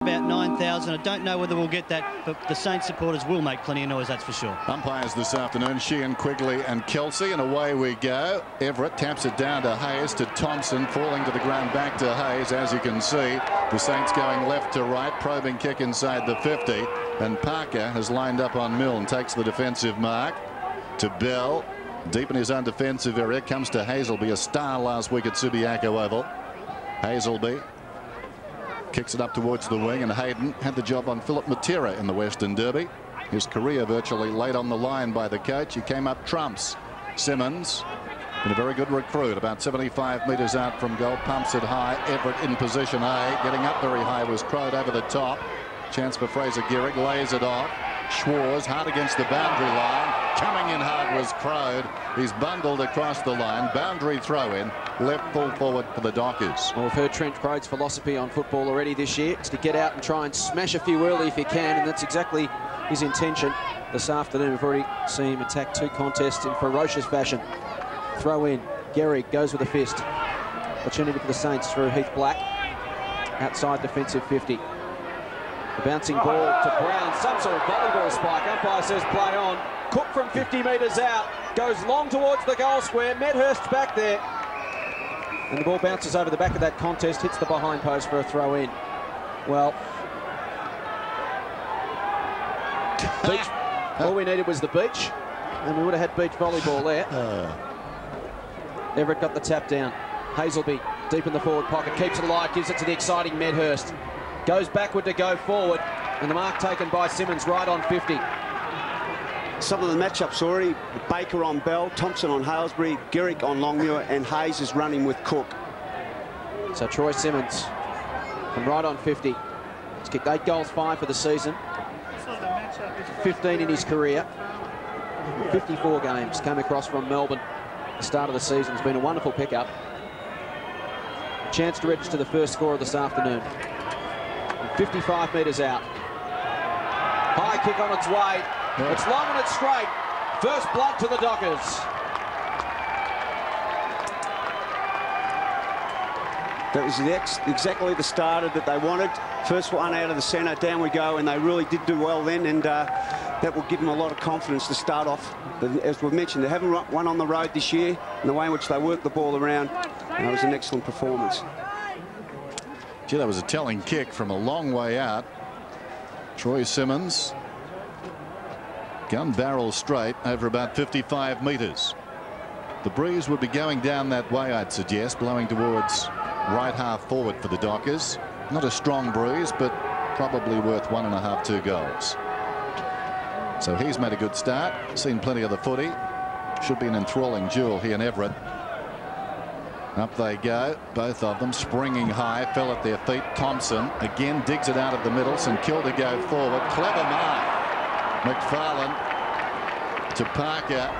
about 9,000. I don't know whether we'll get that, but the Saints supporters will make plenty of noise, that's for sure. Umpires this afternoon, Sheehan, Quigley and Kelsey, and away we go. Everett taps it down to Hayes, to Thompson, falling to the ground, back to Hayes. As you can see, the Saints going left to right, probing kick inside the 50, and Parker has lined up on Milne, takes the defensive mark to Bell, deep in his own defensive area, comes to Hazelby, a star last week at Subiaco Oval. Hazelby kicks it up towards the wing, and Hayden had the job on Philip Matera in the Western Derby. His career virtually laid on the line by the coach. He came up trumps. Simmons, been a very good recruit, about 75 metres out from goal, pumps it high. Everett in position A, getting up very high was Crowd over the top. Chance for Fraser Gehrig, lays it off. Schwarz hard against the boundary line. Coming in hard was Crowd. He's bundled across the line. Boundary throw in. Left full forward for the Dockers. Well, we've heard Trent Crowd's philosophy on football already this year. It's to get out and try and smash a few early if you can, and that's exactly his intention this afternoon. We've already seen him attack 2 contests in ferocious fashion. Throw in. Gehrig goes with a fist. Opportunity for the Saints through Heath Black. Outside defensive 50. The bouncing ball to Brown. Some sort of volleyball spike. Umpire says play on. Cook from 50 metres out. Goes long towards the goal square. Medhurst's back there. And the ball bounces over the back of that contest. Hits the behind post for a throw in. Well, beach. All we needed was the beach. And we would have had beach volleyball there. Everett got the tap down. Hazelby deep in the forward pocket. Keeps it alive. Gives it to the exciting Medhurst. Goes backward to go forward, and the mark taken by Simmons right on 50. Some of the matchups already: Baker on Bell, Thompson on Halesbury, Gehrig on Longmuir, and Hayes is running with Cook. So Troy Simmons from right on 50. He's kicked 8 goals, 5 for the season. 15 in his career. 54 games. Came across from Melbourne at the start of the season. It's been a wonderful pickup. Chance to register the first score of this afternoon. 55 metres out. High kick on its way. Yeah. It's long and it's straight. First blood to the Dockers. That was exactly the starter that they wanted. First one out of the centre, down we go, and they really did do well then, and that will give them a lot of confidence to start off. As we've mentioned, they haven't won on the road this year, and the way in which they worked the ball around, and it was an excellent performance. Gee, that was a telling kick from a long way out. Troy Simmons, gun barrel straight over about 55 metres. The breeze would be going down that way, I'd suggest, blowing towards right half forward for the Dockers. Not a strong breeze, but probably worth 1.5, 2 goals. So he's made a good start. Seen plenty of the footy. Should be an enthralling duel, he and Everett. Up they go, both of them springing high, fell at their feet. Thompson again digs it out of the middle. St Kilda go forward. Clever mark. McFarlane to Parker.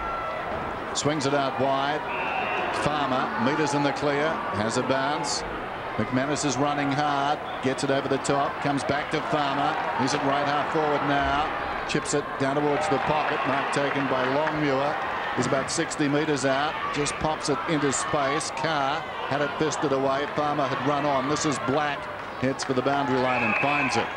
Swings it out wide. Farmer, metres in the clear, has a bounce. McManus is running hard, gets it over the top, comes back to Farmer. He's at right half forward now. Chips it down towards the pocket. Mark taken by Longmuir. He's about 60 metres out, just pops it into space. Carr had it fisted away. Farmer had run on. This is Black, heads for the boundary line and finds it.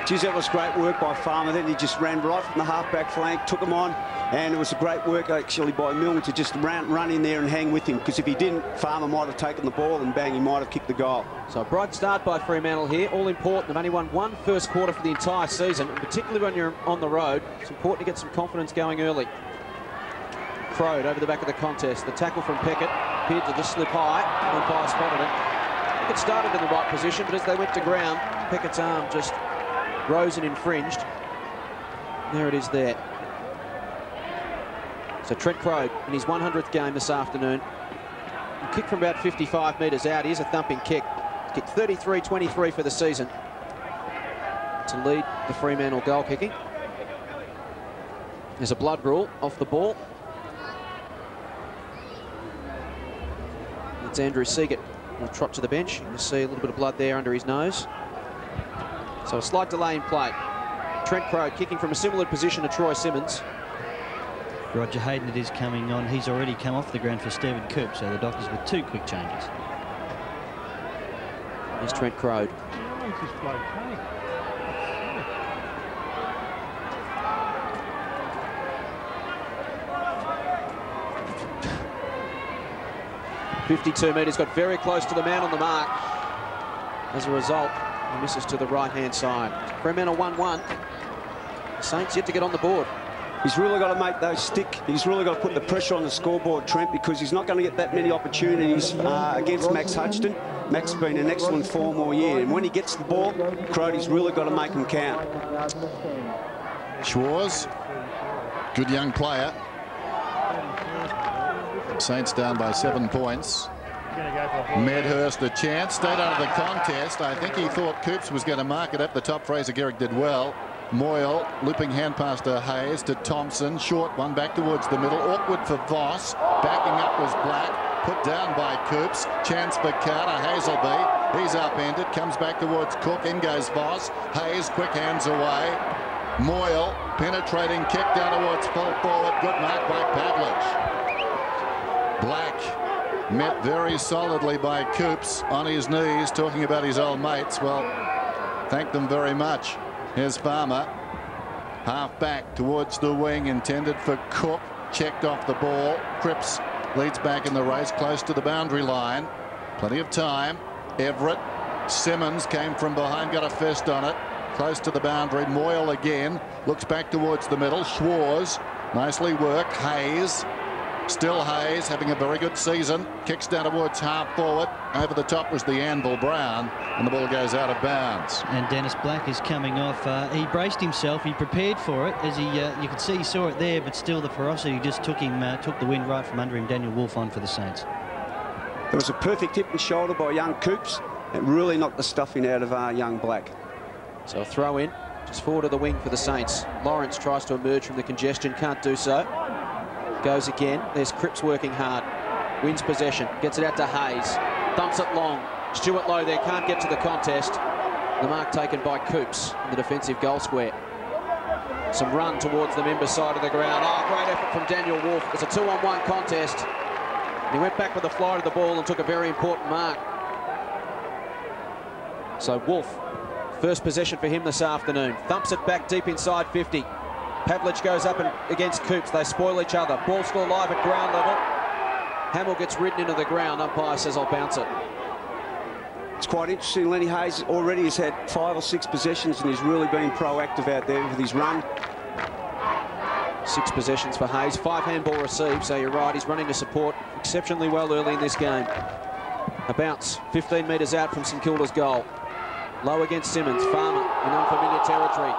Geez, that was great work by Farmer. Then he just ran right from the half-back flank, took him on, and it was a great work actually by Milne to just run in there and hang with him, because if he didn't, Farmer might have taken the ball and bang, he might have kicked the goal. So a bright start by Fremantle here, all important. They've only won 1 first quarter for the entire season, and particularly when you're on the road, it's important to get some confidence going early. Crowd over the back of the contest. The tackle from Peckett appeared to just slip high. Umpire spotted it. I think it started in the right position, but as they went to ground, Peckett's arm just rose and infringed. There it is there. So Trent Crowd in his 100th game this afternoon. A kick from about 55 metres out. Here's a thumping kick. Kicked 33-23 for the season to lead the Fremantle goal kicking. There's a blood rule off the ball. It's Andrew Seagate will trot to the bench. You can see a little bit of blood there under his nose. So a slight delay in play. Trent Crowd kicking from a similar position to Troy Simmons. Roger Hayden, it is coming on. He's already come off the ground for Stephen Coop, so the Dockers with 2 quick changes. Here's Trent Crowd. 52 metres, got very close to the man on the mark. As a result, he misses to the right-hand side. Fremantle 1-1. Saints yet to get on the board. He's really got to make those stick. He's really got to put the pressure on the scoreboard, Trent, because he's not going to get that many opportunities against Max Hudson. Max has been in excellent form all year, and when he gets the ball, Crody's really got to make him count. Schwarz, good young player. Saints down by 7 points. Medhurst a chance, stayed out of the contest. I think he thought Coops was going to mark it up the top. Fraser Garrick did well. Moyle, looping hand pass to Hayes, to Thompson. Short one back towards the middle. Awkward for Voss. Backing up was Black. Put down by Coops. Chance for Carter. Hazelby. He's upended. Comes back towards Cook. In goes Voss. Hayes, quick hands away. Moyle, penetrating kick down towards full forward. Good mark by Pavlich. Black met very solidly by Coops on his knees, talking about his old mates. Well, thank them very much. Here's Farmer, half back towards the wing, intended for Cook, checked off the ball. Cripps leads back in the race, close to the boundary line. Plenty of time. Everett, Simmons came from behind, got a fist on it, close to the boundary. Moyle again, looks back towards the middle. Schwarz, nicely worked. Hayes, still Hayes, having a very good season. Kicks down towards half forward. Over the top was the Anvil Brown, and the ball goes out of bounds. And Dennis Black is coming off. He braced himself. He prepared for it. As you could see, he saw it there, but still the ferocity just took the wind right from under him. Daniel Wolfe on for the Saints. There was a perfect hip and shoulder by young Coops. It really knocked the stuffing out of young Black. So a throw in, just forward of the wing for the Saints. Lawrence tries to emerge from the congestion, can't do so. Goes again. There's Cripps working hard. Wins possession. Gets it out to Hayes. Dumps it long. Stuart Lowe there can't get to the contest. The mark taken by Coops in the defensive goal square. Some run towards the member side of the ground. Oh, great effort from Daniel Wolfe. It's a 2-on-1 contest. He went back with the fly to the ball and took a very important mark. So Wolfe, first possession for him this afternoon. Thumps it back deep inside 50. Pavlich goes up and against Coops. They spoil each other. Ball still alive at ground level. Hamill gets ridden into the ground. Umpire says, I'll bounce it. It's quite interesting. Lenny Hayes already has had 5 or 6 possessions, and he's really been proactive out there with his run. 6 possessions for Hayes. 5 handball received, so you're right. He's running to support exceptionally well early in this game. A bounce 15 metres out from St Kilda's goal. Low against Simmons. Farmer in unfamiliar territory.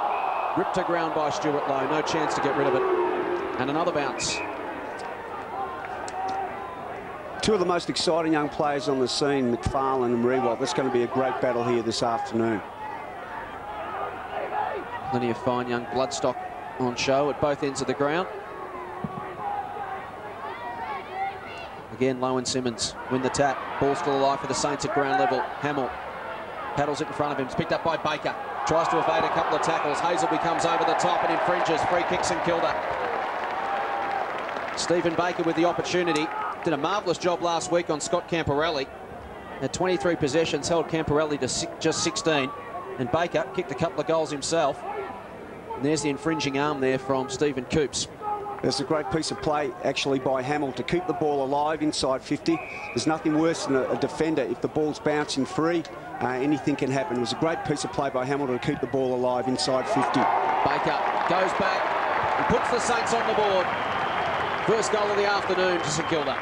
Ripped to ground by Stuart Lowe. No chance to get rid of it. And another bounce. Two of the most exciting young players on the scene, McFarlane and Rewalt. That's going to be a great battle here this afternoon. Plenty of fine young bloodstock on show at both ends of the ground. Again, Lowe and Simmons win the tap. Ball still alive for the Saints at ground level. Hamill paddles it in front of him. It's picked up by Baker. Tries to evade a couple of tackles. Hazelby comes over the top and infringes. Free kick St Kilda. Stephen Baker with the opportunity. Did a marvellous job last week on Scott Camporelli. Had 23 possessions, held Camporelli to just 16. And Baker kicked a couple of goals himself. And there's the infringing arm there from Stephen Coops. There's a great piece of play, actually, by Hamill to keep the ball alive inside 50. There's nothing worse than a defender. If the ball's bouncing free, anything can happen. It was a great piece of play by Hamill to keep the ball alive inside 50. Baker goes back and puts the Saints on the board. First goal of the afternoon to St Kilda.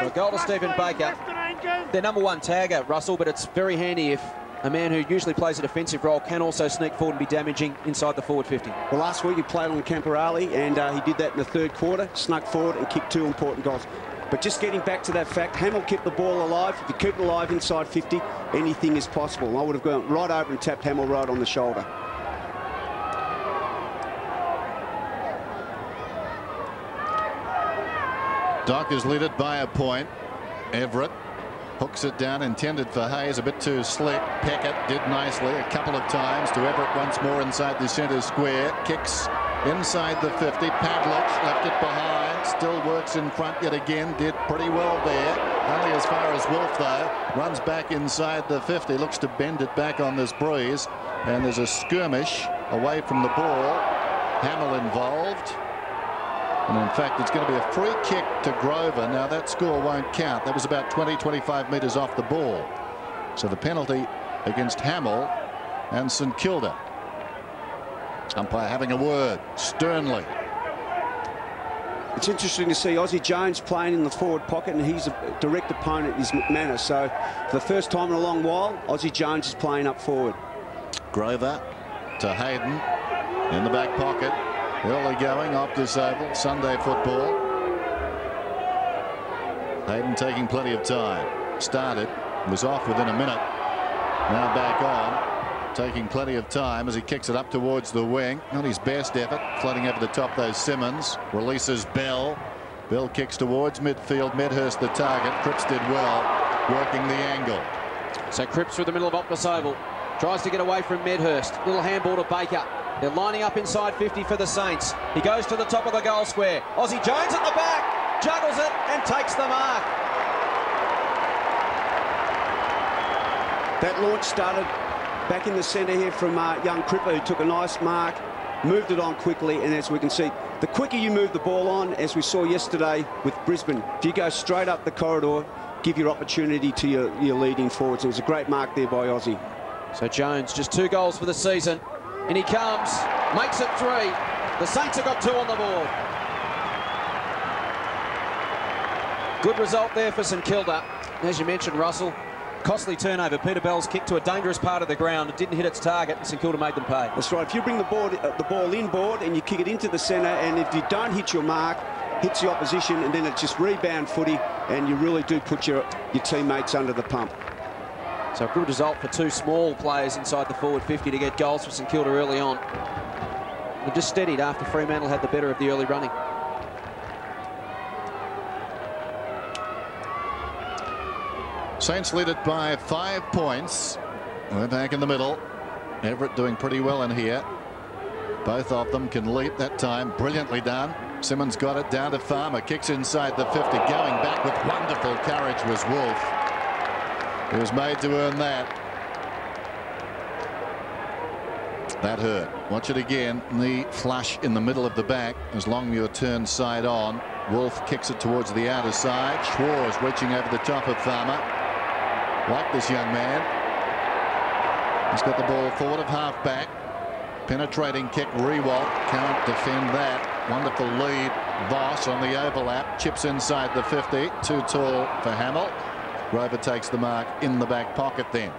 So a goal to Stephen Baker. Their #1 tagger, Russell, but it's very handy if a man who usually plays a defensive role can also sneak forward and be damaging inside the forward 50. Well, last week he played on Camporelli, and he did that in the third quarter, snuck forward and kicked 2 important goals. But just getting back to that fact, Hamill kept the ball alive. If you keep it alive inside 50, anything is possible. And I would have gone right over and tapped Hamill right on the shoulder. Dockers lead it by a point. Everett hooks it down, intended for Hayes, a bit too slick. Peckett did nicely a couple of times to Everett once more inside the centre square. Kicks inside the 50. Pavlich left it behind, still works in front yet again, did pretty well there. Only as far as Wolfe though. Runs back inside the 50, looks to bend it back on this breeze, and there's a skirmish away from the ball. Hamill involved. And in fact, it's going to be a free kick to Grover. Now that score won't count. That was about 20-25 metres off the ball. So the penalty against Hamill and St Kilda. Umpire having a word sternly. It's interesting to see Ozzy Jones playing in the forward pocket, and his direct opponent is McManus. So for the first time in a long while, Ozzy Jones is playing up forward. Grover to Hayden in the back pocket. Early going, Optus Oval, Sunday football. Hayden taking plenty of time. Started, was off within a minute. Now back on, taking plenty of time as he kicks it up towards the wing. Not his best effort, floating over the top those Simmons. Releases Bell. Bell kicks towards midfield. Medhurst the target. Cripps did well, working the angle. So Cripps through the middle of Optus Oval. Tries to get away from Medhurst. Little handball to Baker. They're lining up inside 50 for the Saints. He goes to the top of the goal square. Ozzy Jones at the back. Juggles it and takes the mark. That launch started back in the centre here from young Cripper, who took a nice mark, moved it on quickly, and as we can see, the quicker you move the ball on, as we saw yesterday with Brisbane, if you go straight up the corridor, give your opportunity to your leading forwards. It was a great mark there by Ozzy. So Jones, just 2 goals for the season. And he comes, makes it 3. The Saints have got 2 on the board. Good result there for St Kilda. As you mentioned, Russell, costly turnover. Peter Bell's kicked to a dangerous part of the ground. It didn't hit its target, and St Kilda made them pay. That's right. If you bring the ball inboard and you kick it into the centre, and if you don't hit your mark, hits the opposition, and then it's just rebound footy, and you really do put your teammates under the pump. So a good result for 2 small players inside the forward 50 to get goals for St Kilda early on. They just steadied after Fremantle had the better of the early running. Saints lead it by 5 points. We're back in the middle. Everett doing pretty well in here. Both of them can leap that time. Brilliantly done. Simmons got it down to Farmer. Kicks inside the 50. Going back with wonderful courage was Wolf. He was made to earn that. That hurt. Watch it again. Knee flush in the middle of the back as Longmuir turns side on. Wolf kicks it towards the outer side. Schwarz reaching over the top of Farmer. Like this young man. He's got the ball forward of half back. Penetrating kick. Rewalt can't defend that. Wonderful lead. Voss on the overlap. Chips inside the 50. Too tall for Hamill. Grover takes the mark in the back pocket then.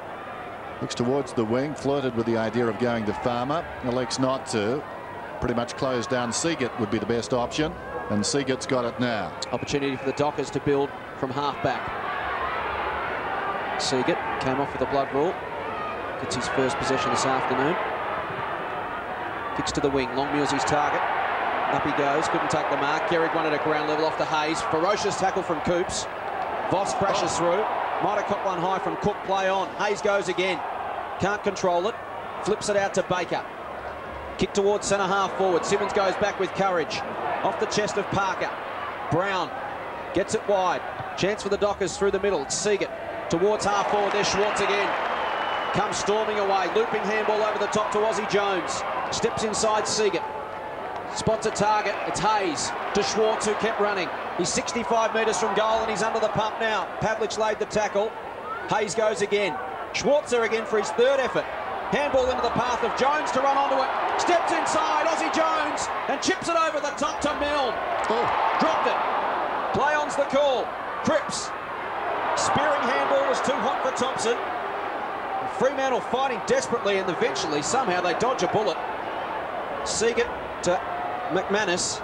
Looks towards the wing. Flirted with the idea of going to Farmer. Elects not to. Pretty much closed down. Seagate would be the best option. And Seagate's got it now. Opportunity for the Dockers to build from half back. Seagate came off with a blood rule. Gets his first possession this afternoon. Kicks to the wing. Longmuir's his target. Up he goes. Couldn't take the mark. Gehrig won it at ground level off to Hayes. Ferocious tackle from Coops. Voss crashes through. Might have caught one high from Cook. Play on. Hayes goes again. Can't control it. Flips it out to Baker. Kick towards centre half forward. Simmons goes back with courage. Off the chest of Parker. Brown gets it wide. Chance for the Dockers through the middle. It's Seagate towards half forward. There's Schwarz again. Comes storming away. Looping handball over the top to Ozzy Jones. Steps inside Seagate. Spots a target. It's Hayes to Schwarz, who kept running. He's 65 metres from goal and he's under the pump now. Pavlich laid the tackle. Hayes goes again. Schwarz there again for his 3rd effort. Handball into the path of Jones to run onto it. Steps inside, Ozzy Jones, and chips it over the top to Milne. Dropped it. Play on's the call. Cripps. Spearing handball was too hot for Thompson. Fremantle fighting desperately, and eventually, somehow, they dodge a bullet. Seagate to McManus.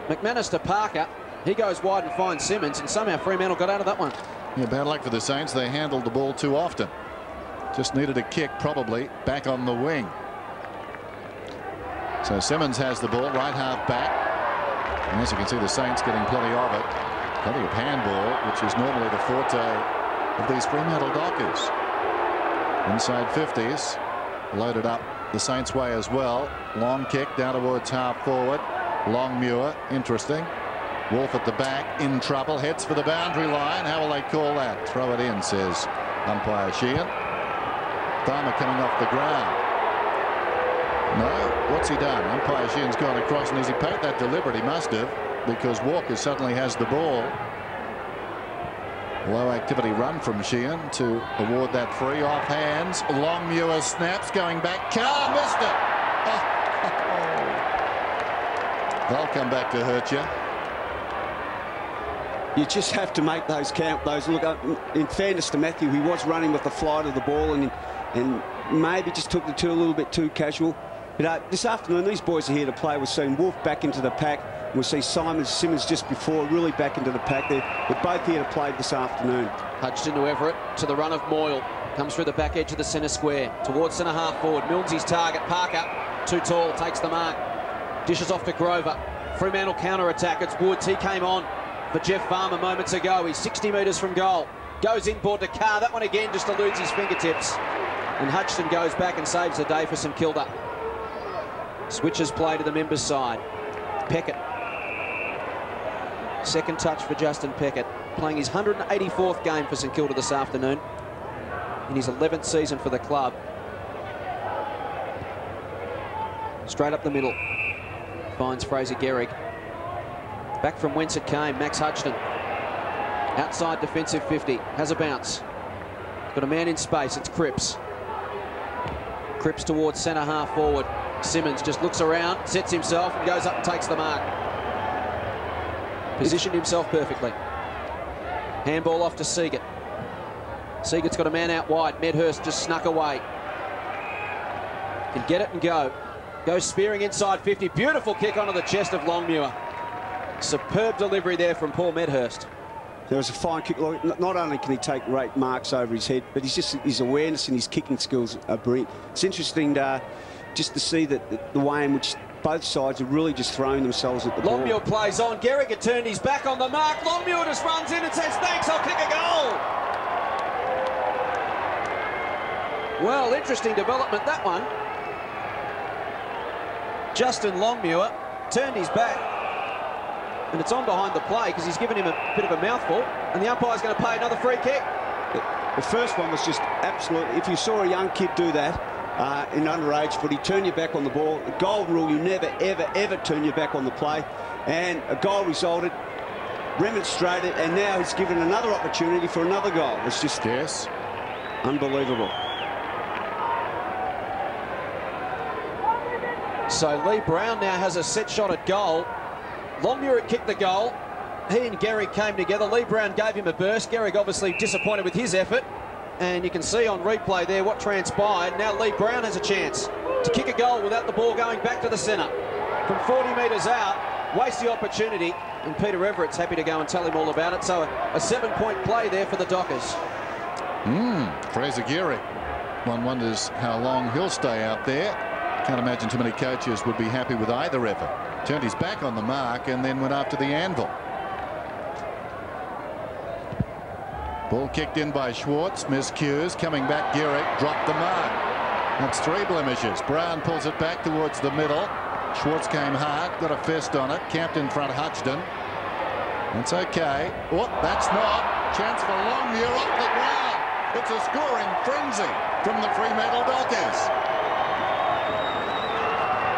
McManus to Parker. He goes wide and finds Simmons, and somehow Fremantle got out of that one. Yeah, bad luck for the Saints. They handled the ball too often. Just needed a kick, probably, back on the wing. So Simmons has the ball, right half back. And as you can see, the Saints getting plenty of it. Plenty of handball, which is normally the forte of these Fremantle Dockers. Inside 50s. Loaded up the Saints' way as well. Long kick down towards half forward. Longmuir, interesting. Wolf at the back, in trouble, heads for the boundary line. How will they call that? Throw it in, says umpire Sheehan. Farmer coming off the ground. No, what's he done? Umpire Sheehan's gone across, and has he paid that deliberate? He must have. because Walker suddenly has the ball. Low activity run from Sheehan to award that free off hands. Longmuir snaps going back. Carr missed it. They'll come back to hurt you. You just have to make those count. Those look. In fairness to Matthew, he was running with the flight of the ball and maybe just took the two a little bit too casual. But this afternoon, these boys are here to play. We've seen Wolf back into the pack. We'll see Simmons just before, really back into the pack. They're both here to play this afternoon. Hudson to Everett, to the run of Moyle. Comes through the back edge of the centre square. Towards centre half forward. Milne's target. Parker, too tall, takes the mark. Dishes off to Grover. Fremantle counter-attack. It's Woods. He came on for Jeff Farmer moments ago. He's 60 metres from goal. Goes inboard to Carr. That one again just eludes his fingertips. And Hutchinson goes back and saves the day for St Kilda. Switches play to the members' side. Peckett. Second touch for Justin Peckett. Playing his 184th game for St Kilda this afternoon. In his 11th season for the club. Straight up the middle. Finds Fraser Gehrig. Back from whence it came, Max Hutchinson. Outside defensive 50. Has a bounce. Got a man in space. It's Cripps. Cripps towards centre half forward. Simmons just looks around, sets himself and goes up and takes the mark. Positioned himself perfectly. Handball off to Seagate. Seagate's got a man out wide. Medhurst just snuck away. Can get it and go. Goes spearing inside 50. Beautiful kick onto the chest of Longmuir. Superb delivery there from Paul Medhurst. There was a fine kick. Not only can he take great marks over his head, but his awareness and his kicking skills are brilliant. It's interesting just to see that the way in which both sides are really just throwing themselves at the ball. Longmuir plays on. Gehrig had turned his back on the mark. Longmuir just runs in and says, thanks, I'll kick a goal. Well, interesting development, that one. Justin Longmuir turned his back. And it's on behind the play because he's given him a bit of a mouthful. And the umpire's going to pay another free kick. The first one was just absolutely... If you saw a young kid do that in underage footy, turn your back on the ball. The golden rule, you never, ever, ever turn your back on the play. And a goal resulted, remonstrated, and now he's given another opportunity for another goal. It's just unbelievable. So Lee Brown now has a set shot at goal. Longmuir had kicked the goal. He and Gehrig came together. Lee Brown gave him a burst. Gehrig obviously disappointed with his effort. And you can see on replay there what transpired. Now Lee Brown has a chance to kick a goal without the ball going back to the centre. From 40 metres out, wastes the opportunity. And Peter Everett's happy to go and tell him all about it. So a 7-point play there for the Dockers. Fraser Gehrig. One wonders how long he'll stay out there. Can't imagine too many coaches would be happy with either effort. Turned his back on the mark and then went after the anvil. Ball kicked in by Schwartz. Miscues. Coming back, Gehrig dropped the mark. That's 3 blemishes. Brown pulls it back towards the middle. Schwartz came hard. Got a fist on it. Camped in front of Hutchinson. That's okay. Oh, that's not. Chance for Longmuir off the ground. It's a scoring frenzy from the Fremantle Dockers.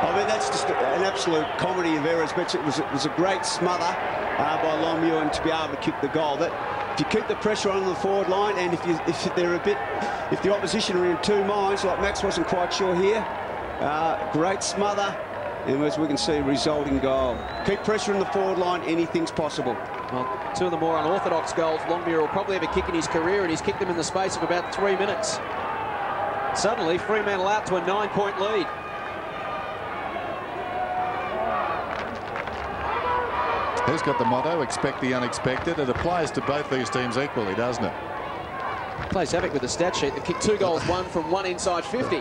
I mean, that's just an absolute comedy of errors, but it was a great smother by Longmuir and to be able to kick the goal. That if you keep the pressure on the forward line, and if the opposition are in two minds, like Max wasn't quite sure here, great smother, and as we can see, resulting goal. Keep pressure on the forward line, anything's possible. Well, 2 of the more unorthodox goals Longmuir will probably have a kick in his career, and he's kicked them in the space of about 3 minutes. Suddenly, Fremantle out to a 9-point lead. Who's got the motto, expect the unexpected? It applies to both these teams equally, doesn't it? Plays havoc with the stat sheet. They've kicked 2 goals, one from one inside 50.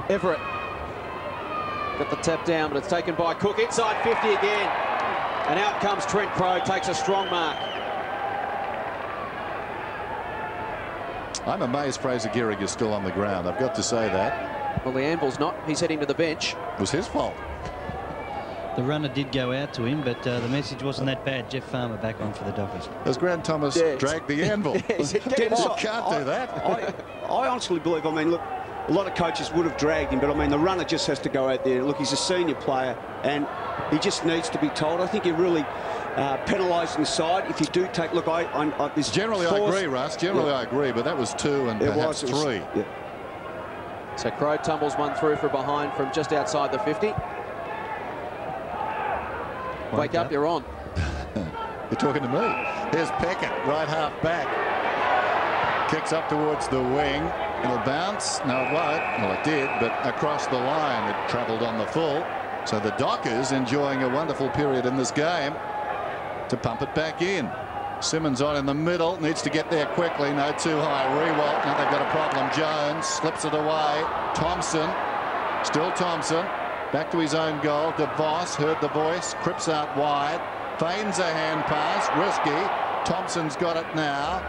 Everett got the tap down, but it's taken by Cook. Inside 50 again. And out comes Trent Crowe, takes a strong mark. I'm amazed Fraser Gehrig is still on the ground. I've got to say that. Well, the anvil's not. He's heading to the bench. It was his fault. The runner did go out to him, but the message wasn't that bad. Jeff Farmer back on for the Dockers. As Grant Thomas dragged the anvil. He said, Can't do that. I honestly believe, I mean, look, a lot of coaches would have dragged him, but I mean, the runner just has to go out there. Look, he's a senior player, and he just needs to be told. I think he really penalised inside. If you do take, look, this generally I agree, Russ. Generally I agree, but that was 2 and perhaps 3. Yeah. So Crow tumbles one through for behind from just outside the 50. Wake up, you're on. You're talking to me. Here's Peckett, right half back. Kicks up towards the wing. It'll bounce. No, it won't. Well, it did, but across the line it travelled on the full. So the Dockers enjoying a wonderful period in this game to pump it back in. Simmons on in the middle, needs to get there quickly. No, too high. Rewalt. Now they've got a problem. Jones slips it away. Thompson, still Thompson, back to his own goal. DeVos heard the voice. Cripps out wide. Feigns a hand pass. Risky. Thompson's got it now.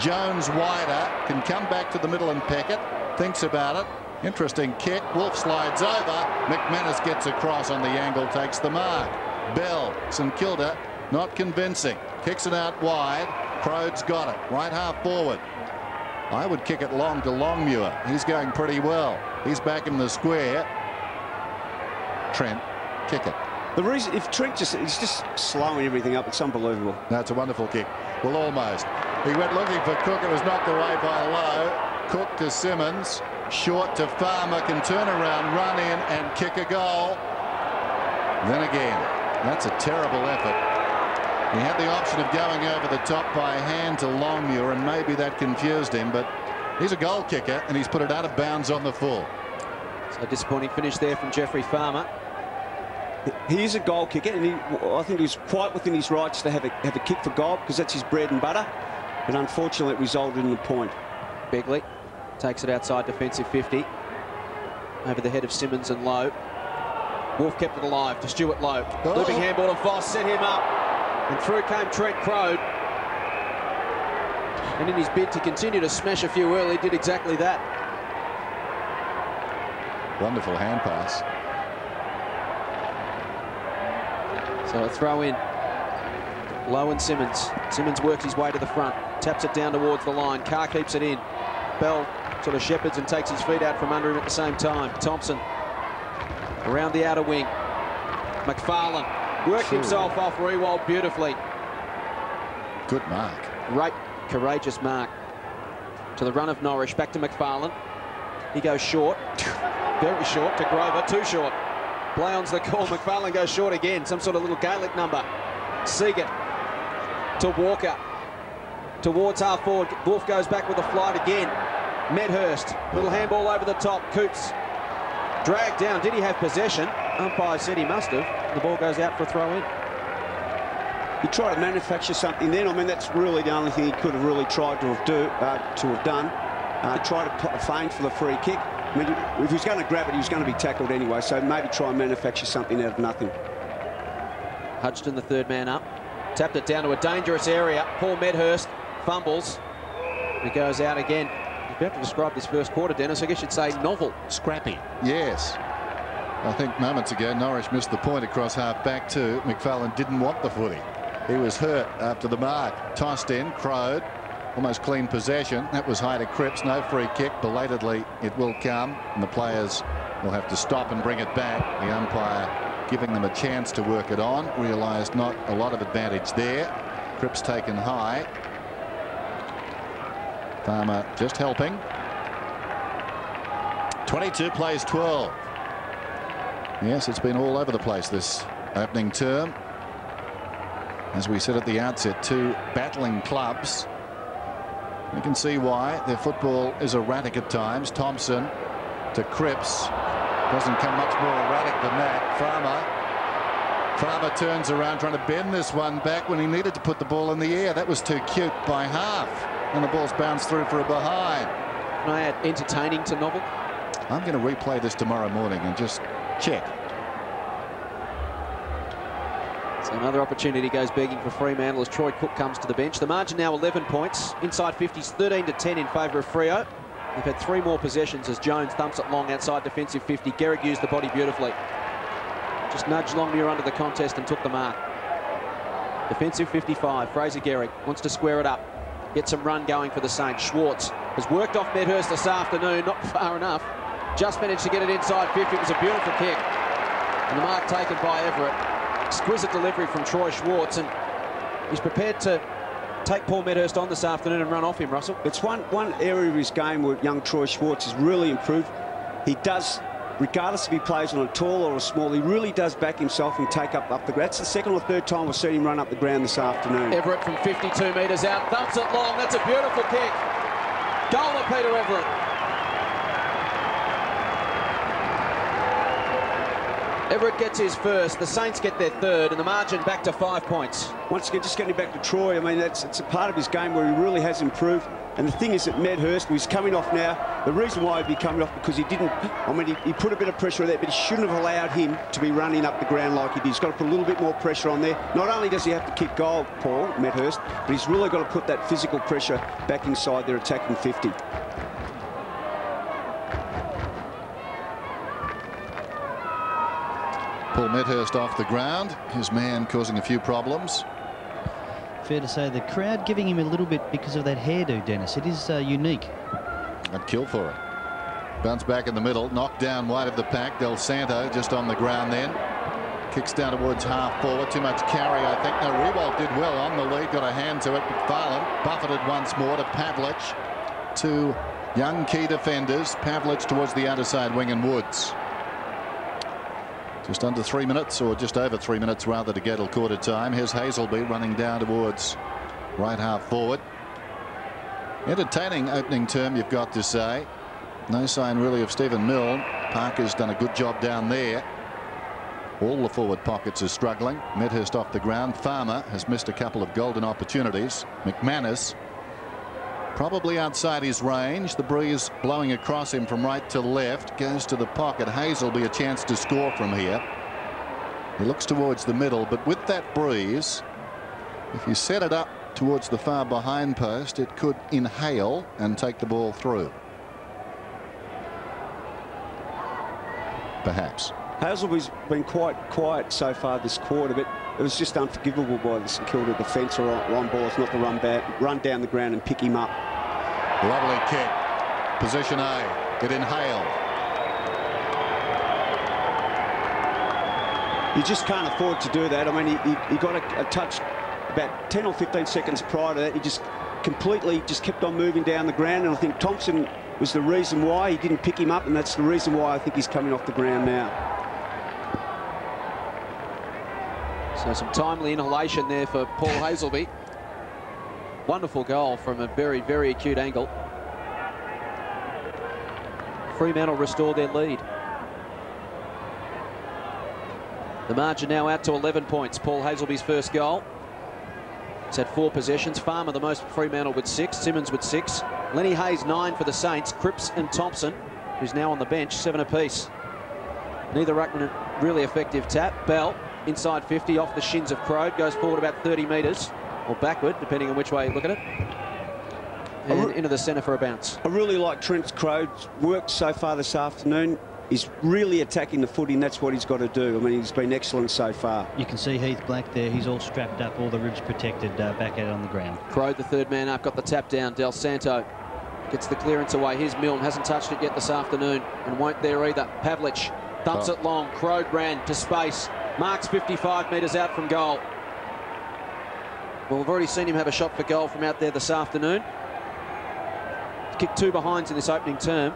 Jones wider, can come back to the middle, and Peckett thinks about it. Interesting kick. Wolf slides over. McManus gets across on the angle, takes the mark. Bell, St Kilda, not convincing. Kicks it out wide. Crode's got it. Right half forward. I would kick it long to Longmuir. He's going pretty well. He's back in the square. Trent, kick it. The reason, if Trent he's just slowing everything up, it's unbelievable. That's a wonderful kick. Well, almost. He went looking for Cook. It was knocked away by Lowe. Cook to Simmons. Short to Farmer. Can turn around, run in and kick a goal. Then again, that's a terrible effort. He had the option of going over the top by hand to Longmuir, and maybe that confused him, but he's a goal kicker and he's put it out of bounds on the full. So a disappointing finish there from Jeffrey Farmer. He is a goal kicker, and I think he's quite within his rights to have a kick for goal, because that's his bread and butter. But unfortunately, it resulted in a point. Begley takes it outside defensive 50. Over the head of Simmons and Lowe. Wolf kept it alive to Stuart Lowe. Looping handball to Voss, set him up. And through came Trent Crode. And in his bid to continue to smash a few early, did exactly that. Wonderful hand pass. So a throw in. Lowe and Simmons. Simmons works his way to the front. Taps it down towards the line. Carr keeps it in. Bell sort of shepherds and takes his feet out from under him at the same time. Thompson around the outer wing. McFarlane worked himself off Rewald beautifully. Good mark. Great, courageous mark. To the run of Norris. Back to McFarlane. He goes short. Very short to Grover. Too short. Blayon's the call. McFarlane goes short again. Some sort of little Gaelic number. Seagat to Walker. Towards half forward. Wolf goes back with a flight again. Medhurst. Little handball over the top. Coots dragged down. Did he have possession? Umpire said he must have. The ball goes out for a throw in. He tried to manufacture something then. I mean, that's really the only thing he could have really tried to have done. Try to feign for the free kick. I mean, if he was going to grab it, he was going to be tackled anyway. So maybe try and manufacture something out of nothing. Hudson, the third man up. Tapped it down to a dangerous area. Paul Medhurst fumbles. He goes out again. You have to describe this first quarter, Dennis. I guess you'd say novel. Scrappy. Yes. I think moments ago Norwich missed the point across half back too. McFarlane didn't want the footy. He was hurt after the mark. Tossed in. Crowed. Almost clean possession. That was high to Cripps. No free kick. Belatedly it will come. And the players will have to stop and bring it back. The umpire giving them a chance to work it on. Realised not a lot of advantage there. Cripps taken high. Farmer just helping. 22 plays 12. Yes, it's been all over the place this opening term. As we said at the outset, two battling clubs. You can see why. Their football is erratic at times. Thompson to Cripps. Doesn't come much more erratic than that. Farmer turns around trying to bend this one back when he needed to put the ball in the air. That was too cute by half. And the ball's bounced through for a behind. Can I add entertaining to novel? I'm going to replay this tomorrow morning and just check. So another opportunity goes begging for Fremantle as Troy Cook comes to the bench. The margin now 11 points. Inside 50s 13-10 in favour of Freo. They've had 3 more possessions as Jones thumps it long outside defensive 50. Garrick used the body beautifully. Just nudged Longmuir under the contest and took the mark. Defensive 55. Fraser Garrick wants to square it up. Get some run going for the Saints. Schwartz Has worked off Medhurst this afternoon, not far enough. Just managed to get it inside 50. It was a beautiful kick. And the mark taken by Everett. Exquisite delivery from Troy Schwartz, and he's prepared to take Paul Medhurst on this afternoon and run off him, Russell. It's one area of his game where young Troy Schwartz has really improved. He does, regardless if he plays on a tall or a small, he really does back himself and take up the ground. That's the second or third time we've seen him run up the ground this afternoon. Everett from 52 metres out, thumps it long. That's a beautiful kick. Goal to Peter Everett. Everett gets his first, the Saints get their third, and the margin back to 5 points. Once again, just getting back to Troy, I mean, it's a part of his game where he really has improved. And the thing is that Medhurst, who's coming off now, the reason why he'd be coming off because he didn't, I mean, he put a bit of pressure on there, but he shouldn't have allowed him to be running up the ground like he did. He's got to put a little bit more pressure on there. Not only does he have to kick goal, Paul Medhurst, but he's really got to put that physical pressure back inside their attacking 50. Paul Medhurst off the ground, his man causing a few problems. Fair to say the crowd giving him a little bit because of that hairdo, Dennis. It is unique. I'd kill for it. Bounce back in the middle, knocked down wide of the pack. Del Santo just on the ground then. Kicks down towards half forward. Too much carry, I think. No, Rewald did well on the lead, got a hand to it. McFarlane buffeted once more to Pavlich. Two young key defenders. Pavlich towards the outer side wing and Woods. Just under 3 minutes, or just over 3 minutes rather, to get till quarter time. Here's Hazelby running down towards right half forward. Entertaining opening term, you've got to say. No sign really of Stephen Milne. Parker's done a good job down there. All the forward pockets are struggling. Medhurst off the ground. Farmer has missed a couple of golden opportunities. McManus probably outside his range. The breeze blowing across him from right to left. Goes to the pocket. Hazelby a chance to score from here. He looks towards the middle, but with that breeze, if you set it up towards the far behind post, it could inhale and take the ball through. Perhaps. Hazelby's been quite quiet so far this quarter, but it was just unforgivable by the St Kilda defence or on balls not to run down the ground and pick him up. Lovely kick. Position A. It inhaled. You just can't afford to do that. I mean, he got a touch about 10 or 15 seconds prior to that. He just completely kept on moving down the ground, and I think Thompson was the reason why he didn't pick him up, and that's the reason why I think he's coming off the ground now. So some timely inhalation there for Paul Hazelby. Wonderful goal from a very, very acute angle. Fremantle restored their lead. The margin now out to 11 points. Paul Hazelby's first goal. He's had 4 possessions. Farmer the most for Fremantle with 6. Simmons with 6. Lenny Hayes 9 for the Saints. Cripps and Thompson, who's now on the bench, 7 apiece. Neither ruckman a really effective tap. Bell inside 50 off the shins of Crode. Goes forward about 30 metres. Or backward, depending on which way you look at it. And into the centre for a bounce. I really like Trent Crode's work so far this afternoon. He's really attacking the footy, and that's what he's got to do. I mean, he's been excellent so far. You can see Heath Black there. He's all strapped up, all the ribs protected, back at it on the ground. Crode, the third man up, got the tap down. Del Santo gets the clearance away. Here's Milne, hasn't touched it yet this afternoon, and won't there either. Pavlich thumps it long. Crode ran to space. Marks 55 metres out from goal. Well, we've already seen him have a shot for goal from out there this afternoon. He's kicked 2 behinds in this opening term.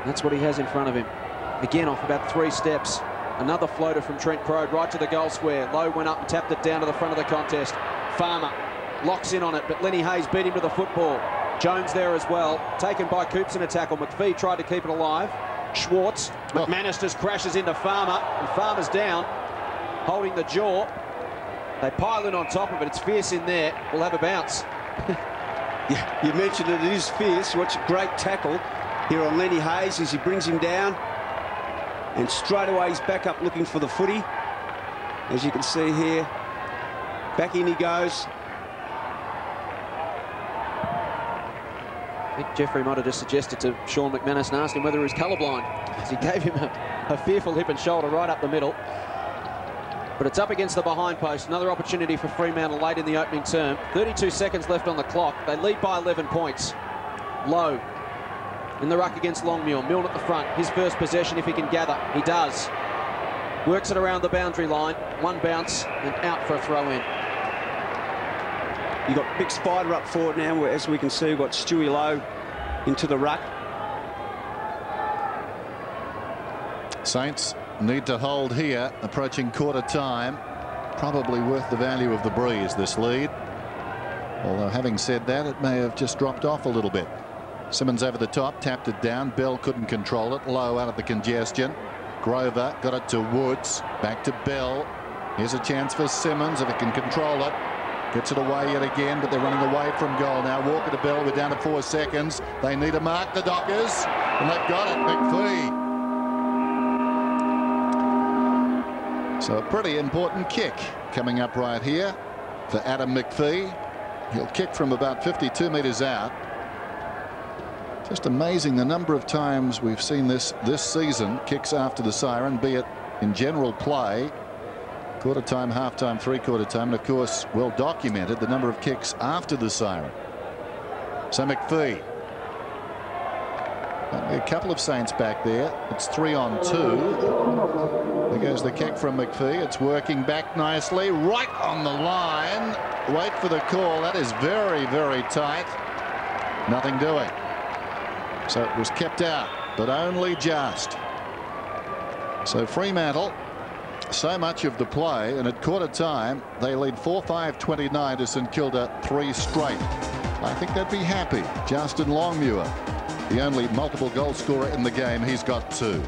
That's what he has in front of him. Again, off about 3 steps. Another floater from Trent Crode right to the goal square. Lowe went up and tapped it down to the front of the contest. Farmer locks in on it, but Lenny Hayes beat him to the football. Jones there as well, taken by Coops in a tackle. McPhee tried to keep it alive. Schwartz, McManus just crashes into Farmer, and Farmer's down, holding the jaw. They pile in on top of it. It's fierce in there. We'll have a bounce. Yeah, you mentioned it is fierce. Watch a great tackle here on Lenny Hayes as he brings him down. And straight away he's back up looking for the footy. As you can see here, back in he goes. I think Jeffrey might have just suggested to Sean McManus and asked him whether he was colourblind, as he gave him a fearful hip and shoulder right up the middle. But it's up against the behind post. Another opportunity for Fremantle late in the opening term. 32 seconds left on the clock. They lead by 11 points. Lowe in the ruck against Longmuir. Milne at the front. His first possession if he can gather. He does. Works it around the boundary line. One bounce and out for a throw-in. You've got Big Spider up forward now, where, as we can see, we've got Stewie Lowe into the ruck. Saints need to hold here, approaching quarter time. Probably worth the value of the breeze, this lead. Although, having said that, it may have just dropped off a little bit. Simmons over the top, tapped it down. Bell couldn't control it. Lowe out of the congestion. Grover got it to Woods. Back to Bell. Here's a chance for Simmons if he can control it. Gets it away yet again, but they're running away from goal now. Walker to Bell. We're down to 4 seconds. They need to mark the Dockers, and they've got it. McPhee. So a pretty important kick coming up right here for Adam McPhee. He'll kick from about 52 metres out. Just amazing the number of times we've seen this season, kicks after the siren, be it in general play, quarter time, half time, three-quarter time, and of course well documented the number of kicks after the siren. So McPhee. A couple of Saints back there. It's 3-on-2. There goes the kick from McPhee. It's working back nicely, right on the line. Wait for the call. That is very, very tight. Nothing doing. So it was kept out, but only just. So Fremantle, so much of the play, and at quarter time they lead 4-5-29 to St Kilda, 3 straight. I think they'd be happy. Justin Longmuir, the only multiple goal scorer in the game. He's got 2.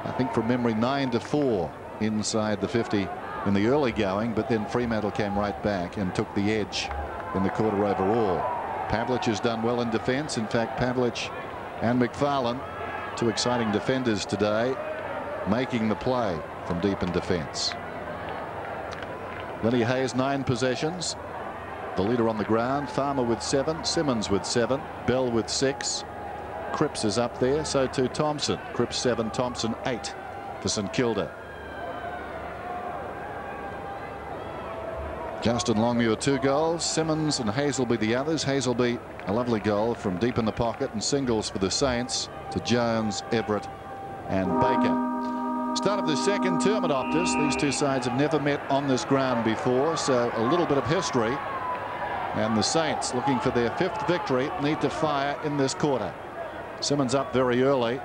I think from memory 9-4 inside the 50 in the early going, but then Fremantle came right back and took the edge in the quarter overall. Pavlich has done well in defence. In fact, Pavlich and McFarlane, 2 exciting defenders today, making the play from deep in defence. Lenny Hayes 9 possessions, the leader on the ground. Farmer with 7, Simmons with 7, Bell with 6. Cripps is up there, so too Thompson. Cripps 7, Thompson 8 for St Kilda. Justin Longmuir 2 goals. Simmons and Hazelby the others. Hazelby a lovely goal from deep in the pocket, and singles for the Saints to Jones, Everett and Baker. Start of the second term at Optus. These 2 sides have never met on this ground before, so a little bit of history. And the Saints, looking for their 5th victory, need to fire in this quarter. Simmons up very early.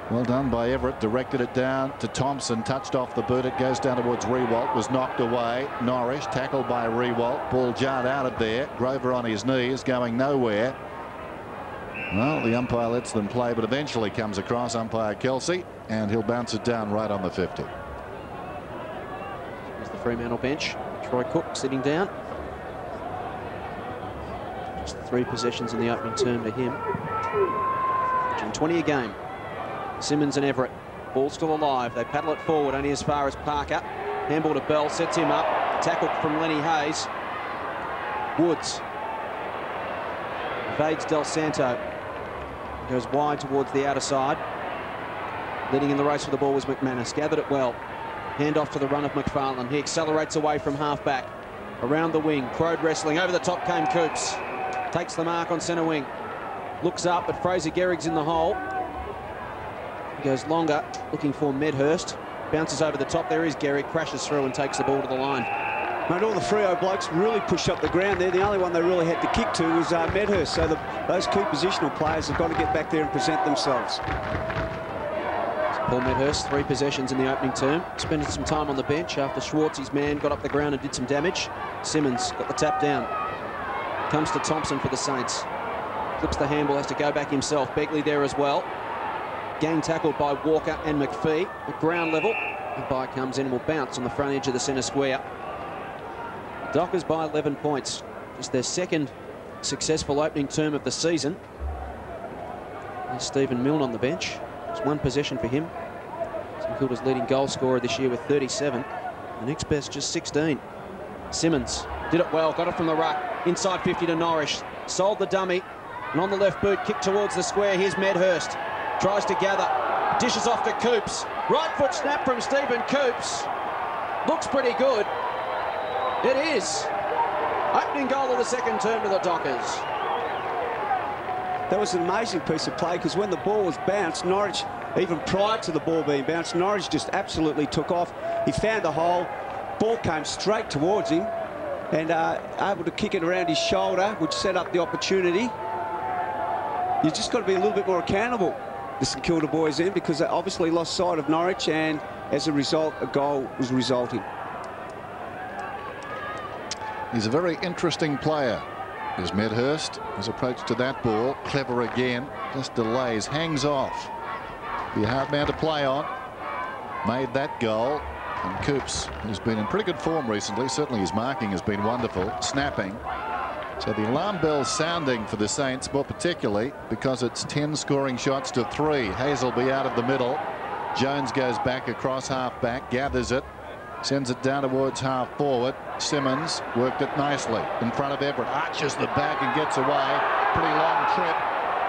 Well done by Everett. Directed it down to Thompson. Touched off the boot. It goes down towards Rewalt. Was knocked away. Norris tackled by Rewalt. Ball jarred out of there. Grover on his knees, going nowhere. Well, the umpire lets them play, but eventually comes across umpire Kelsey, and he'll bounce it down right on the 50. Here's the Fremantle bench. Troy Cook sitting down. Just 3 possessions in the opening term to him. 20 a game. Simmons and Everett. Ball still alive. They paddle it forward only as far as Parker. Handball to Bell. Sets him up. Tackle from Lenny Hayes. Woods. Evades Del Santo. Goes wide towards the outer side. Leading in the race for the ball was McManus. Gathered it well. Hand off to the run of McFarlane. He accelerates away from half-back. Around the wing. Crowd wrestling. Over the top came Coops. Takes the mark on centre wing. Looks up, but Fraser Gehrig's in the hole. He goes longer, looking for Medhurst. Bounces over the top. There is Gehrig, crashes through and takes the ball to the line. Mate, all the Freo blokes really pushed up the ground there. The only one they really had to kick to was Medhurst. So those key positional players have got to get back there and present themselves. Paul Medhurst, 3 possessions in the opening term. Spending some time on the bench after Schwartz's man got up the ground and did some damage. Simmons got the tap down. Comes to Thompson for the Saints. Flips the handball, has to go back himself. Begley there as well. Gang tackled by Walker and McPhee at ground level. The bye comes in and will bounce on the front edge of the centre square. Dockers by 11 points. Just their 2nd successful opening term of the season. There's Stephen Milne on the bench. Just 1 possession for him. St Kilda's leading goal scorer this year with 37. The next best just 16. Simmons did it well, got it from the ruck. Inside 50 to Norrish. Sold the dummy. And on the left boot, kick towards the square. Here's Medhurst. Tries to gather. Dishes off to Coops. Right foot snap from Stephen Coops. Looks pretty good. It is. Opening goal of the second term to the Dockers. That was an amazing piece of play, because when the ball was bounced, Norwich, even prior to the ball being bounced, Norwich just absolutely took off. He found the hole. Ball came straight towards him and able to kick it around his shoulder, which set up the opportunity. You've just got to be a little bit more accountable, the St Kilda boys, then, because they obviously lost sight of Norwich, and as a result, a goal was resulting. He's a very interesting player, is Medhurst. His approach to that ball, clever again, just delays, hangs off. Be a hard man to play on. Made that goal. And Coops, who's been in pretty good form recently, certainly his marking has been wonderful, snapping. So the alarm bell's sounding for the Saints, more particularly because it's 10 scoring shots to 3. Hazelby out of the middle. Jones goes back across half back, gathers it, sends it down towards half forward. Simmons worked it nicely in front of Everett, arches the back and gets away. Pretty long trip,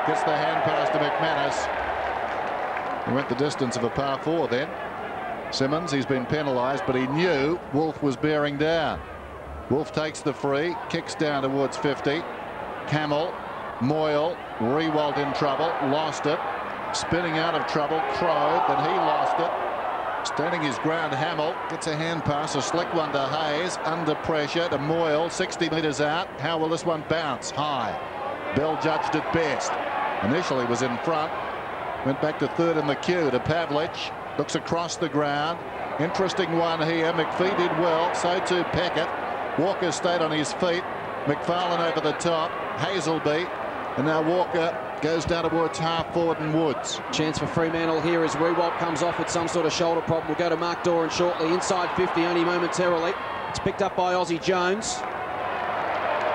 gets the hand pass to McManus. He went the distance of a par 4 then. Simmons, he's been penalised, but he knew Wolf was bearing down. Wolf takes the free, kicks down towards 50. Camel, Moyle, Rewalt in trouble, lost it. Spinning out of trouble, Crow, then he lost it. Standing his ground, Hamill gets a hand pass, a slick one to Hayes, under pressure to Moyle, 60 metres out. How will this one bounce? High. Bell judged it best. Initially was in front, went back to third in the queue to Pavlich. Looks across the ground. Interesting one here. McPhee did well. So too Peckett. Walker stayed on his feet. McFarlane over the top. Hazelby. And now Walker goes down towards half forward and Woods. Chance for Fremantle here as Rewalt comes off with some sort of shoulder problem. We'll go to Mark Doran shortly. Inside 50 only momentarily. It's picked up by Aussie Jones.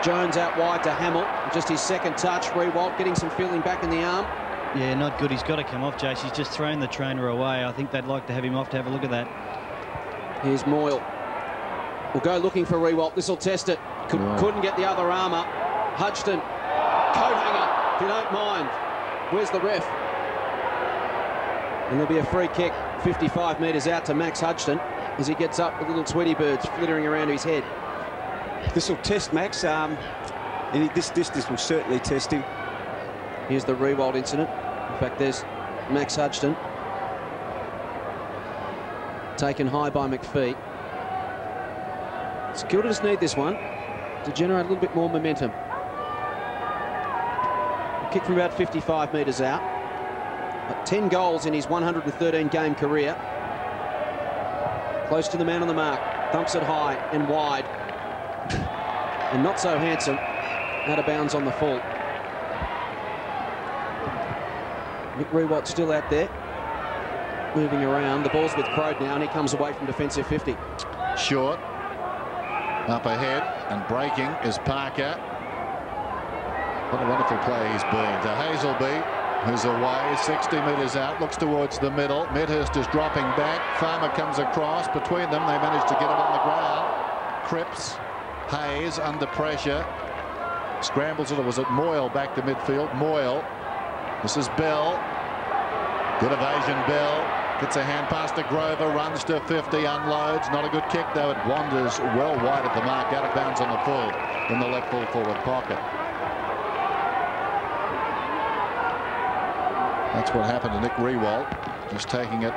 Jones out wide to Hamill. Just his second touch. Rewalt getting some feeling back in the arm. Yeah, not good. He's got to come off, Jace. He's just thrown the trainer away. I think they'd like to have him off to have a look at that. Here's Moyle. We'll go looking for Rewalt. This will test it. Couldn't get the other arm up. Hudgton. Coat hanger, if you don't mind. Where's the ref? And there'll be a free kick 55 metres out to Max Hudgton as he gets up with little Tweety birds flittering around his head. This will test Max. This distance will certainly test him. Here's the Rewalt incident. In fact, there's Max Hudgton. Taken high by McPhee. St Kilda just need this one to generate a little bit more momentum. A kick from about 55 metres out. 10 goals in his 113-game career. Close to the man on the mark. Thumps it high and wide. And not so handsome. Out of bounds on the full. Nick Rewalt still out there, moving around. The ball's with Crode now, and he comes away from defensive 50. Short. Up ahead, and breaking is Parker. What a wonderful play he's been. To Hazelby, who's away, 60 metres out, looks towards the middle. Medhurst is dropping back. Farmer comes across. Between them, they manage to get it on the ground. Cripps, Hayes under pressure. Scrambles it. Was it Moyle back to midfield? Moyle. This is Bell. Good evasion, Bell. Gets a hand pass to Grover, runs to 50, unloads. Not a good kick, though. It wanders well wide of the mark, out of bounds on the full in the left full forward pocket. That's what happened to Nick Rewalt. Just taking it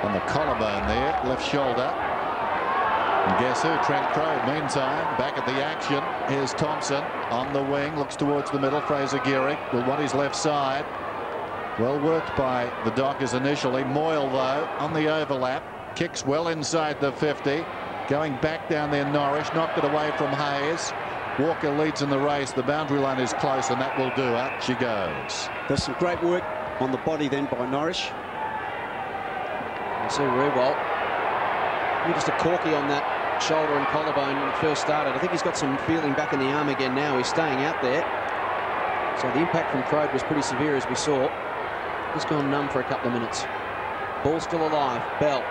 on the collarbone there, left shoulder. And guess who? Trent Crowe, meantime, back at the action. Here's Thompson on the wing, looks towards the middle. Fraser Gehrig will want his left side. Well worked by the Dockers initially. Moyle, though, on the overlap. Kicks well inside the 50. Going back down there, Norrish. Knocked it away from Hayes. Walker leads in the race. The boundary line is close, and that will do. Up she goes. There's some great work on the body then by Norrish. You see Rewalt. Just a corky on that shoulder and collarbone when it first started. I think he's got some feeling back in the arm again now. He's staying out there. So the impact from Crode was pretty severe, as we saw. He's gone numb for a couple of minutes. Ball still alive. Bell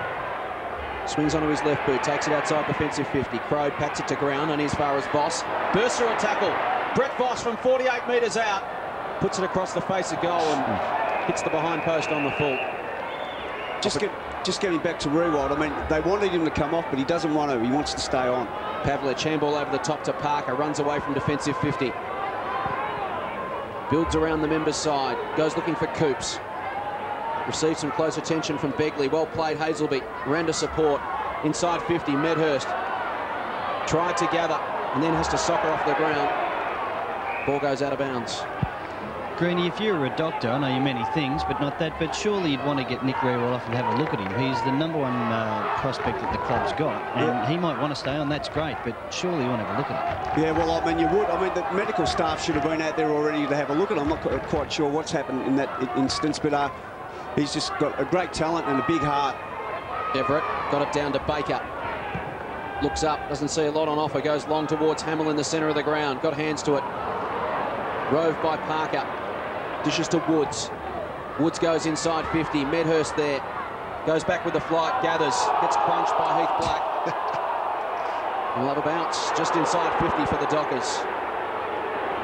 swings onto his left boot, takes it outside defensive 50. Crode pats it to ground, only as far as Voss. Bursts through a tackle. Brett Voss from 48 metres out. Puts it across the face of goal and hits the behind post on the full. Just getting back to Rewald, I mean, they wanted him to come off, but he doesn't want to. He wants to stay on. Pavlich, handball over the top to Parker, runs away from defensive 50. Builds around the members' side, goes looking for Coops. Receives some close attention from Begley. Well played, Hazelby. Ran to support. Inside 50, Medhurst. Tried to gather and then has to soccer off the ground. Ball goes out of bounds. Greenie, if you were a doctor, I know you're many things, but not that, but surely you'd want to get Nick Rewell off and have a look at him. He's the #1 prospect that the club's got, and he might want to stay on, that's great, but surely you want to have a look at him. Yeah, well, I mean, you would. I mean, the medical staff should have been out there already to have a look at him. I'm not quite sure what's happened in that instance, but he's just got a great talent and a big heart. Everett got it down to Baker. Looks up, doesn't see a lot on offer, goes long towards Hamill in the centre of the ground. Got hands to it. Rove by Parker. Dishes to Woods. Woods goes inside 50. Medhurst there. Goes back with the flight. Gathers. Gets crunched by Heath Black. And we'll have a bounce just inside 50 for the Dockers.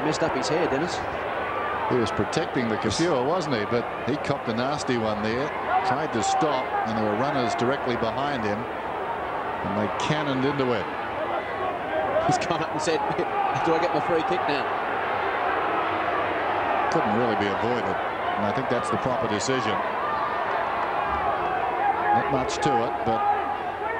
Messed up his hair, Dennis. He was protecting the Kafua, wasn't he? But he copped a nasty one there. Tried to stop, and there were runners directly behind him. And they cannoned into it. He's gone up and said, do I get my free kick now? Couldn't really be avoided, and I think that's the proper decision. Not much to it, but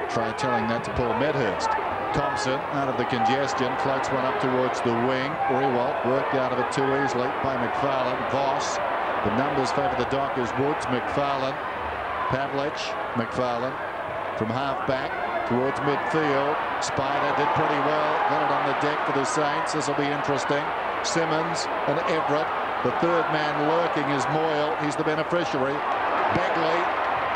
try telling that to Paul Medhurst. Thompson out of the congestion, floats one up towards the wing. Rewalt worked out of it too easily by McFarlane. Voss, the numbers favour the Dockers. Woods, McFarlane, Pavlich, McFarlane from half back towards midfield. Spider did pretty well, got it on the deck for the Saints. This will be interesting. Simmons and Everett. The third man lurking is Moyle. He's the beneficiary. Begley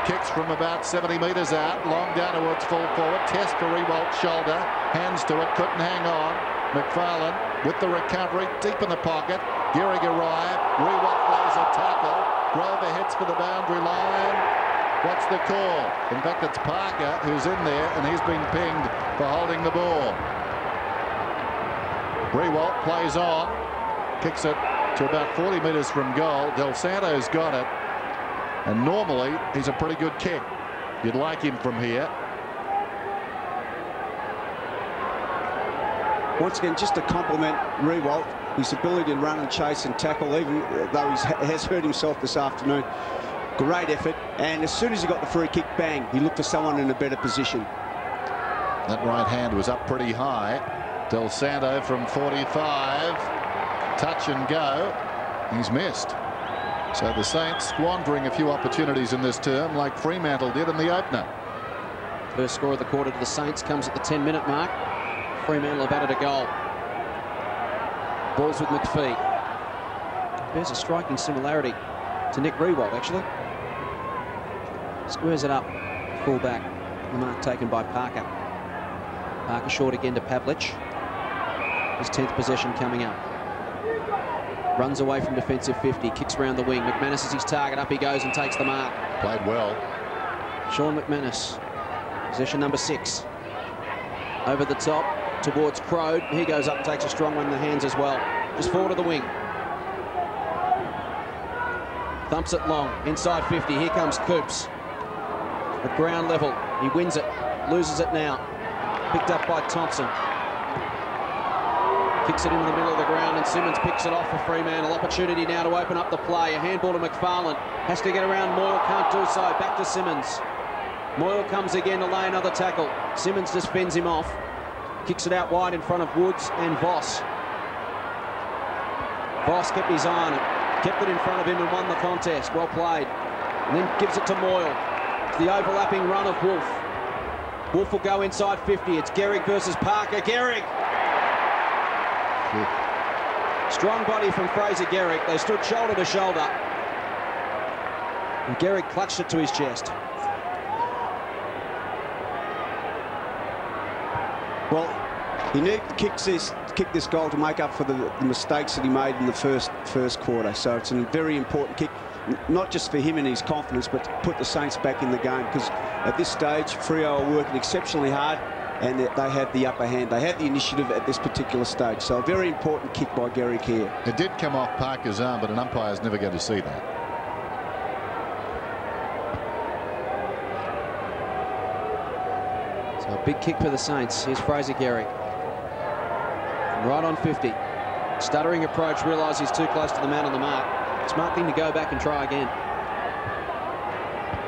kicks from about 70 metres out. Long down towards full forward. Test for Rewalt's shoulder. Hands to it. Couldn't hang on. McFarlane with the recovery. Deep in the pocket. Gehrig arrived. Rewalt plays a tackle. Grover hits for the boundary line. What's the call? In fact, it's Parker who's in there, and he's been pinged for holding the ball. Rewalt plays on. Kicks it to about 40 metres from goal. Del Santo's got it, and normally he's a pretty good kick. You'd like him from here. Once again, just to compliment Rewalt, his ability to run and chase and tackle, even though he has hurt himself this afternoon. Great effort, and as soon as he got the free kick, bang, he looked for someone in a better position. That right hand was up pretty high. Del Santo from 45. Touch and go. He's missed. So the Saints squandering a few opportunities in this term, like Fremantle did in the opener. First score of the quarter to the Saints comes at the 10-minute mark. Fremantle have added a goal. Balls with McPhee. There's a striking similarity to Nick Rewalt, actually. Squares it up. Full back. The mark taken by Parker. Parker short again to Pavlich. His 10th possession coming up. Runs away from defensive 50, kicks round the wing. McManus is his target. Up he goes and takes the mark. Played well. Sean McManus, possession number 6. Over the top towards Crode. He goes up and takes a strong one in the hands as well. Just forward of the wing. Thumps it long, inside 50. Here comes Coops. At ground level, he wins it, loses it now. Picked up by Thompson. Kicks it into the middle of the ground, and Simmons picks it off for Fremantle. Opportunity now to open up the play. A handball to McFarlane. Has to get around Moyle, can't do so. Back to Simmons. Moyle comes again to lay another tackle. Simmons just fends him off. Kicks it out wide in front of Woods and Voss. Voss kept his eye on it. Kept it in front of him and won the contest. Well played. And then gives it to Moyle. The overlapping run of Wolf. Wolf will go inside 50. It's Gehrig versus Parker. Gehrig! Strong body from Fraser Gehrig. They stood shoulder to shoulder. And Gehrig clutched it to his chest. Well, he needed to kick this goal to make up for the mistakes that he made in the first quarter. So it's a very important kick. not just for him and his confidence, but to put the Saints back in the game, because at this stage, Freo are working exceptionally hard, and they have the upper hand. They have the initiative at this particular stage. So a very important kick by Garrick here. It did come off Parker's arm, but an umpire's never going to see that. So a big kick for the Saints. Here's Fraser Garrick. Right on 50. Stuttering approach, realises he's too close to the man on the mark. Smart thing to go back and try again.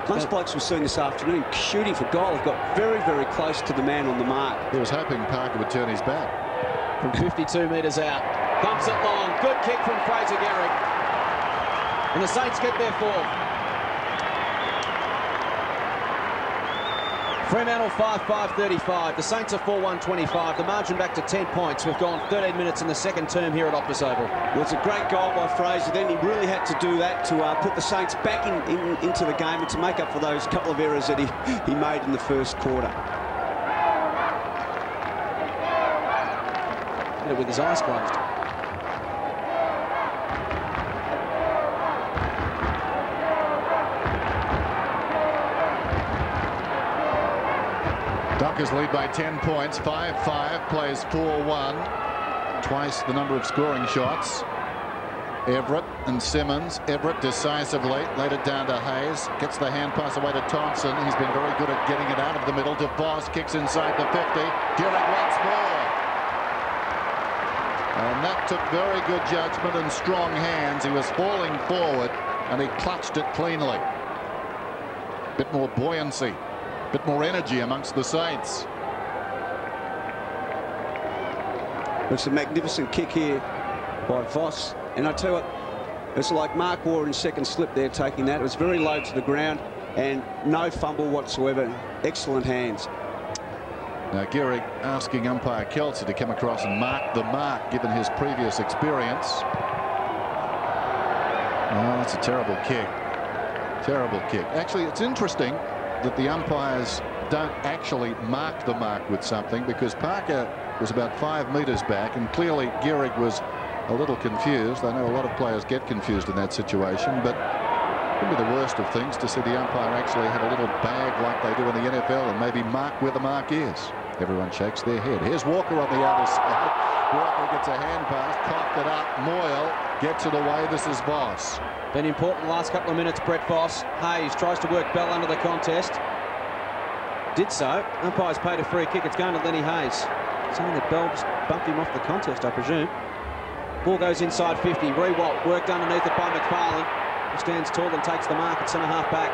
Most blokes we've seen this afternoon shooting for goal have got very, very close to the man on the mark. He was hoping Parker would turn his back. From 52 metres out. Bumps it long. Good kick from Fraser Garrick. And the Saints get their fourth. Fremantle 5-5-35. The Saints are 4-1-25. The margin back to 10 points. We've gone 13 minutes in the second term here at Optus Oval. Well, it's a great goal by Fraser. Then he really had to do that to put the Saints back into the game and to make up for those couple of errors that he made in the first quarter. Did it with his eyes closed. Dockers lead by 10 points. 5-5, plays 4-1. Twice the number of scoring shots. Everett and Simmons. Everett decisively laid it down to Hayes. Gets the hand pass away to Thompson. He's been very good at getting it out of the middle to Voss. Kicks inside the 50. Garrick once more. And that took very good judgment and strong hands. He was falling forward and he clutched it cleanly. Bit more buoyancy. Bit more energy amongst the Saints. It's a magnificent kick here by Voss. And I tell you what, it's like Mark Waugh in second slip there taking that. It was very low to the ground and no fumble whatsoever. Excellent hands. Now Garrick asking umpire Kelsey to come across and mark the mark given his previous experience. Oh, that's a terrible kick. Terrible kick. Actually, it's interesting that the umpires don't actually mark the mark with something, because Parker was about 5 metres back and clearly Garrick was a little confused. I know a lot of players get confused in that situation, but it would be the worst of things to see the umpire actually have a little bag like they do in the NFL and maybe mark where the mark is. Everyone shakes their head. Here's Walker on the other side. Walker gets a hand pass, coughed it up. Moyle gets it away. This is Voss. Been important last couple of minutes, Brett Voss. Hayes tries to work Bell under the contest. Did so. Umpire's paid a free kick. It's going to Lenny Hayes. Saying that Bell just bumped him off the contest, I presume. Ball goes inside 50. Rewalt worked underneath it by McFarlane, who stands tall and takes the mark at centre-half back.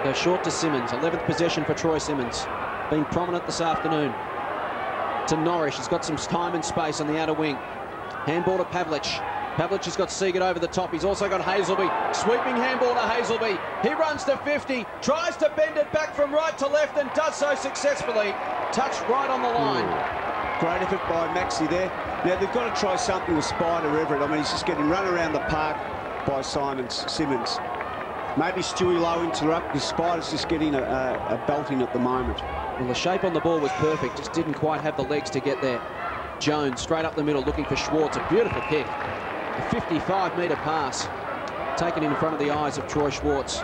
Goes short to Simmons. 11th possession for Troy Simmons. Been prominent this afternoon. To Norrish. He's got some time and space on the outer wing. Handball to Pavlich. Pavlich has got Seagate over the top. He's also got Hazelby. Sweeping handball to Hazelby. He runs to 50. Tries to bend it back from right to left and does so successfully. Touched right on the line. Great effort by Maxey there. Now they've got to try something with Spider Everett. I mean, he's just getting run around the park by Simmons. Maybe Stewie Lowe interrupt because Spider's just getting a belting at the moment. Well, the shape on the ball was perfect. Just didn't quite have the legs to get there. Jones straight up the middle looking for Schwartz. A beautiful kick. A 55-metre pass taken in front of the eyes of Troy Schwartz.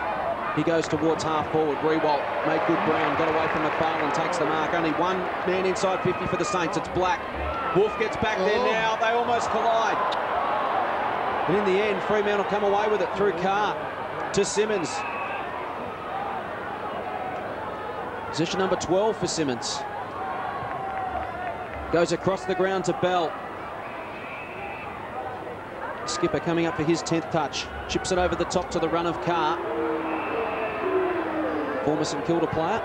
He goes towards half forward. Rewalt made good ground, got away from McFarlane, takes the mark. Only one man inside 50 for the Saints. It's Black. Wolf gets back there now. They almost collide. And in the end, Fremantle come away with it through Carr to Simmons. Position number 12 for Simmons. Goes across the ground to Bell. Skipper coming up for his 10th touch. Chips it over the top to the run of Carr. Former St.Kilda player.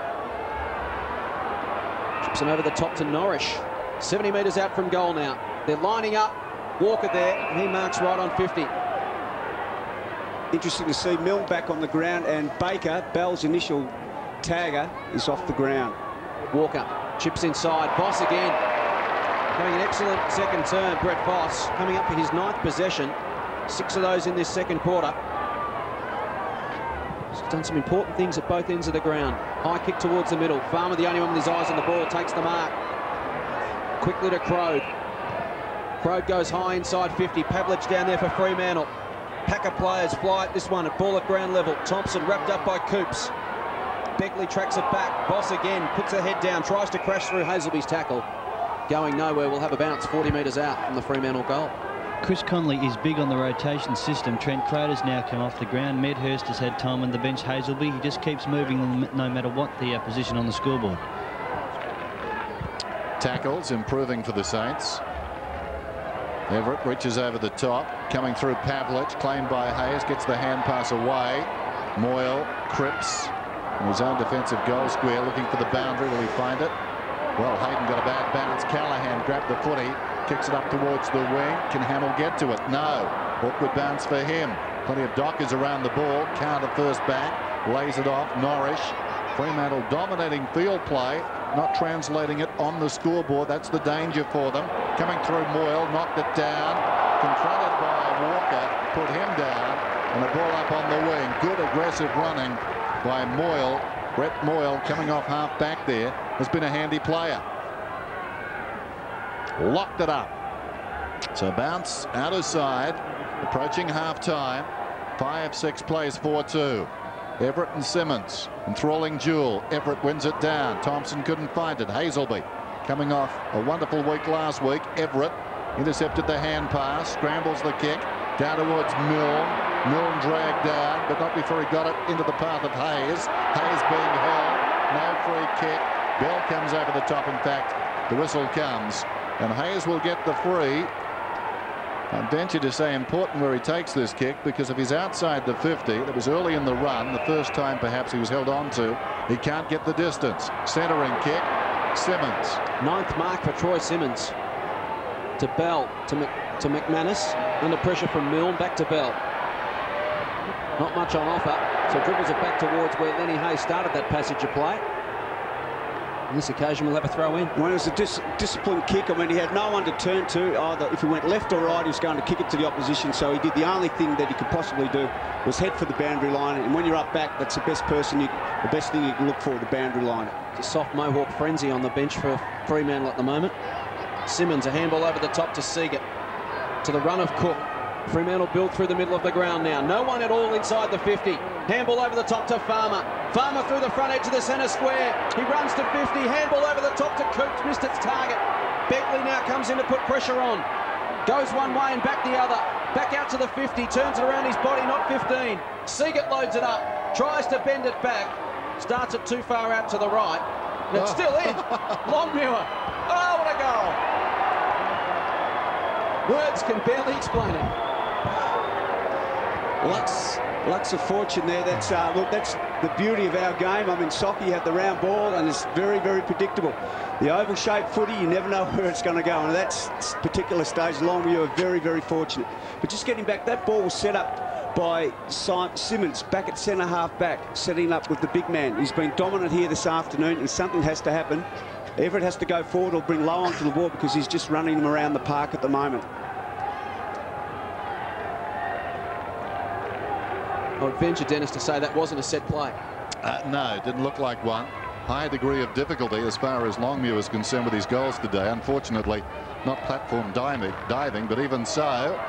Chips it over the top to Norrish. 70 metres out from goal now. They're lining up. Walker there, and he marks right on 50. Interesting to see Milne back on the ground, and Baker, Bell's initial tagger, is off the ground. Walker chips inside. Voss again. Having an excellent second term, Brett Voss, coming up for his 9th possession. 6 of those in this second quarter. He's done some important things at both ends of the ground. High kick towards the middle. Farmer, the only one with his eyes on the ball, takes the mark. Quickly to Crode. Crode goes high inside 50. Pavlich down there for Fremantle. pack of players fly at this one at ball at ground level. Thompson wrapped up by Coops. Beckley tracks it back. Boss again, puts her head down, tries to crash through Hazelby's tackle. Going nowhere, will have a bounce 40 metres out from the Fremantle goal. Chris Conley is big on the rotation system. Trent Crater's now come off the ground. Medhurst has had time on the bench. Hazelby, he just keeps moving no matter what the position on the scoreboard. Tackles improving for the Saints. Everett reaches over the top, coming through Pavlich, claimed by Hayes, gets the hand pass away. Moyle, Cripps, in his own defensive goal square, looking for the boundary. Will he find it? Well, Hayden got a bad bounce. Callaghan grabbed the footy, kicks it up towards the wing. Can Hamill get to it? No. Awkward bounce for him. Plenty of Dockers around the ball. Counter first back, lays it off. Norrish. Fremantle dominating field play, not translating it on the scoreboard. That's the danger for them. Coming through Moyle, knocked it down. Confronted by Walker, put him down, and the ball up on the wing. Good aggressive running by Moyle. Brett Moyle, coming off half back there, has been a handy player. Locked it up. So bounce out of side, approaching half time. 5-6 plays 4-2. Everett and Simmons, enthralling duel. Everett wins it down. Thompson couldn't find it. Hazelby coming off a wonderful week last week. Everett intercepted the hand pass, scrambles the kick down towards Milne. Milne dragged down, but not before he got it into the path of Hayes. Hayes being held. No free kick. Bell comes over the top. In fact, the whistle comes, and Hayes will get the free. I'd venture to say important where he takes this kick, because if he's outside the 50, that was early in the run, the first time perhaps he was held on to, he can't get the distance. Centering kick, Simmons. 9th mark for Troy Simmons. To Bell, to McManus, under pressure from Milne, back to Bell. Not much on offer, so dribbles it back towards where Lenny Hayes started that passage of play. On this occasion, we'll have a throw in. When it was a disciplined kick, I mean, he had no one to turn to. Either if he went left or right, he was going to kick it to the opposition. So he did the only thing that he could possibly do was head for the boundary line. And when you're up back, that's the best thing you can look for, the boundary line. It's a soft Mohawk frenzy on the bench for Fremantle at the moment. Simmons, a handball over the top to Seager. To the run of Cook. Fremantle build through the middle of the ground now. No one at all inside the 50. Handball over the top to Farmer. Farmer through the front edge of the centre square. He runs to 50. Handball over the top to Coops. Missed its target. Beckley now comes in to put pressure on. Goes one way and back the other. Back out to the 50. Turns it around his body, not 15. Seager loads it up. Tries to bend it back. Starts it too far out to the right. And it's still in. Longmuir. Oh, what a goal. Words can barely explain it. Lux of fortune there. That's look, that's the beauty of our game. I mean, soccer, you have the round ball and it's very, very predictable. The oval-shaped footy, you never know where it's going to go. And at that particular stage, Longmuir are very, very fortunate. But just getting back, that ball was set up by Simmons back at centre half back, setting up with the big man. He's been dominant here this afternoon, and something has to happen. Everett has to go forward or bring low onto the ball because he's just running them around the park at the moment. I would venture, Dennis, to say that wasn't a set play. No, it didn't look like one. High degree of difficulty as far as Longmuir is concerned with his goals today. Unfortunately, not platform diving, but even so,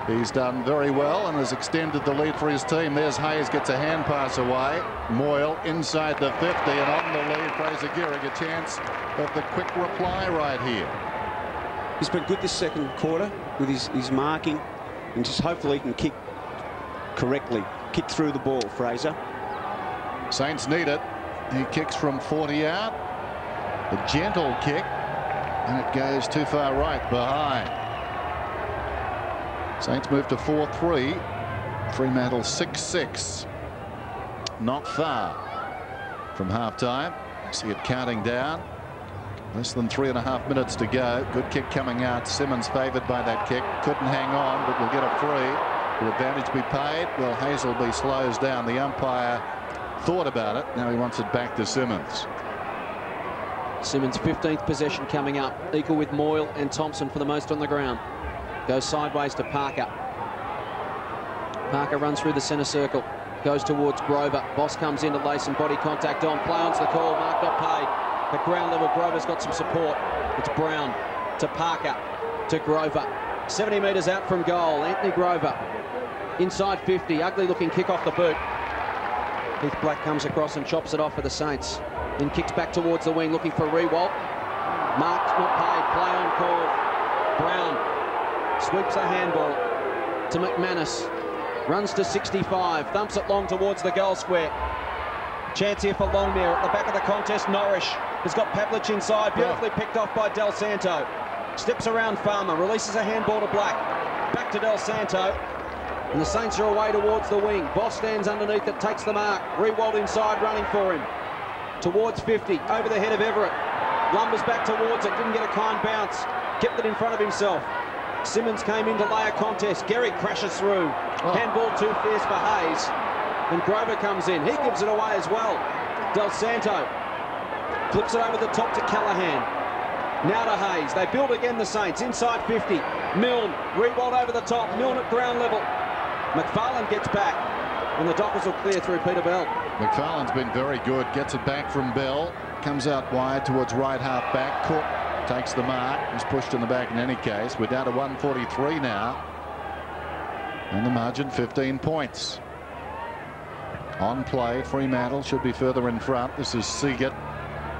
he's done very well and has extended the lead for his team. There's Hayes, gets a hand pass away. Moyle inside the 50, and on the lead, Fraser Gehrig, a chance of the quick reply right here. He's been good this second quarter with his marking, and just hopefully he can kick correctly. Kick through the ball, Fraser. Saints need it. He kicks from 40 out. A gentle kick, and it goes too far right behind. Saints move to 4-3. Fremantle 6-6. Not far from half-time. See it counting down. Less than 3.5 minutes to go. Good kick coming out. Simmons favoured by that kick. Couldn't hang on, but will get a free. Will advantage be paid? Well, Hazelby slows down. The umpire thought about it. Now he wants it back to Simmons. Simmons' 15th possession coming up. Equal with Moyle and Thompson for the most on the ground. Goes sideways to Parker. Parker runs through the centre circle. Goes towards Grover. Boss comes in to lay some body contact on. Play on's the call. Mark not paid. At ground level, Grover's got some support. It's Brown to Parker to Grover. 70 metres out from goal. Anthony Grover Inside 50, ugly looking kick off the boot. Heath Black comes across and chops it off for the Saints. Then kicks back towards the wing, looking for Rewalt. Mark's not paid, play on call. Brown sweeps a handball to McManus. Runs to 65, thumps it long towards the goal square. Chance here for Longmire. At the back of the contest, Norrish has got Pavlich inside, beautifully picked off by Del Santo. Steps around Farmer, releases a handball to Black. Back to Del Santo. And the Saints are away towards the wing. Boss stands underneath it, takes the mark. Rewalt inside, running for him. Towards 50, over the head of Everett. Lumbers back towards it, didn't get a kind bounce. Kept it in front of himself. Simmons came in to lay a contest. Gehrig crashes through. Handball too fierce for Hayes. And Grover comes in. He gives it away as well. Del Santo flips it over the top to Callaghan. Now to Hayes. They build again, the Saints. Inside 50. Milne. Rewalt over the top. Milne at ground level. McFarlane gets back. And the Dockers will clear through Peter Bell. McFarlane's been very good. Gets it back from Bell. Comes out wide towards right half back. Cook takes the mark. He's pushed in the back in any case. We're down to 143 now. And the margin 15 points. On play, Fremantle should be further in front. This is Seagate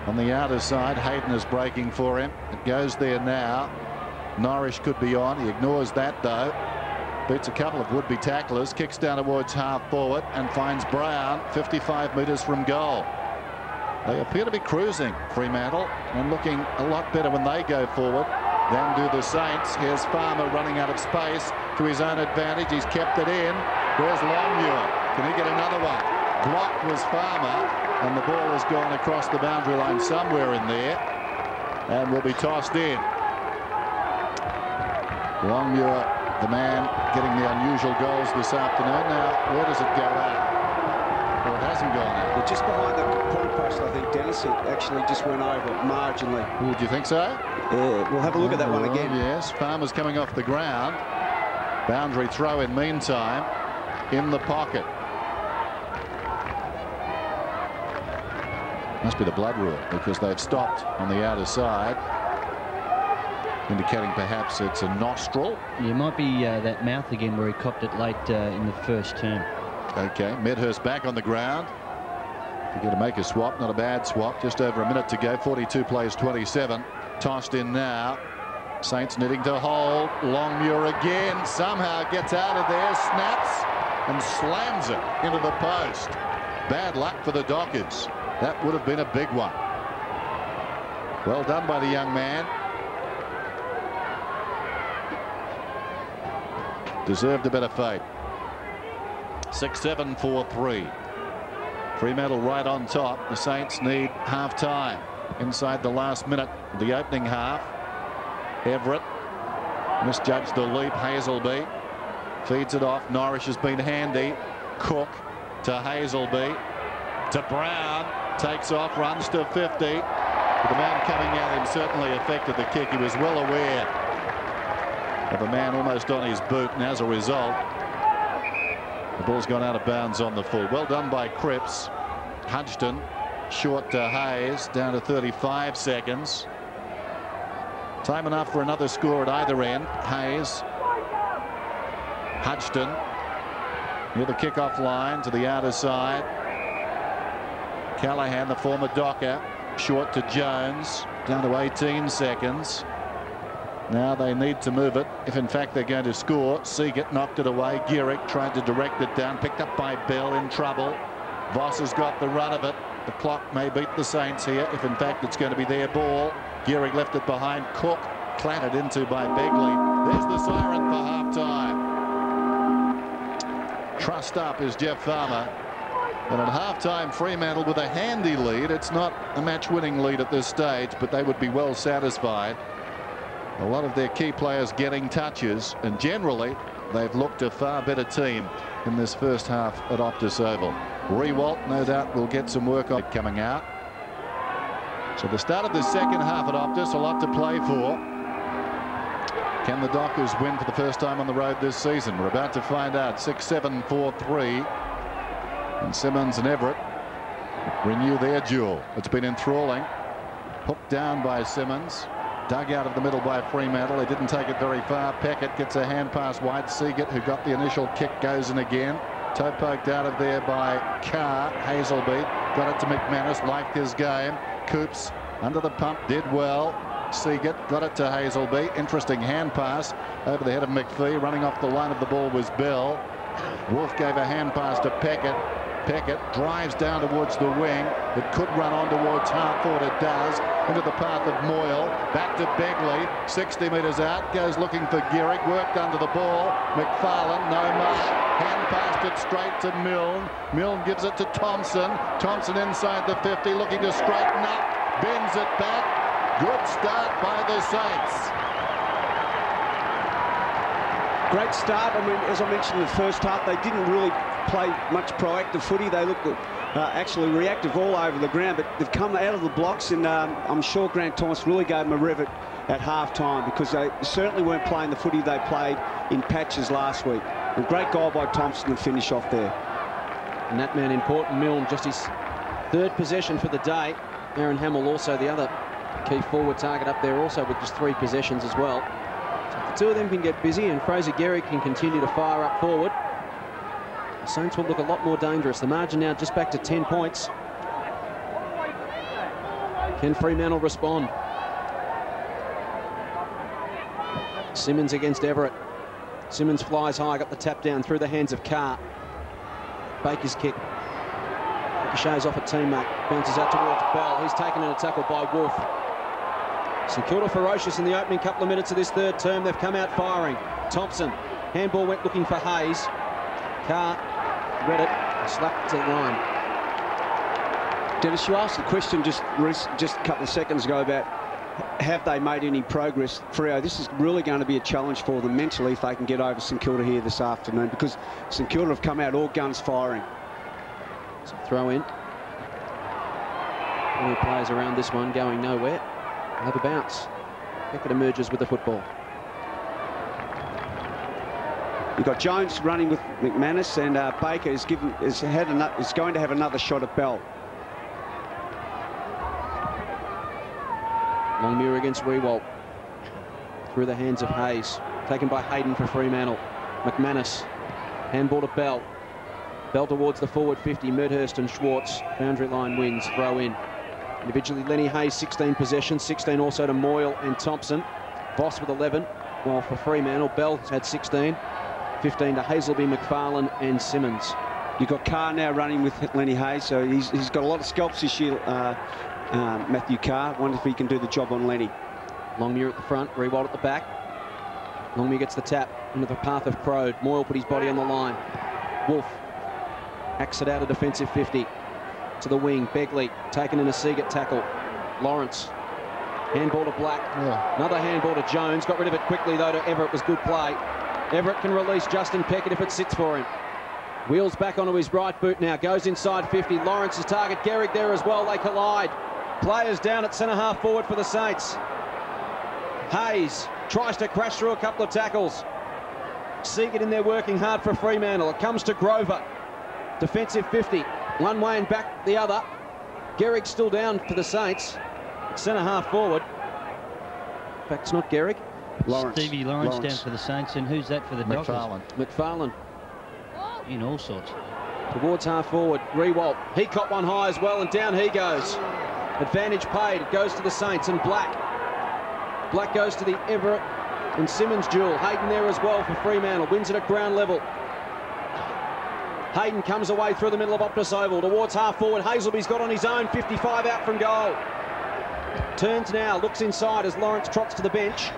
on the outer side. Hayden is breaking for him. It goes there now. Norrish could be on. He ignores that though. Beats a couple of would-be tacklers. Kicks down towards half forward and finds Brown 55 metres from goal. They appear to be cruising, Fremantle, and looking a lot better when they go forward than do the Saints. Here's Farmer running out of space to his own advantage. He's kept it in. There's Longmire. Can he get another one? Blocked was Farmer, and the ball has gone across the boundary line somewhere in there and will be tossed in. Longmire, the man getting the unusual goals this afternoon. Now, where does it go out? Well, it hasn't gone out. Well, just behind the point post, I think Dennis actually just went over it marginally. Well, do you think so? Yeah, we'll have a look at that one again. Yes, Farmer's coming off the ground. Boundary throw in meantime in the pocket. Must be the blood rule because they've stopped on the outer side, indicating perhaps it's a nostril. Yeah, it might be that mouth again where he copped it late in the first term. Okay, Medhurst back on the ground. You're going to make a swap, not a bad swap. Just over a minute to go. 42 plays 27. Tossed in now. Saints needing to hold. Longmire again. Somehow gets out of there, snaps and slams it into the post. Bad luck for the Dockers. That would have been a big one. Well done by the young man. Deserved a better fate. 6-7, 4-3. Fremantle right on top. The Saints need half-time inside the last minute of the opening half. Everett misjudged the leap. Hazelby feeds it off. Norrish has been handy. Cook to Hazelby. To Brown. Takes off, runs to 50. But the man coming at him certainly affected the kick. He was well aware of a man almost on his boot, and as a result, the ball's gone out of bounds on the full. Well done by Cripps. Hodgson short to Hayes, down to 35 seconds. Time enough for another score at either end. Hayes, Hodgson near the kickoff line to the outer side. Callaghan, the former Docker, short to Jones, down to 18 seconds. Now they need to move it if in fact they're going to score. Seagate knocked it away. Gehrig tried to direct it down, picked up by Bell, in trouble. Voss has got the run of it. The clock may beat the Saints here if in fact it's going to be their ball. Gehrig left it behind Cook, clattered into by Begley. There's the siren for half-time. Trussed up is Jeff Farmer. And at half-time, Fremantle with a handy lead. It's not a match-winning lead at this stage, but they would be well satisfied. A lot of their key players getting touches, and generally they've looked a far better team in this first half at Optus Oval. Rewalt, no doubt, will get some work on it coming out. So the start of the second half at Optus, a lot to play for. Can the Dockers win for the first time on the road this season? We're about to find out. 6-7, 4-3. And Simmons and Everett renew their duel. It's been enthralling. Hooked down by Simmons. dug out of the middle by Fremantle. He didn't take it very far. Peckett gets a hand pass wide. Seagate, who got the initial kick, goes in again. Toe poked out of there by Carr. Hazelby got it to McManus, liked his game. Coops under the pump, did well. Seagate got it to Hazelby. Interesting hand pass over the head of McPhee. Running off the line of the ball was Bell. Wolf gave a hand pass to Peckett. Peckett drives down towards the wing. It could run on towards Hartford. It does. Into the path of Moyle. Back to Begley. 60 metres out. Goes looking for Gehrig. Worked under the ball. McFarlane, no mark. Hand passed it straight to Milne. Milne gives it to Thompson. Thompson inside the 50. Looking to straighten up. Bends it back. Good start by the Saints. Great start. I mean, as I mentioned in the first half, they didn't really play much proactive footy. They looked actually reactive all over the ground, but they've come out of the blocks, and I'm sure Grant Thomas really gave them a rev at half-time, because they certainly weren't playing the footy they played in patches last week. A great goal by Thompson to finish off there. And that man important, Milne, just his third possession for the day. Aaron Hamill also the other key forward target up there, also with just 3 possessions as well. So if the two of them can get busy and Fraser Gehrig can continue to fire up forward, the Saints will look a lot more dangerous. The margin now just back to 10 points. Can Fremantle respond? Simmons against Everett. Simmons flies high, got the tap down through the hands of Carr. Baker's kick. Ricochets off a teammate, bounces out towards Bell. He's taken in a tackle by Wolf. St Kilda ferocious in the opening couple of minutes of this third term. They've come out firing. Thompson, handball went looking for Hayes. Carr read it, slapped to the line. Dennis, you asked the question just a couple of seconds ago about have they made any progress. Freo, this is really going to be a challenge for them mentally if they can get over St Kilda here this afternoon, because St Kilda have come out all guns firing. So throw in. Plenty of players around this one going nowhere. They'll have a bounce. Beckett emerges with the football. You've got Jones running with McManus, and Baker is going to have another shot at Bell. Longmuir against Rewalt. Through the hands of Hayes. Taken by Hayden for Fremantle. McManus. Handball to Bell. Bell towards the forward 50. Medhurst and Schwartz. Boundary line wins. Throw in. Individually, Lenny Hayes, 16 possessions. 16 also to Moyle and Thompson. Voss with 11. While for Fremantle, Bell had 16. 15 to Hazelby, McFarlane and Simmons. You've got Carr now running with Lenny Hayes, so he's got a lot of scalps this year, Matthew Carr. Wonder if he can do the job on Lenny. Longmuir at the front, Rewalt at the back. Longmuir gets the tap into the path of Crode. Moyle put his body on the line. Wolf hacks it out of defensive 50. To the wing, Begley taken in a Seagate tackle. Lawrence, handball to Black. Yeah. Another handball to Jones. Got rid of it quickly though to Everett. Was good play. Everett can release Justin Peckett if it sits for him. Wheels back onto his right boot now. Goes inside 50. Lawrence's target. Gehrig there as well. They collide. Players down at centre-half forward for the Saints. Hayes tries to crash through a couple of tackles. Seagate in there working hard for Fremantle. It comes to Grover. Defensive 50. One way and back the other. Gehrig still down for the Saints. Centre-half forward. In fact, it's not Gehrig. Lawrence. Stevie Lawrence down for the Saints, and who's that for the Dockers? McFarlane. In all sorts. Towards half forward, Rewalt. He caught one high as well, and down he goes. Advantage paid. It goes to the Saints, and Black. Black goes to the Everett and Simmons duel. Hayden there as well for Fremantle. Wins it at ground level. Hayden comes away through the middle of Optus Oval towards half forward. Hazelby's got on his own. 55 out from goal. Turns now, looks inside as Lawrence trots to the bench.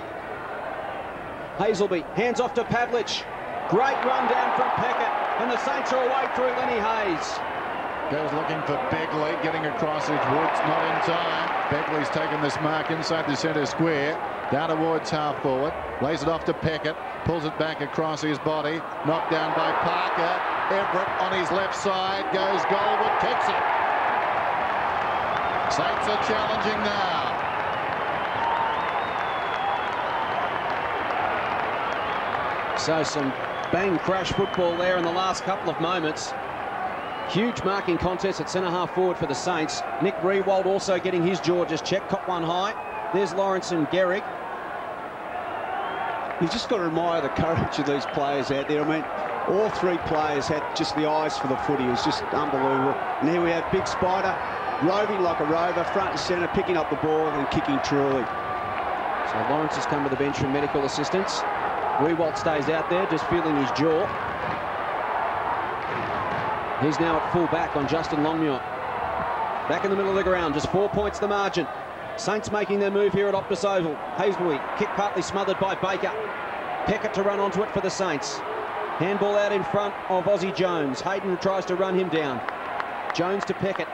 Hazelby hands off to Pavlich. Great run down from Peckett, and the Saints are away through Lenny Hayes. Goes looking for Begley, getting across his woods, not in time. Begley's taken this mark inside the centre square, down towards half forward, lays it off to Peckett, pulls it back across his body, knocked down by Parker. Everett on his left side, goes Goldwood, kicks it. Saints are challenging now. So some bang crash football there in the last couple of moments. Huge marking contest at centre half forward for the Saints. Nick Rewalt also getting his Georges check. Caught one high. There's Lawrence and Gehrig. You've just got to admire the courage of these players out there. I mean, all three players had just the eyes for the footy. It was just unbelievable. And here we have Big Spider roving like a rover, front and centre, picking up the ball and kicking truly. So Lawrence has come to the bench for medical assistance. Rewalt stays out there, just feeling his jaw. He's now at full back on Justin Longmuir. Back in the middle of the ground, just 4 points the margin. Saints making their move here at Optus Oval. Hazelby, kick partly smothered by Baker. Peckett to run onto it for the Saints. Handball out in front of Aussie Jones. Hayden tries to run him down. Jones to Peckett.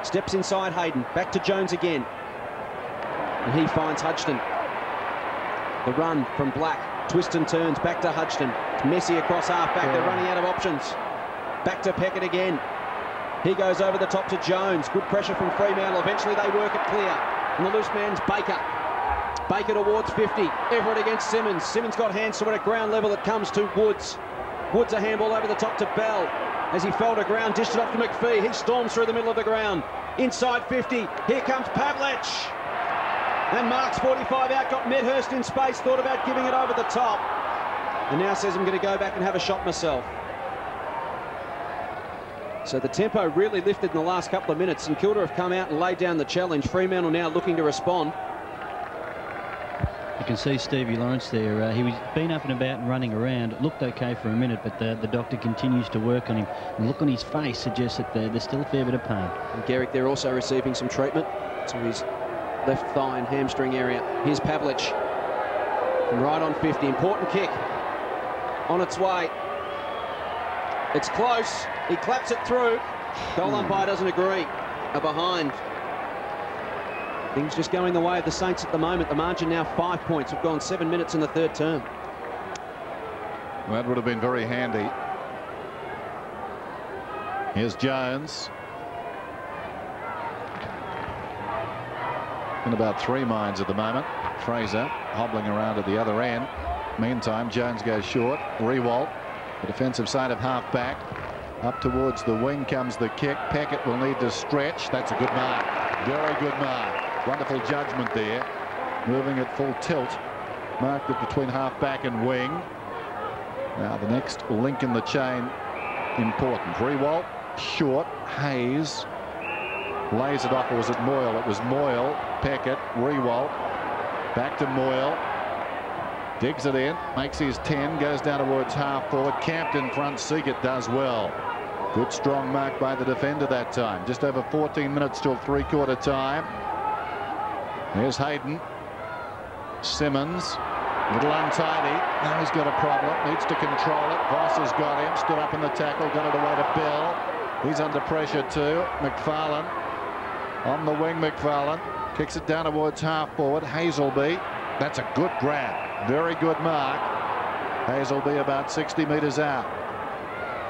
Steps inside Hayden. Back to Jones again. And he finds Hudson. The run from Black. Twists and turns. Back to Hudson. It's messy across half-back. They're running out of options. Back to Peckett again. He goes over the top to Jones. Good pressure from Fremantle. Eventually they work it clear. And the loose man's Baker. Baker towards 50. Everett against Simmons. Simmons got hands to it at ground level. It comes to Woods. Woods a handball over the top to Bell. As he fell to ground, dished it off to McPhee. He storms through the middle of the ground. Inside 50. Here comes Pavlich. And Marks 45 out. Got Medhurst in space. Thought about giving it over the top. And now says, I'm going to go back and have a shot myself. So the tempo really lifted in the last couple of minutes. St Kilda have come out and laid down the challenge. Fremantle now looking to respond. You can see Stevie Lawrence there. He was been up and about and running around. It looked okay for a minute, but the doctor continues to work on him. And the look on his face suggests that there's still a fair bit of pain. And Gehrig there also receiving some treatment to his left thigh and hamstring area. Here's Pavlich from right on 50. Important kick on its way. It's close. He claps it through. Goal umpire doesn't agree. A behind. Things just going the way of the Saints at the moment. The margin now 5 points. We've gone 7 minutes in the third term. Well, that would have been very handy. Here's Jones. In about 3 minds at the moment. Fraser hobbling around at the other end. Meantime, Jones goes short. Rewalt, the defensive side of half-back. Up towards the wing comes the kick. Peckett will need to stretch. That's a good mark. Very good mark. Wonderful judgment there. Moving at full tilt. Marked it between half-back and wing. Now the next link in the chain, important. Rewalt, short. Hayes lays it off, or was it Moyle? It was Moyle. Peckett, Rewalt. Back to Moyle. Digs it in, makes his 10, goes down towards half-forward. Campton front, Seagate does well. Good strong mark by the defender that time. Just over 14 minutes till three-quarter time. There's Hayden. Simmons, little untidy. Now he's got a problem, needs to control it. Voss has got him, stood up in the tackle, got it away to Bell. He's under pressure too. McFarlane on the wing. McFarlane kicks it down towards half-forward. Hazelby, that's a good grab. Very good mark. Hazelby about 60 metres out.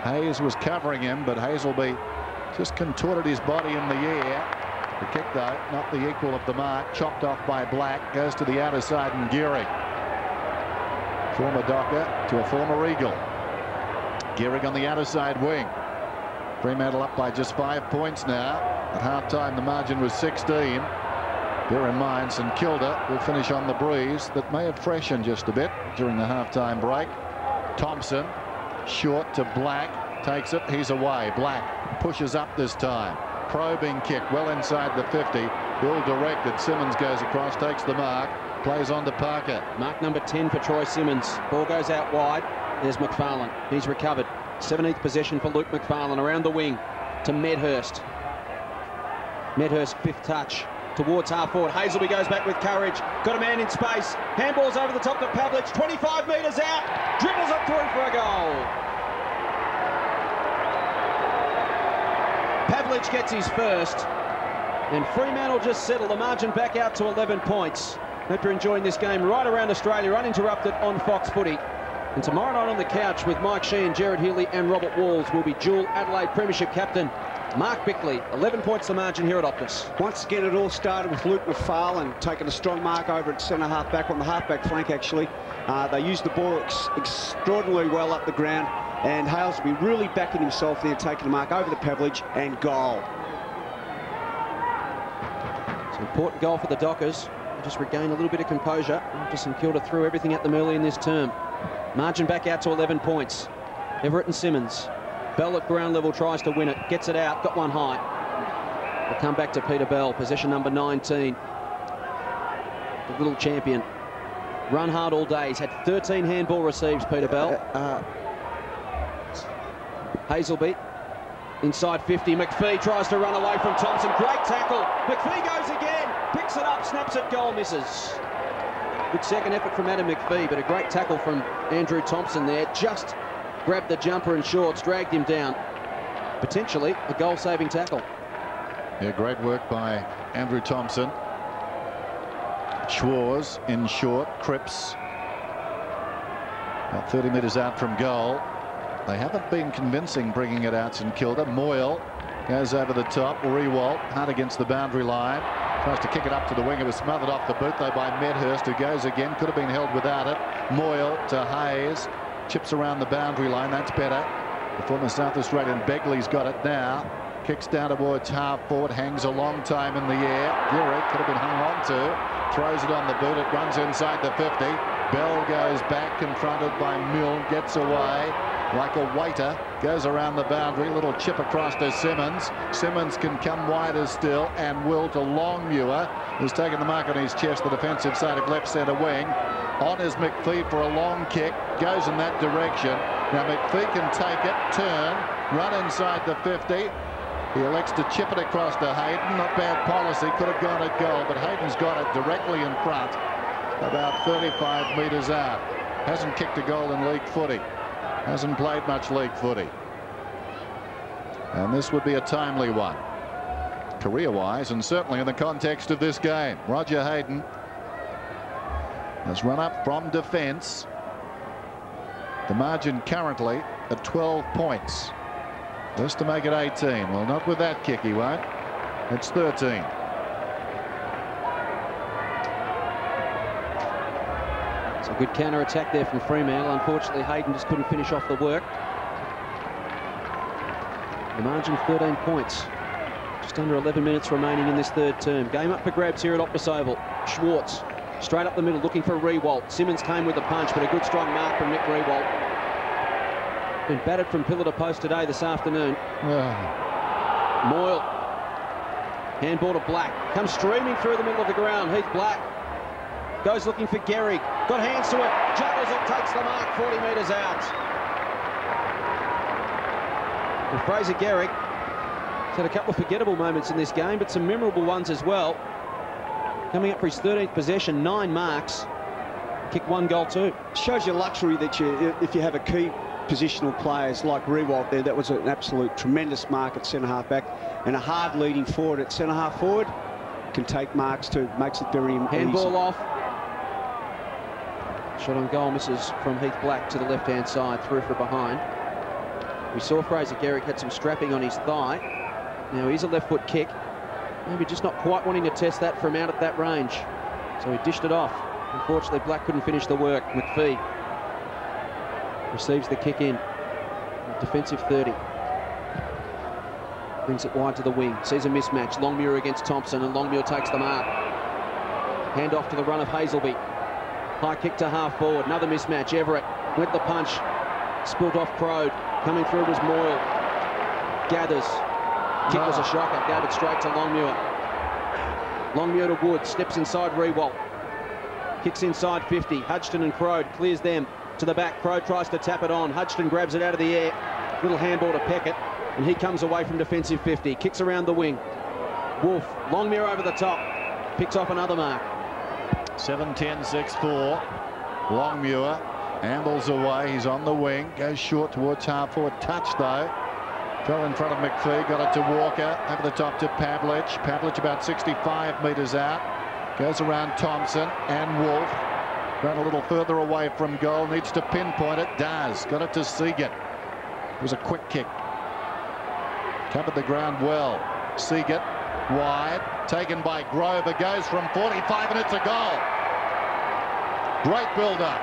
Hayes was covering him, but Hazelby just contorted his body in the air. The kick, though, not the equal of the mark. Chopped off by Black. Goes to the outer side and Gehrig. Former Docker to a former Eagle. Gehrig on the outer side wing. Fremantle up by just 5 points now. At half-time, the margin was 16. Bear in mind, St Kilda will finish on the breeze. That may have freshened just a bit during the half-time break. Thompson, short to Black, takes it, he's away. Black pushes up this time. Probing kick well inside the 50. Bill directed. Simmons goes across, takes the mark, plays on to Parker. Mark number 10 for Troy Simmons. Ball goes out wide. There's McFarlane. He's recovered. 17th possession for Luke McFarlane around the wing to Medhurst. Medhurst, 5th touch. Towards half-forward. Hazelby goes back with courage. Got a man in space. Handballs over the top to Pavlich. 25 metres out. Dribbles it through for a goal. Pavlich gets his first. And Fremantle just settle the margin back out to 11 points. Hope you're enjoying this game right around Australia, uninterrupted on Fox Footy. And tomorrow night on the couch with Mike Sheehan, Jared Healy and Robert Walls will be dual Adelaide Premiership captain Mark Bickley. 11 points the margin here at Optus. Once again, it all started with Luke McFarlane taking a strong mark over at centre half-back, on the half-back flank actually. They used the ball extraordinarily well up the ground, and Hales will be really backing himself there, taking a mark over the Pavlich, and goal. It's an important goal for the Dockers. just regain a little bit of composure after St Kilda threw everything at them early in this term. Margin back out to 11 points. Everett and Simmons. Bell at ground level tries to win it, gets it out, got one high. We'll come back to Peter Bell, possession number 19. The little champion. Run hard all day. He's had 13 handball receives, Peter Bell. Hazelby. Inside 50, McPhee tries to run away from Thompson. Great tackle. McPhee goes again. Picks it up, snaps it, goal, misses. Good second effort from Adam McPhee, but a great tackle from Andrew Thompson there. Just grabbed the jumper in shorts, dragged him down. Potentially a goal-saving tackle. Yeah, great work by Andrew Thompson. Schwarz in short, Cripps about 30 metres out from goal. They haven't been convincing bringing it out, St Kilda. Moyle goes over the top. Rewalt hard against the boundary line. Tries to kick it up to the wing. It was smothered off the boot though by Medhurst, who goes again. Could have been held without it. Moyle to Hayes. Chips around the boundary line. That's better. The former South Australian Begley's got it now. Kicks down towards half forward. Hangs a long time in the air. Gehrig could have been hung on to. Throws it on the boot. It runs inside the 50. Bell goes back, confronted by Milne. Gets away like a waiter, goes around the boundary, little chip across to Simmons. Simmons can come wider still, and will to Longmuir, who's taken the mark on his chest, the defensive side of left centre wing. On is McPhee for a long kick, goes in that direction. Now McPhee can take it, turn, run inside the 50. He elects to chip it across to Hayden. Not bad policy, could have gone at goal, but Hayden's got it directly in front, about 35 metres out. Hasn't kicked a goal in league footy. Hasn't played much league footy. And this would be a timely one, career-wise, and certainly in the context of this game. Roger Hayden has run up from defence. The margin currently at 12 points. Just to make it 18. Well, not with that kick, he won't. It's 13. A good counter-attack there from Fremantle. Unfortunately, Hayden just couldn't finish off the work. The margin 13 points. Just under 11 minutes remaining in this third term. Game up for grabs here at Optus Oval. Schwarz straight up the middle looking for Rewalt. Simmons came with the punch, but a good strong mark from Nick Rewalt. Been battered from pillar to post today this afternoon. Moyle. Handball to Black. Comes streaming through the middle of the ground. Heath Black. Goes looking for Gehrig. Got hands to it. Juggles it. Takes the mark 40 metres out. And Fraser Gehrig has had a couple of forgettable moments in this game, but some memorable ones as well. Coming up for his 13th possession, 9 marks. Kicked 1 goal too. Shows you luxury that if you have a key positional players like Rewalt there. That was an absolute tremendous mark at centre-half back, and a hard leading forward at centre-half forward can take marks too. Makes it very easy. Handball off. Shot on goal misses from Heath Black to the left-hand side, through for behind. We saw Fraser Gehrig had some strapping on his thigh. Now here's a left foot kick. Maybe just not quite wanting to test that from out at that range. So he dished it off. Unfortunately, Black couldn't finish the work. McPhee receives the kick in. Defensive 30. Brings it wide to the wing. Sees a mismatch. Longmuir against Thompson, and Longmuir takes the mark. Hand off to the run of Hazelby. High kick to half forward. Another mismatch. Everett with the punch. Spilt off Crode. Coming through was Moyle. Gathers. Kick was a shocker. Gathered straight to Longmuir. Longmuir to Wood. Steps inside Rewalt. Kicks inside 50. Hudson and Crode clears them to the back. Crode tries to tap it on. Hudson grabs it out of the air. Little handball to Peckett. And he comes away from defensive 50. Kicks around the wing. Wolf. Longmuir over the top. Picks off another mark. 7-10, 6-4. Longmuir ambles away. He's on the wing. Goes short towards half forward. Touch though. Fell in front of McPhee. Got it to Walker. Over the top to Pavlich. Pavlich about 65 metres out. Goes around Thompson and Wolf. Run a little further away from goal. Needs to pinpoint it. Does. Got it to Seagate. It was a quick kick. Covered the ground well. Seagate wide. Taken by Grover. Goes from 45 and it's a goal. Great build-up.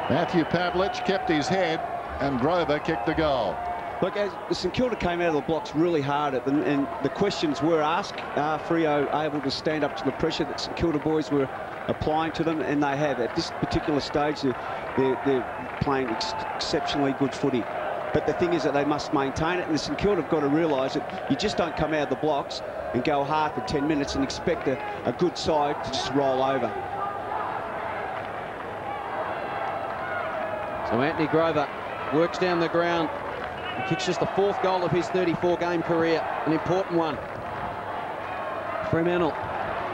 Matthew Pavlich kept his head and Grover kicked the goal. Look, as the St Kilda came out of the blocks really hard at them, and the questions were asked, are Freo able to stand up to the pressure that St Kilda boys were applying to them? And they have. At this particular stage, they're playing exceptionally good footy. But the thing is that they must maintain it, and the St Kilda have got to realise that you just don't come out of the blocks and go hard for 10 minutes and expect a good side to just roll over. So Anthony Grover works down the ground and kicks just the 4th goal of his 34-game career, an important one. Fremantle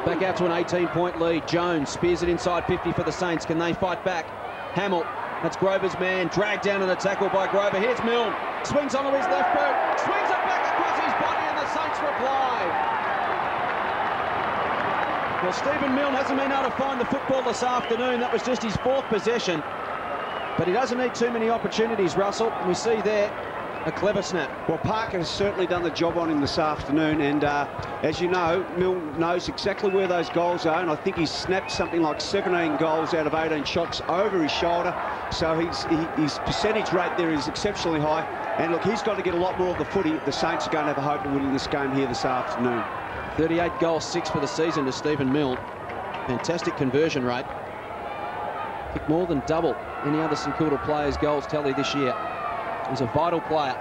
back out to an 18-point lead. Jones spears it inside 50 for the Saints. Can they fight back? Hamill, that's Grover's man, dragged down in a tackle by Grover. Here's Milne, swings onto his left boot, swings it back across his body, and the Saints reply. Well, Stephen Milne hasn't been able to find the football this afternoon. That was just his 4th possession. But he doesn't need too many opportunities, Russell. We see there a clever snap. Well, Parker has certainly done the job on him this afternoon, and as you know, Milne knows exactly where those goals are, and I think he's snapped something like 17 goals out of 18 shots over his shoulder, so his percentage rate there is exceptionally high. And look, he's got to get a lot more of the footy. The Saints are going to have a hope of winning this game here this afternoon. 38 goals, 6 for the season to Stephen Milne. Fantastic conversion rate. Kicked more than double any other St Kilda player's goals tally this year. He's a vital player.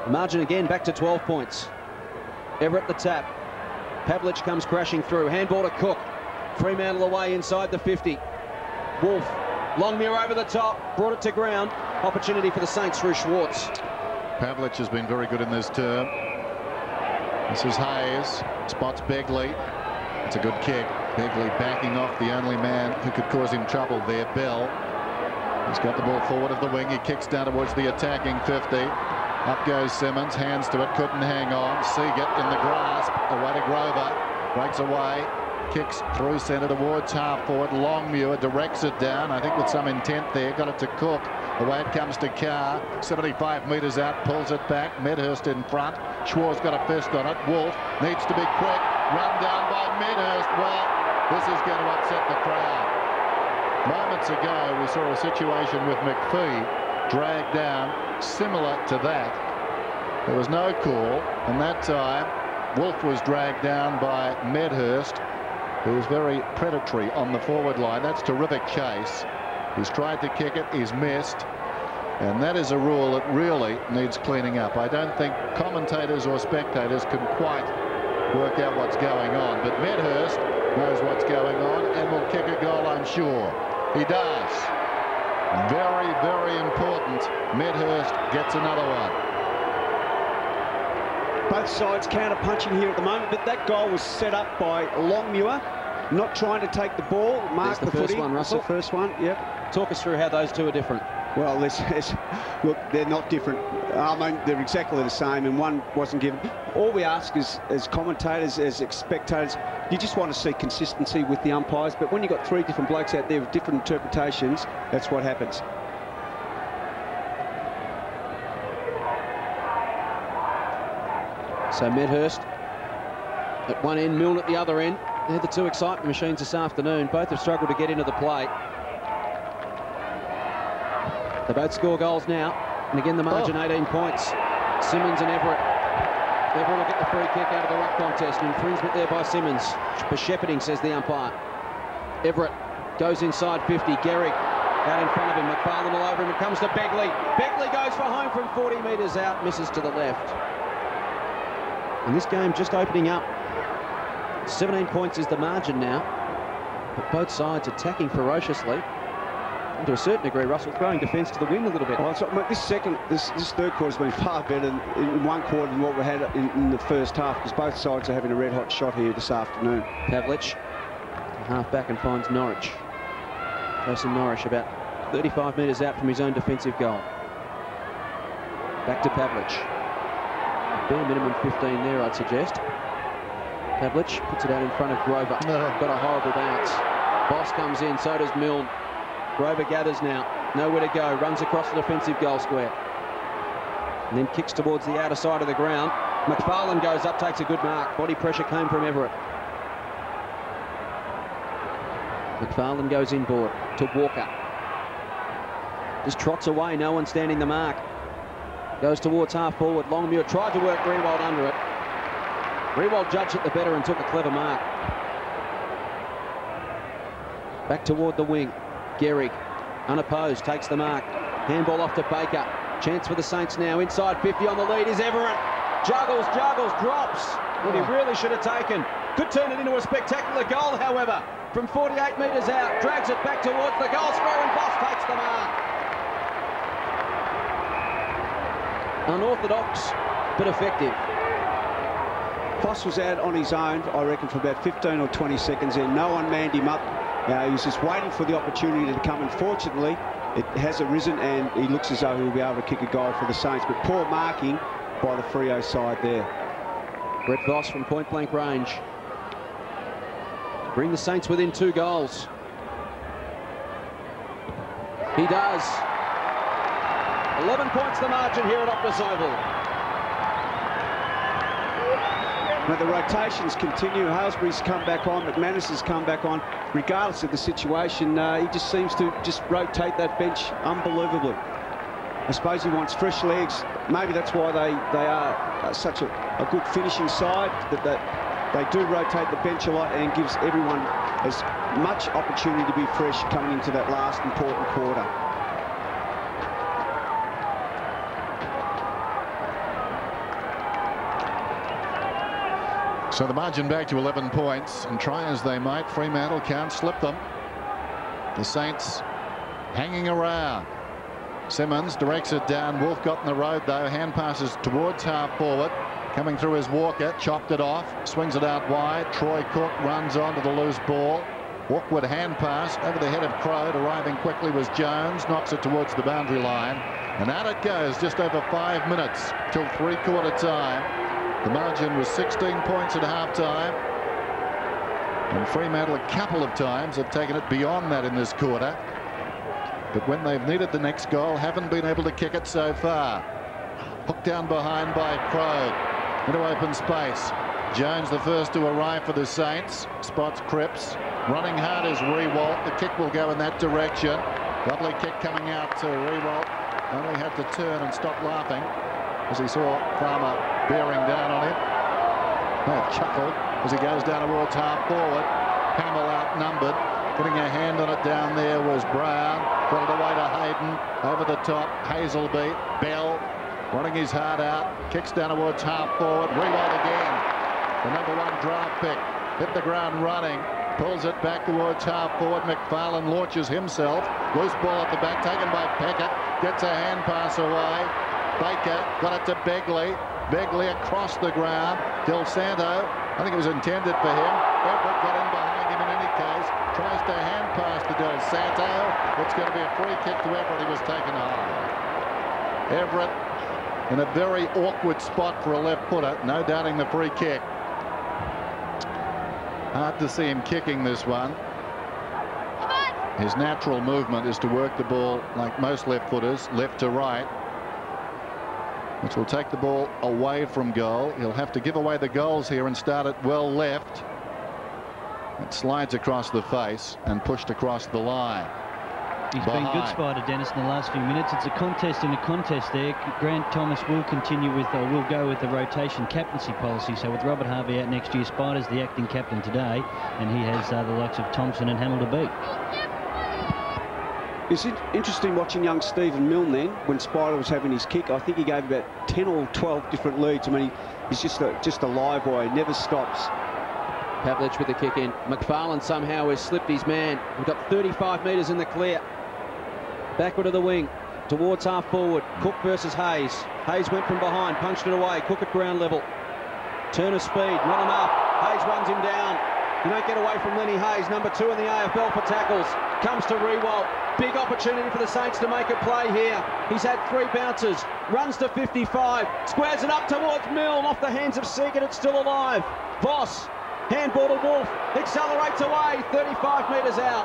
The margin again back to 12 points. Everett the tap. Pavlich comes crashing through. Handball to Cook. Fremantle away inside the 50. Wolf. Longmuir over the top. Brought it to ground. Opportunity for the Saints through Schwartz. Pavlich has been very good in this term. This is Hayes. Spots Begley. It's a good kick. Begley backing off the only man who could cause him trouble there, Bell. He's got the ball forward of the wing. He kicks down towards the attacking 50. Up goes Simmons. Hands to it. Couldn't hang on. Seagate in the grasp. Away to Grover. Breaks away. Kicks through centre towards half forward. Longmuir directs it down. I think with some intent there. Got it to Cook. Away it comes to Carr. 75 metres out. Pulls it back. Medhurst in front. Schwartz got a fist on it. Wolf needs to be quick. Run down by Medhurst. Well, this is going to upset the crowd. Moments ago, we saw a situation with McPhee dragged down similar to that. There was no call, and that time Wolf was dragged down by Medhurst, who was very predatory on the forward line. That's terrific chase. He's tried to kick it, he's missed, and that is a rule that really needs cleaning up. I don't think commentators or spectators can quite work out what's going on, but Medhurst knows what's going on and will kick a goal, I'm sure. He does. Very, very important. Medhurst gets another one. Both sides counter-punching here at the moment, but that goal was set up by Longmuir, not trying to take the ball, mark the footy. One, Russell. That's the first one, yep. Talk us through how those two are different. Well, look, they're not different. I mean, they're exactly the same, and one wasn't given. All we ask is, as commentators, as spectators, you just want to see consistency with the umpires, but when you've got 3 different blokes out there with different interpretations, that's what happens. So Medhurst at one end, Milne at the other end. They're the 2 excitement machines this afternoon. Both have struggled to get into the play. They both score goals now, and again the margin 18 points. Simmons and Everett. Everett will get the free kick out of the ruck contest. An infringement there by Simmons. For shepherding, says the umpire. Everett goes inside 50. Gehrig out in front of him. McFarlane all over him. It comes to Begley. Begley goes for home from 40 metres out. Misses to the left. And this game just opening up. 17 points is the margin now. But both sides attacking ferociously. And to a certain degree, Russell throwing defence to the wind a little bit. Well, this third quarter has been far better in one quarter than what we had in the first half, because both sides are having a red-hot shot here this afternoon. Pavlich, half back and finds Norwich. Jason Norwich about 35 metres out from his own defensive goal. Back to Pavlich. Bare minimum 15 there, I'd suggest. Pavlich puts it out in front of Grover. Got a horrible bounce. Boss comes in, so does Milne. Grover gathers now, nowhere to go, runs across the defensive goal square. And then kicks towards the outer side of the ground. McFarlane goes up, takes a good mark. Body pressure came from Everett. McFarlane goes inboard to Walker. Just trots away, no one standing the mark. Goes towards half forward. Longmuir tried to work Rewald under it. Rewald judged it the better and took a clever mark. Back toward the wing. Gehrig, unopposed, takes the mark. Handball off to Baker. Chance for the Saints now. Inside 50 on the lead is Everett. Juggles, drops. What he really should have taken. Could turn it into a spectacular goal, however. From 48 metres out, drags it back towards the goal square, and Boss takes the mark. Unorthodox, but effective. Voss was out on his own, I reckon, for about 15 or 20 seconds there. No one manned him up. He was just waiting for the opportunity to come, and fortunately, it has arisen, and he looks as though he'll be able to kick a goal for the Saints. But poor marking by the Freo side there. Brett Voss from point-blank range. Bring the Saints within 2 goals. He does. 11 points the margin here at Optus Oval. Now the rotations continue. Halsbury's come back on, McManus has come back on. Regardless of the situation, he just seems to just rotate that bench unbelievably. I suppose he wants fresh legs. Maybe that's why they are such a good finishing side, that they do rotate the bench a lot and gives everyone as much opportunity to be fresh coming into that last important quarter. So the margin back to 11 points, and try as they might, Fremantle can't slip them. The Saints hanging around. Simmons directs it down. Wolf got in the road though. Hand passes towards half forward. Coming through is Walker. Chopped it off. Swings it out wide. Troy Cook runs onto the loose ball. Awkward hand pass over the head of Crode. Arriving quickly was Jones. Knocks it towards the boundary line. And out it goes just over 5 minutes till 3/4 time. The margin was 16 points at half-time. And Fremantle a couple of times have taken it beyond that in this quarter. But when they've needed the next goal, haven't been able to kick it so far. Hooked down behind by Crode. Into open space. Jones the first to arrive for the Saints. Spots Cripps. Running hard is Rewalt. The kick will go in that direction. Lovely kick coming out to Rewalt. Only had to turn and stop laughing as he saw Farmer bearing down on him. Chuckled as he goes down towards half forward. Hamill outnumbered. Putting a hand on it down there was Brown. Got it away to Hayden. Over the top, Hazelby. Bell running his heart out. Kicks down towards half forward. Rewalt again. The #1 draft pick. Hit the ground running. Pulls it back towards half forward. McFarlane launches himself. Loose ball at the back, taken by Peckett. Gets a hand pass away. Baker got it to Begley. Begley across the ground. Del Santo, I think it was intended for him. Everett got in behind him in any case. Tries to hand pass to Del Santo. It's going to be a free kick to Everett. He was taken high. Everett in a very awkward spot for a left footer. No doubting the free kick. Hard to see him kicking this one. His natural movement is to work the ball like most left footers, left to right, which will take the ball away from goal. He'll have to give away the goals here and start it well left. It slides across the face and pushed across the line. He's been good, Spider Dennis, in the last few minutes. It's a contest in a contest there. Grant Thomas will continue with, or will go with the rotation captaincy policy. So with Robert Harvey out next year, Spider's the acting captain today, and he has the likes of Thompson and Hamill to beat. It's interesting watching young Stephen Milne then, when Spider was having his kick. I think he gave about 10 or 12 different leads. I mean, he's just a live wire. He never stops. Pavlich with the kick in. McFarlane somehow has slipped his man. We've got 35 metres in the clear. Backward of the wing, towards half forward. Cook versus Hayes. Hayes went from behind, punched it away. Cook at ground level. Turn of speed, not enough. Hayes runs him down. You don't get away from Lenny Hayes, #2 in the AFL for tackles. Comes to Rewalt. Big opportunity for the Saints to make a play here. He's had 3 bounces. Runs to 55. Squares it up towards Milne. Off the hands of Seagate. It's still alive. Voss. Handball to Wolf. Accelerates away. 35 metres out.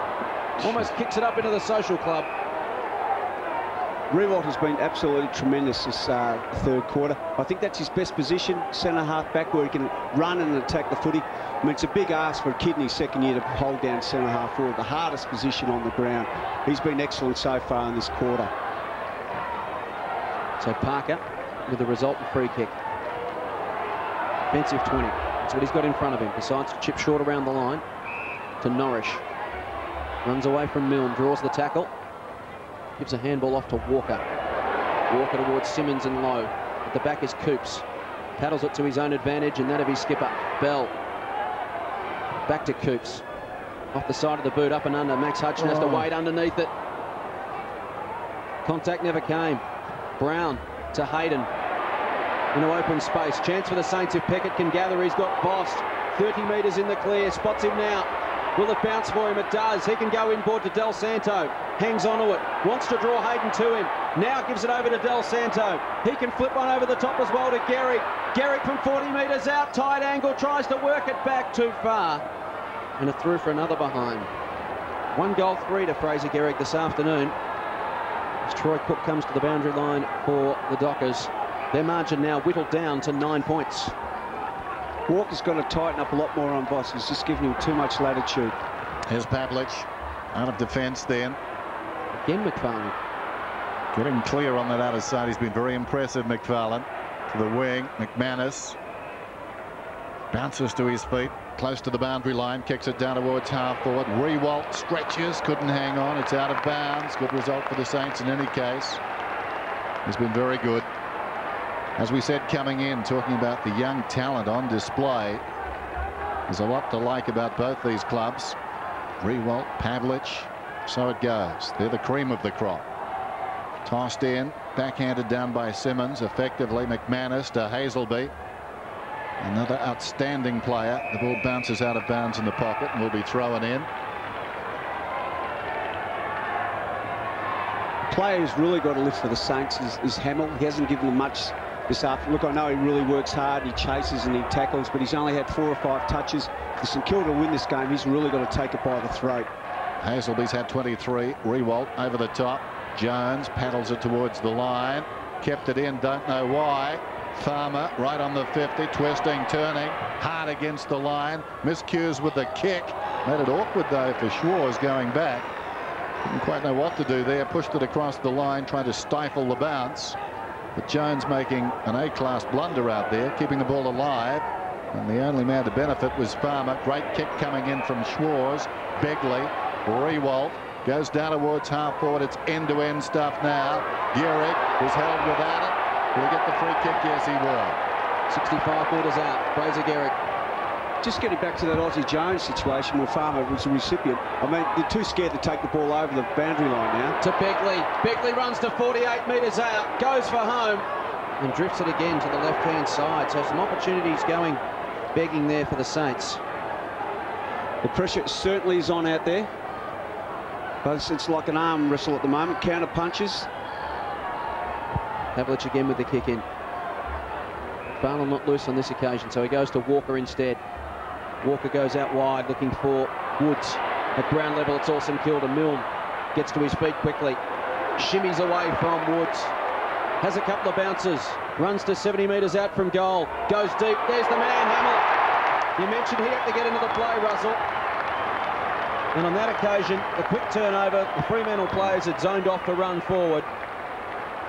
Almost kicks it up into the social club. Rewalt has been absolutely tremendous this third quarter. I think that's his best position, centre half back, where he can run and attack the footy. I mean, it's a big ask for a kid in his second year to hold down centre half forward, the hardest position on the ground. He's been excellent so far in this quarter. So Parker with the resultant free kick. Offensive 20. That's what he's got in front of him. Decides to chip short around the line to Norrish. Runs away from Milne, draws the tackle. Gives a handball off to Walker. Walker towards Simmons and Lowe. At the back is Coops. Paddles it to his own advantage and that of his skipper, Bell. Back to Coops. Off the side of the boot, up and under. Max Hutchin has to wade underneath it. Contact never came. Brown to Hayden. Into open space. Chance for the Saints if Peckett can gather. He's got Bost. 30 metres in the clear. Spots him now. Will it bounce for him? It does. He can go inboard to Del Santo. Hangs onto it. Wants to draw Hayden to him. Now gives it over to Del Santo. He can flip one over the top as well to Garrick. Garrick from 40 metres out. Tight angle. Tries to work it back too far. And a through for another behind. 1-3 to Fraser Garrick this afternoon. As Troy Cook comes to the boundary line for the Dockers. Their margin now whittled down to 9 points. Walker's got to tighten up a lot more on Boss. He's just giving him too much latitude. Here's Pavlich out of defence then. Again, McFarlane. Getting clear on that outer side. He's been very impressive, McFarlane. To the wing, McManus. Bounces to his feet, close to the boundary line, kicks it down towards half forward. Rewalt stretches, couldn't hang on. It's out of bounds. Good result for the Saints in any case. He's been very good. As we said coming in, talking about the young talent on display, there's a lot to like about both these clubs. Rewalt, Pavlich, so it goes. They're the cream of the crop. Tossed in, backhanded down by Simmons, effectively. McManus to Hazelby. Another outstanding player. The ball bounces out of bounds in the pocket and will be thrown in. Player who's really got to lift for the Saints is Hamill. He hasn't given them much this afternoon. Look, I know he really works hard, he chases and he tackles, but he's only had 4 or 5 touches. For St Kilda to win this game, he's really got to take it by the throat. Hazelby's had 23. Rewalt over the top. Jones paddles it towards the line. Kept it in, don't know why. Farmer right on the 50, twisting, turning, hard against the line. Miscues with the kick. Made it awkward though for Schwarz going back. Didn't quite know what to do there. Pushed it across the line, trying to stifle the bounce. But Jones making an A-class blunder out there, keeping the ball alive. And the only man to benefit was Farmer. Great kick coming in from Schwarz. Begley, Rewalt goes down towards half forward. It's end-to-end stuff now. Garrick was held without it. Will he get the free kick? Yes, he will. 65 metres out. Fraser Garrick. Just getting back to that Aussie Jones situation where Farmer was the recipient. I mean, they're too scared to take the ball over the boundary line now. To Begley. Begley runs to 48 metres out. Goes for home. And drifts it again to the left-hand side. So some opportunities going begging there for the Saints. The pressure certainly is on out there. But it's like an arm wrestle at the moment. Counter punches. Pavlich again with the kick in. Farnell not loose on this occasion, so he goes to Walker instead. Walker goes out wide looking for Woods. At ground level, it's all St Kilda. Milne gets to his feet quickly. Shimmies away from Woods. Has a couple of bounces. Runs to 70 metres out from goal. Goes deep. There's the man, Hamill. You mentioned he had to get into the play, Russell. And on that occasion, the quick turnover, the Fremantle players had zoned off to run forward.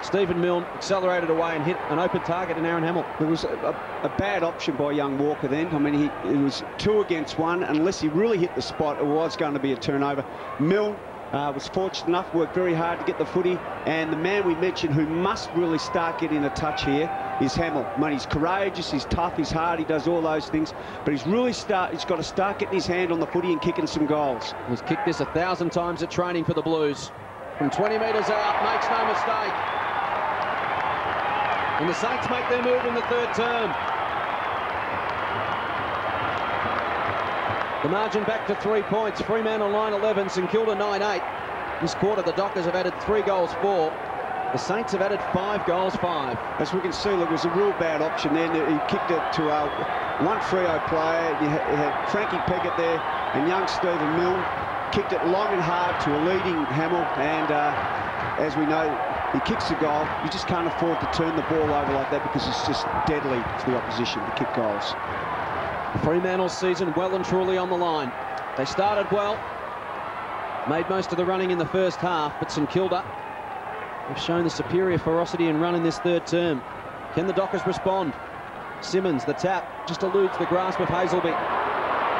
Stephen Milne accelerated away and hit an open target in Aaron Hamill. There was a bad option by young Walker then. I mean, it was 2 against 1. Unless he really hit the spot, it was going to be a turnover. Milne was fortunate enough, worked very hard to get the footy. And the man we mentioned who must really start getting a touch here is Hamill. I mean, he's courageous, he's tough, he's hard, he does all those things. But he's got to start getting his hand on the footy and kicking some goals. He's kicked this 1,000 times at training for the Blues. From 20 metres out, makes no mistake. And the Saints make their move in the 3rd term. The margin back to 3 points. Fremantle 9-11, St Kilda 9-8. This quarter, the Dockers have added 3 goals 4. The Saints have added 5 goals 5. As we can see, look, it was a real bad option then. He kicked it to one Freo player. You had Frankie Peckett there and young Stephen Milne. Kicked it long and hard to a leading Hamill. And as we know, he kicks the goal. You just can't afford to turn the ball over like that because it's just deadly to the opposition to kick goals. Fremantle's season well and truly on the line. They started well, made most of the running in the first half, but St Kilda have shown the superior ferocity and run in this 3rd term. Can the Dockers respond? Simmons, the tap, just eludes the grasp of Hazelby.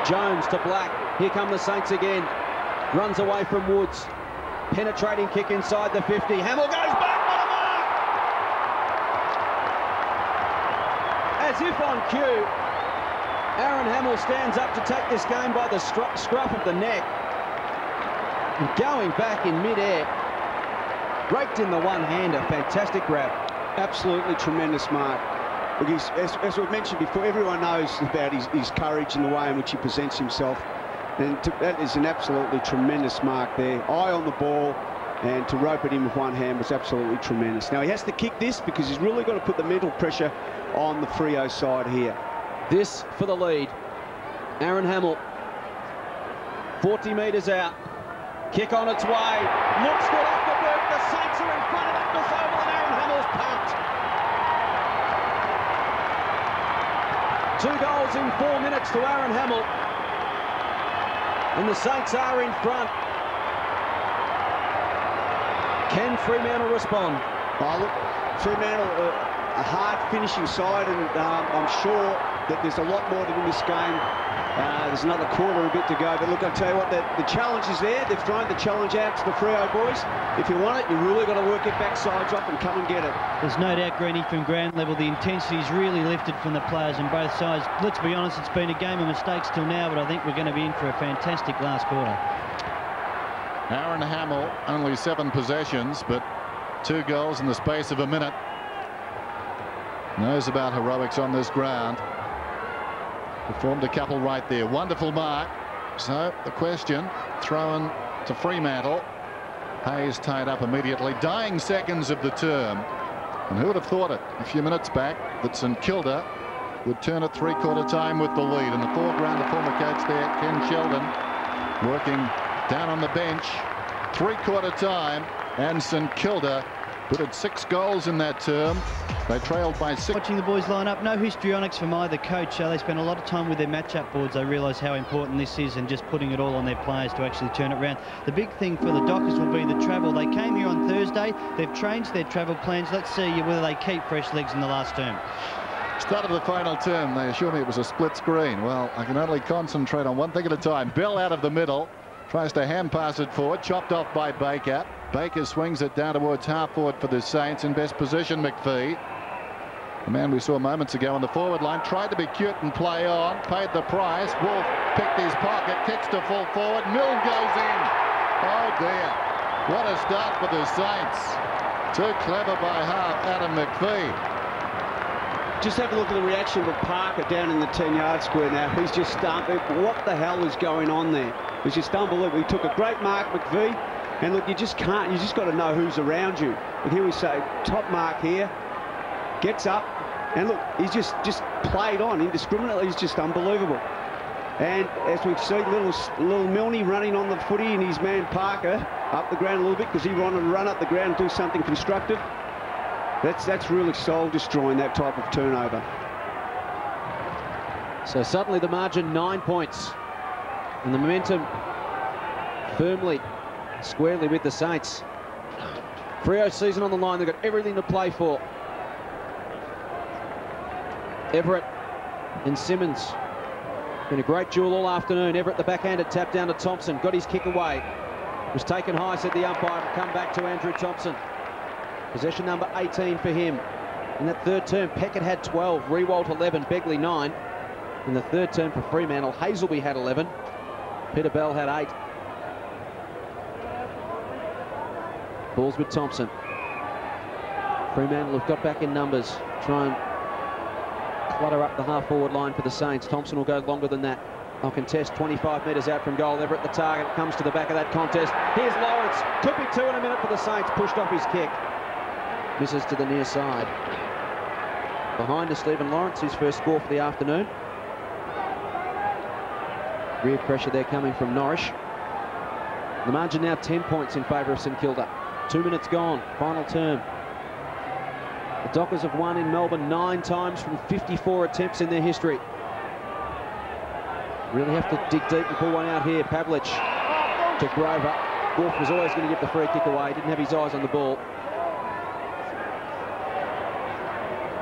Jones to Black. Here come the Saints again. Runs away from Woods. Penetrating kick inside the 50. Hamill goes back. What a mark! As if on cue, Aaron Hamill stands up to take this game by the scruff of the neck. And going back in mid-air. Raked in the one-hander. Fantastic grab. Absolutely tremendous mark. Look, as we've mentioned before, everyone knows about his courage and the way in which he presents himself. And that is an absolutely tremendous mark there. Eye on the ball, and to rope it in with one hand was absolutely tremendous. Now, he has to kick this because he's really got to put the mental pressure on the Freo side here. This for the lead. Aaron Hamill. 40 metres out. Kick on its way. Looks good off the boot. The Saints are in front of Optus Oval, and Aaron Hamill's pumped. 2 goals in 4 minutes to Aaron Hamill. And the Saints are in front. Can Fremantle respond? Oh, look, Fremantle, a hard finishing side, and I'm sure that there's a lot more to win this game. There's another quarter a bit to go, but look, I'll tell you what, the challenge is there. They've thrown the challenge out to the Freo boys. If you want it, you really got to work your backsides off and come and get it. There's no doubt, Greeny, from ground level, the intensity's really lifted from the players on both sides. Let's be honest, it's been a game of mistakes till now, but I think we're going to be in for a fantastic last quarter. Aaron Hamill, only 7 possessions, but 2 goals in the space of a minute. Knows about heroics on this ground. Performed a couple right there. Wonderful mark. So the question thrown to Fremantle. Hayes tied up immediately. Dying seconds of the term. And who would have thought it a few minutes back that St Kilda would turn at 3/4 time with the lead. In the foreground, the former coach there, Ken Sheldon, working down on the bench. 3/4 time, and St Kilda put in 6 goals in that term. They trailed by 6. Watching the boys line up, no histrionics from either coach. They spent a lot of time with their match-up boards. They realise how important this is, and just putting it all on their players to actually turn it around. The big thing for the Dockers will be the travel. They came here on Thursday. They've changed their travel plans. Let's see whether they keep fresh legs in the last term. Start of the final term, they assure me it was a split screen. Well, I can only concentrate on one thing at a time. Bell out of the middle. Tries to hand pass it forward. Chopped off by Baker. Baker swings it down towards half forward for the Saints. In best position, McPhee. The man we saw moments ago on the forward line tried to be cute and play on. Paid the price. Wolf picked his pocket. Kicks to full forward. Milne goes in. Oh dear. What a start for the Saints. Too clever by half. Adam McPhee. Just have a look at the reaction of Parker down in the 10-yard square now. He's just stumped. What the hell is going on there? It's just unbelievable. He took a great mark, McVie. And look, you just can't. You just got to know who's around you. And here we say, top mark here. Gets up. And look, he's just played on indiscriminately. He's just unbelievable. And as we've seen, little Milne running on the footy, and his man Parker up the ground a little bit because he wanted to run up the ground and do something constructive. That's really soul-destroying, that type of turnover. So suddenly the margin 9 points. And the momentum firmly, squarely with the Saints. Freo season on the line. They've got everything to play for. Everett and Simmons. Been a great duel all afternoon. Everett, the backhanded tap down to Thompson. Got his kick away. Was taken high, said the umpire. To come back to Andrew Thompson. Possession number 18 for him. In that third term, Peckett had 12, Rewalt 11, Begley 9. In the third term for Fremantle, Hazelby had 11. Peter Bell had 8. Balls with Thompson. Fremantle have got back in numbers. Try and clutter up the half-forward line for the Saints. Thompson will go longer than that. They'll contest 25 metres out from goal. Everett the target. Comes to the back of that contest. Here's Lawrence. Could be 2 in a minute for the Saints. Pushed off his kick. Misses to the near side. Behind is Stephen Lawrence, his first score for the afternoon. Rear pressure there coming from Norwich. The margin now 10 points in favour of St Kilda. 2 minutes gone, final term. The Dockers have won in Melbourne 9 times from 54 attempts in their history. Really have to dig deep and pull one out here. Pavlich to Grover. Wolf was always going to get the free kick away. Didn't have his eyes on the ball.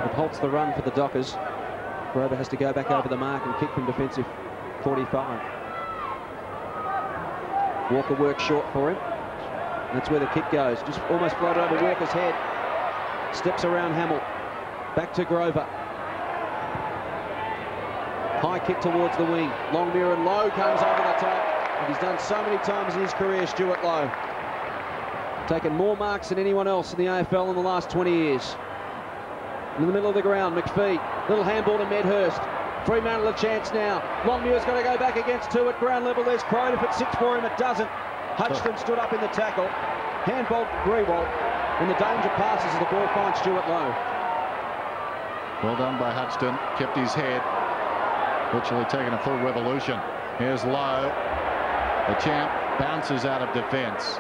It halts the run for the Dockers. Grover has to go back over the mark and kick from defensive 45. Walker works short for him. That's where the kick goes. Just almost floated over Walker's head. Steps around Hamill. Back to Grover. High kick towards the wing. Long mirror and Lowe comes over the top. And he's done so many times in his career, Stuart Lowe. Taken more marks than anyone else in the AFL in the last 20 years. In the middle of the ground, McPhee. Little handball to Medhurst. Fremantle a chance now. Longmuir's got to go back against two at ground level. There's Crone. If it sits for him, it doesn't. Hutchison stood up in the tackle. Handball Grewal. And the danger passes as the ball finds Stuart Lowe. Well done by Hutchison. Kept his head. Literally taking a full revolution. Here's Lowe. The champ bounces out of defence.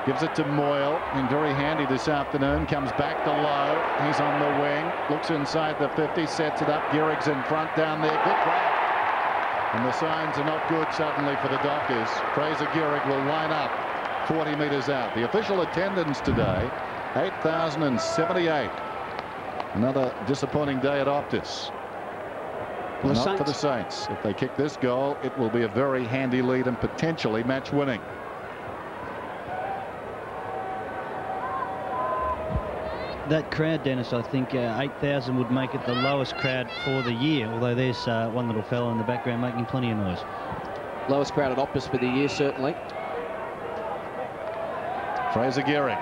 Gives it to Moyle. Been very handy this afternoon. Comes back to Lowe. He's on the wing. Looks inside the 50. Sets it up. Gehrig's in front down there. Good grab. And the signs are not good suddenly for the Dockers. Fraser Gehrig will line up 40 metres out. The official attendance today, 8,078. Another disappointing day at Optus. Well, not for the Saints. If they kick this goal, it will be a very handy lead and potentially match winning. That crowd, Dennis, I think 8,000 would make it the lowest crowd for the year, although there's one little fellow in the background making plenty of noise. Lowest crowd at Optus for the year, certainly. Fraser Gehrig,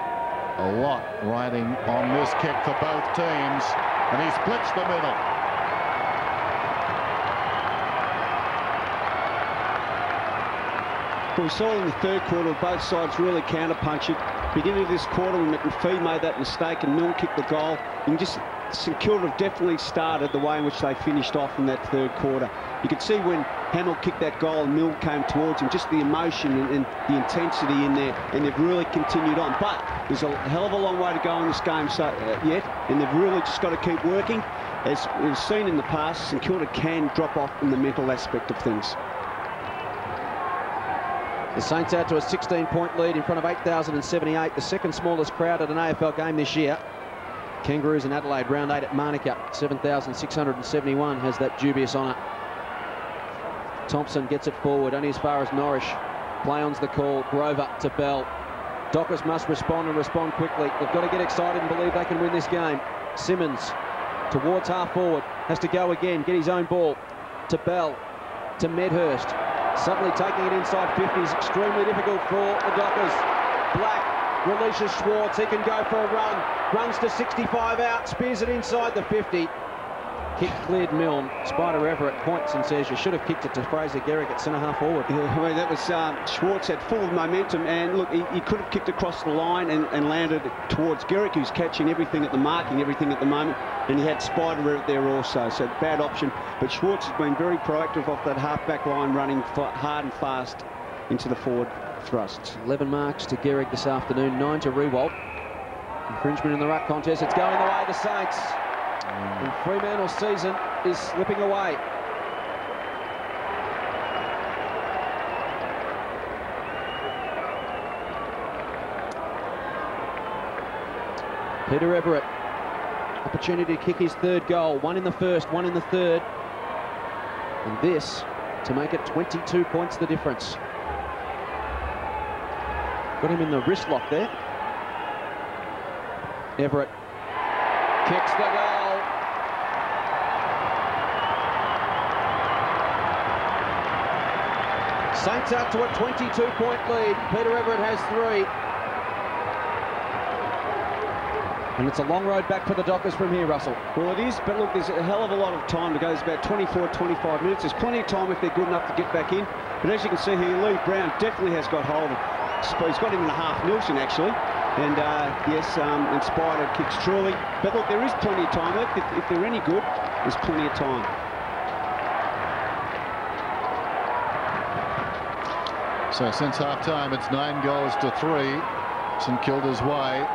a lot riding on this kick for both teams, and he splits the middle. We saw in the third quarter both sides really counter-punch it. Beginning of this quarter when McPhee made that mistake and Milne kicked the goal, and just St Kilda have definitely started the way in which they finished off in that third quarter. You could see when Hamill kicked that goal and Milne came towards him, just the emotion and the intensity in there, and they've really continued on. But there's a hell of a long way to go in this game yet, and they've really just got to keep working. As we've seen in the past, St Kilda can drop off in the mental aspect of things. The Saints out to a 16-point lead in front of 8,078, the second smallest crowd at an AFL game this year. Kangaroos in Adelaide, round 8 at Manuka, 7,671 has that dubious honour. Thompson gets it forward, only as far as Norrish. Play on's the call, Grover to Bell. Dockers must respond and respond quickly. They've got to get excited and believe they can win this game. Simmons towards half forward, has to go again, get his own ball. To Bell, to Medhurst. Suddenly taking it inside 50 is extremely difficult for the Dockers. Black releases Schwartz. He can go for a run. Runs to 65 out. Spears it inside the 50. Kick cleared Milne. Spider Everett points and says you should have kicked it to Fraser Gehrig at centre-half forward. Yeah, I mean, that was Schwartz had full of momentum, and look, he could have kicked across the line and landed towards Gehrig, who's catching everything at the marking, everything at the moment, and he had Spider Everett there also, so bad option. But Schwartz has been very proactive off that half-back line, running hard and fast into the forward thrusts. 11 marks to Gehrig this afternoon, 9 to Rewalt. Infringement in the ruck contest. It's going the way of the Saints. And Fremantle's season is slipping away. Peter Everett, opportunity to kick his third goal. One in the first, one in the third. And this to make it 22 points the difference. Got him in the wrist lock there. Everett kicks the goal. Saints out to a 22-point lead. Peter Everett has 3. And it's a long road back for the Dockers from here, Russell. Well, it is, but look, there's a hell of a lot of time to go. There's about 24, 25 minutes. There's plenty of time if they're good enough to get back in. But as you can see here, Lee Brown definitely has got hold of it. He's got him in a half Nielsen, actually. And yes, and Spider kicks truly. But look, there is plenty of time left. If they're any good, there's plenty of time. So since half-time, it's 9 goals to 3. St Kilda's way.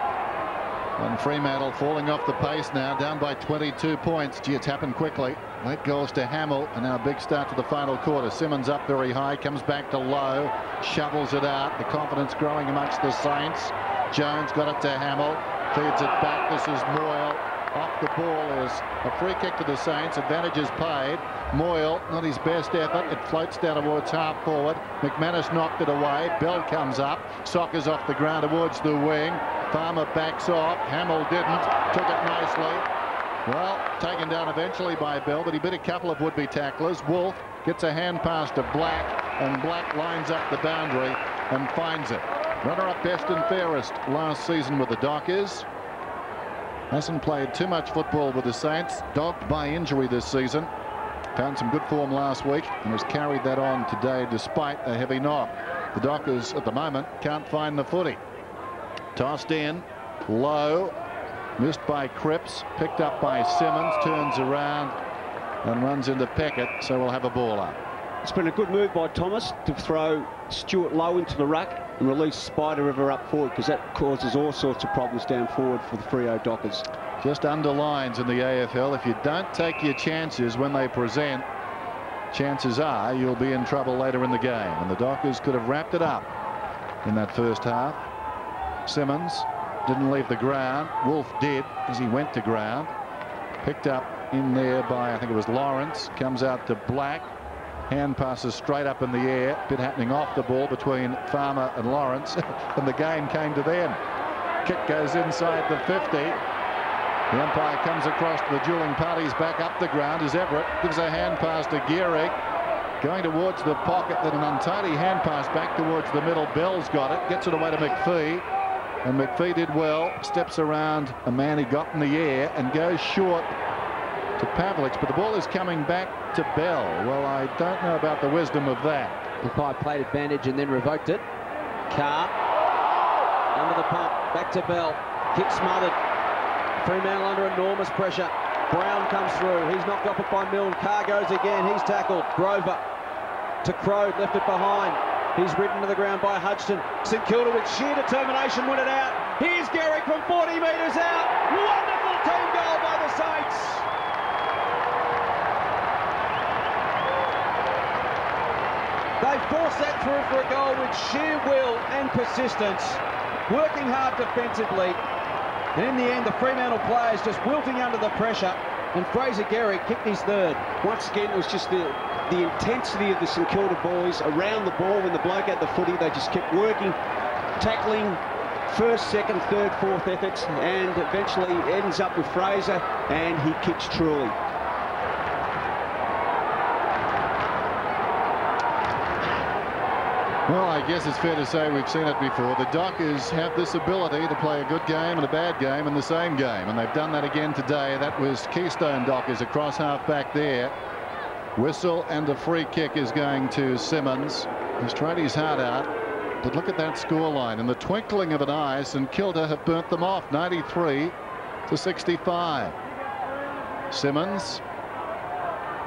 And Fremantle falling off the pace now, down by 22 points. Gee, it's happened quickly. Late goals to Hamill, and now a big start to the final quarter. Simmons up very high, comes back to Lowe, shovels it out. The confidence growing amongst the Saints. Jones got it to Hamill, feeds it back. This is Moyle. Off the ball is a free kick to the Saints. Advantage is paid. Moyle, not his best effort. It floats down towards half forward. McManus knocked it away. Bell comes up. Sockers off the ground towards the wing. Farmer backs off. Hamill didn't. Took it nicely. Well, taken down eventually by Bell, but he beat a couple of would-be tacklers. Wolf gets a hand pass to Black, and Black lines up the boundary and finds it. Runner-up best and fairest last season with the Dockers. Hasn't played too much football with the Saints. Dogged by injury this season. Found some good form last week and has carried that on today despite a heavy knock. The Dockers at the moment can't find the footy. Tossed in, low, missed by Cripps, picked up by Simmons, turns around and runs into Peckett, so we'll have a ball up. It's been a good move by Thomas to throw Stewart low into the ruck and release Spider River up forward, because that causes all sorts of problems down forward for the Freo Dockers. Just underlines in the AFL, if you don't take your chances when they present, chances are you'll be in trouble later in the game. And the Dockers could have wrapped it up in that first half. Simmons didn't leave the ground. Wolf did as he went to ground. Picked up in there by, I think it was Lawrence. Comes out to Black. Hand passes straight up in the air. Bit happening off the ball between Farmer and Lawrence. And the game came to them. Kick goes inside the 50. The umpire comes across to the dueling parties back up the ground as Everett gives a hand pass to Gehrig. Going towards the pocket, then an untidy hand pass back towards the middle. Bell's got it. Gets it away to McPhee. And McPhee did well. Steps around a man he got in the air and goes short to Pavlich, but the ball is coming back to Bell. Well, I don't know about the wisdom of that. Umpire played advantage and then revoked it. Carr under the pump, back to Bell. Kick smothered. Fremantle under enormous pressure. Brown comes through. He's knocked off it by Milne. Carr goes again. He's tackled. Grover to Crode, left it behind. He's ridden to the ground by Hudson. St Kilda with sheer determination win it out. Here's Gehrig from 40 metres out. Wonderful team goal by the Saints. They forced that through for a goal with sheer will and persistence, working hard defensively. And in the end, the Fremantle players just wilting under the pressure, and Fraser Gehrig kicked his third. Once again, it was just the intensity of the St Kilda boys around the ball. When the bloke had the footy, they just kept working, tackling, first, second, third, fourth efforts, and eventually ends up with Fraser, and he kicks truly. Well, I guess it's fair to say we've seen it before. The Dockers have this ability to play a good game and a bad game in the same game, and they've done that again today. That was Keystone Dockers across half back there. Whistle and a free kick is going to Simmons. He's tried his heart out, but look at that scoreline. In the twinkling of an eye, St Kilda have burnt them off, 93-65. Simmons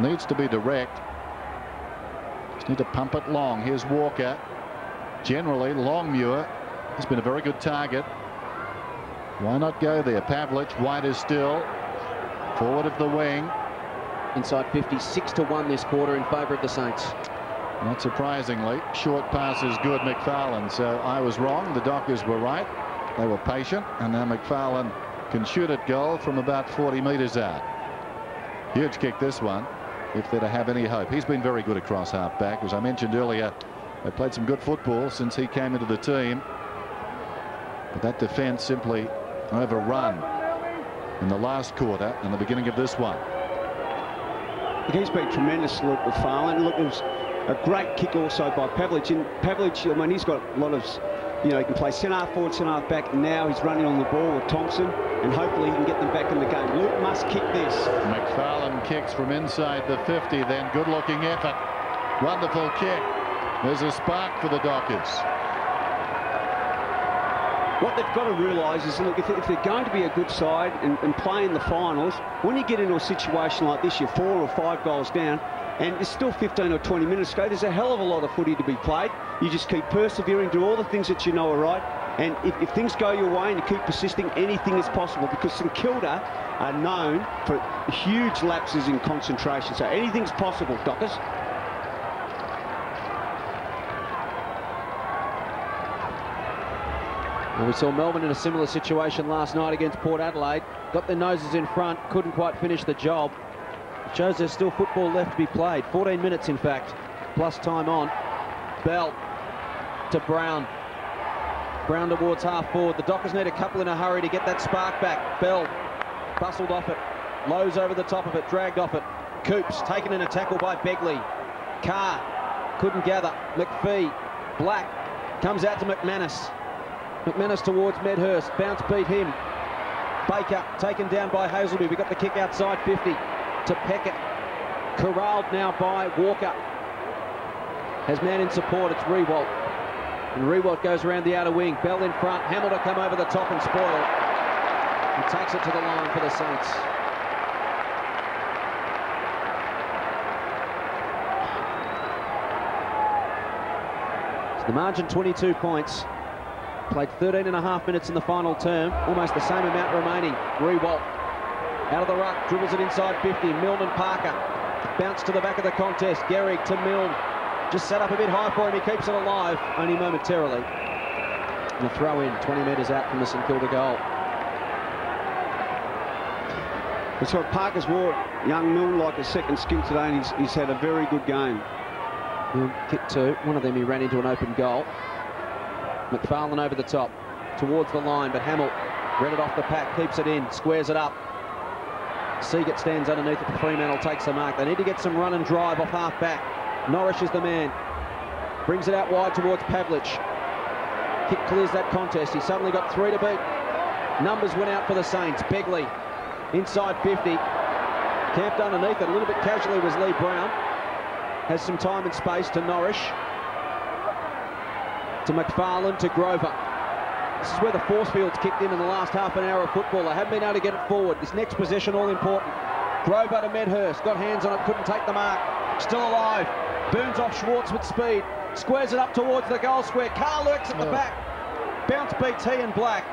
needs to be direct. Just need to pump it long. Here's Walker. Generally, Longmuir has been a very good target. Why not go there? Pavlich, wide is still. Forward of the wing. Inside 50, 6-1 this quarter in favour of the Saints. Not surprisingly, short pass is good, McFarlane. So I was wrong. The Dockers were right. They were patient, and now McFarlane can shoot at goal from about 40 metres out. Huge kick, this one, if they're to have any hope. He's been very good across half back. As I mentioned earlier, they played some good football since he came into the team. But that defence simply overrun in the last quarter and the beginning of this one. He's been tremendous, look, with Farland. Look, it was a great kick also by Pavlich. And Pavlich, I mean, he's got a lot of, you know, he can play centre-half forward, centre-half back. And now he's running on the ball with Thompson, and hopefully he can get them back in the game. Luke must kick this. McFarlane kicks from inside the 50, then good-looking effort. Wonderful kick. There's a spark for the Dockers. What they've got to realise is, look, if they're going to be a good side and play in the finals, when you get into a situation like this, you're 4 or 5 goals down, and there's still 15 or 20 minutes to go, there's a hell of a lot of footy to be played. You just keep persevering, do all the things that you know are right, and if things go your way and you keep persisting, anything is possible, because St Kilda are known for huge lapses in concentration. So anything's possible, Dockers. And we saw Melbourne in a similar situation last night against Port Adelaide. Got their noses in front, couldn't quite finish the job. It shows there's still football left to be played. 14 minutes, in fact, plus time on. Bell to Brown. Brown towards half forward. The Dockers need a couple in a hurry to get that spark back. Bell bustled off it. Lowe's over the top of it, dragged off it. Coops taken in a tackle by Begley. Carr couldn't gather. McPhee. Black comes out to McManus. McManus towards Medhurst. Bounce beat him. Baker taken down by Hazelby. We got the kick outside 50 to Peckett. Corralled now by Walker. Has man in support. It's Rewalt. And Rewalt goes around the outer wing. Bell in front. Hamill to come over the top and spoil. He takes it to the line for the Saints. So the margin 22 points. Played 13.5 minutes in the final term. Almost the same amount remaining. Rewalt out of the ruck. Dribbles it inside 50. Milne and Parker. Bounce to the back of the contest. Gehrig to Milne. Just set up a bit high for him. He keeps it alive, only momentarily. And a throw in, 20 metres out from the St Kilda goal. That's what Parker's wore young Milne like a second skin today, and he's had a very good game. Milne kicked two. One of them he ran into an open goal. McFarlane over the top, towards the line, but Hamill read it off the pack, keeps it in, squares it up. Seagate stands underneath it for Fremantle, takes the mark. They need to get some run and drive off half back. Norrish is the man. Brings it out wide towards Pavlich. Kick clears that contest. He suddenly got 3 to beat. Numbers went out for the Saints. Begley inside 50. Camped underneath it a little bit casually was Lee Brown. Has some time and space to Norrish. To McFarlane, to Grover. This is where the force field's kicked in the last half an hour of football. They haven't been able to get it forward. This next possession all important. Grover to Medhurst. Got hands on it, couldn't take the mark. Still alive. Burns off Schwartz with speed. Squares it up towards the goal square. Carr lurks at the back. Bounce beats he and Black.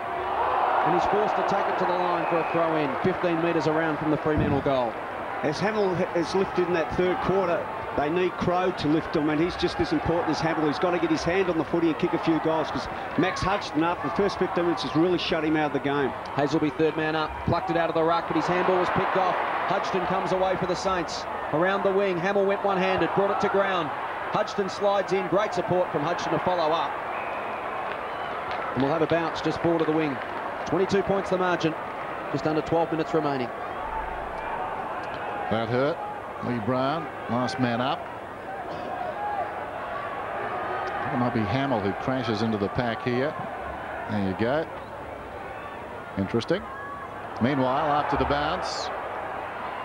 And he's forced to take it to the line for a throw in. 15 metres around from the Fremantle goal. As Hamill has lifted in that third quarter, they need Crow to lift him, and he's just as important as Hamill. He's got to get his hand on the footy and kick a few goals, because Max Hudson, after the first 15 minutes, has really shut him out of the game. Hazelby third man up, plucked it out of the ruck, but his handball was picked off. Hudson comes away for the Saints. Around the wing, Hamill went one-handed, brought it to ground. Hudson slides in, great support from Hudson to follow up. And we'll have a bounce just forward of the wing. 22 points the margin, just under 12 minutes remaining. That hurt. Lee Brown, last man up. It might be Hamill who crashes into the pack here. There you go. Interesting. Meanwhile, after the bounce,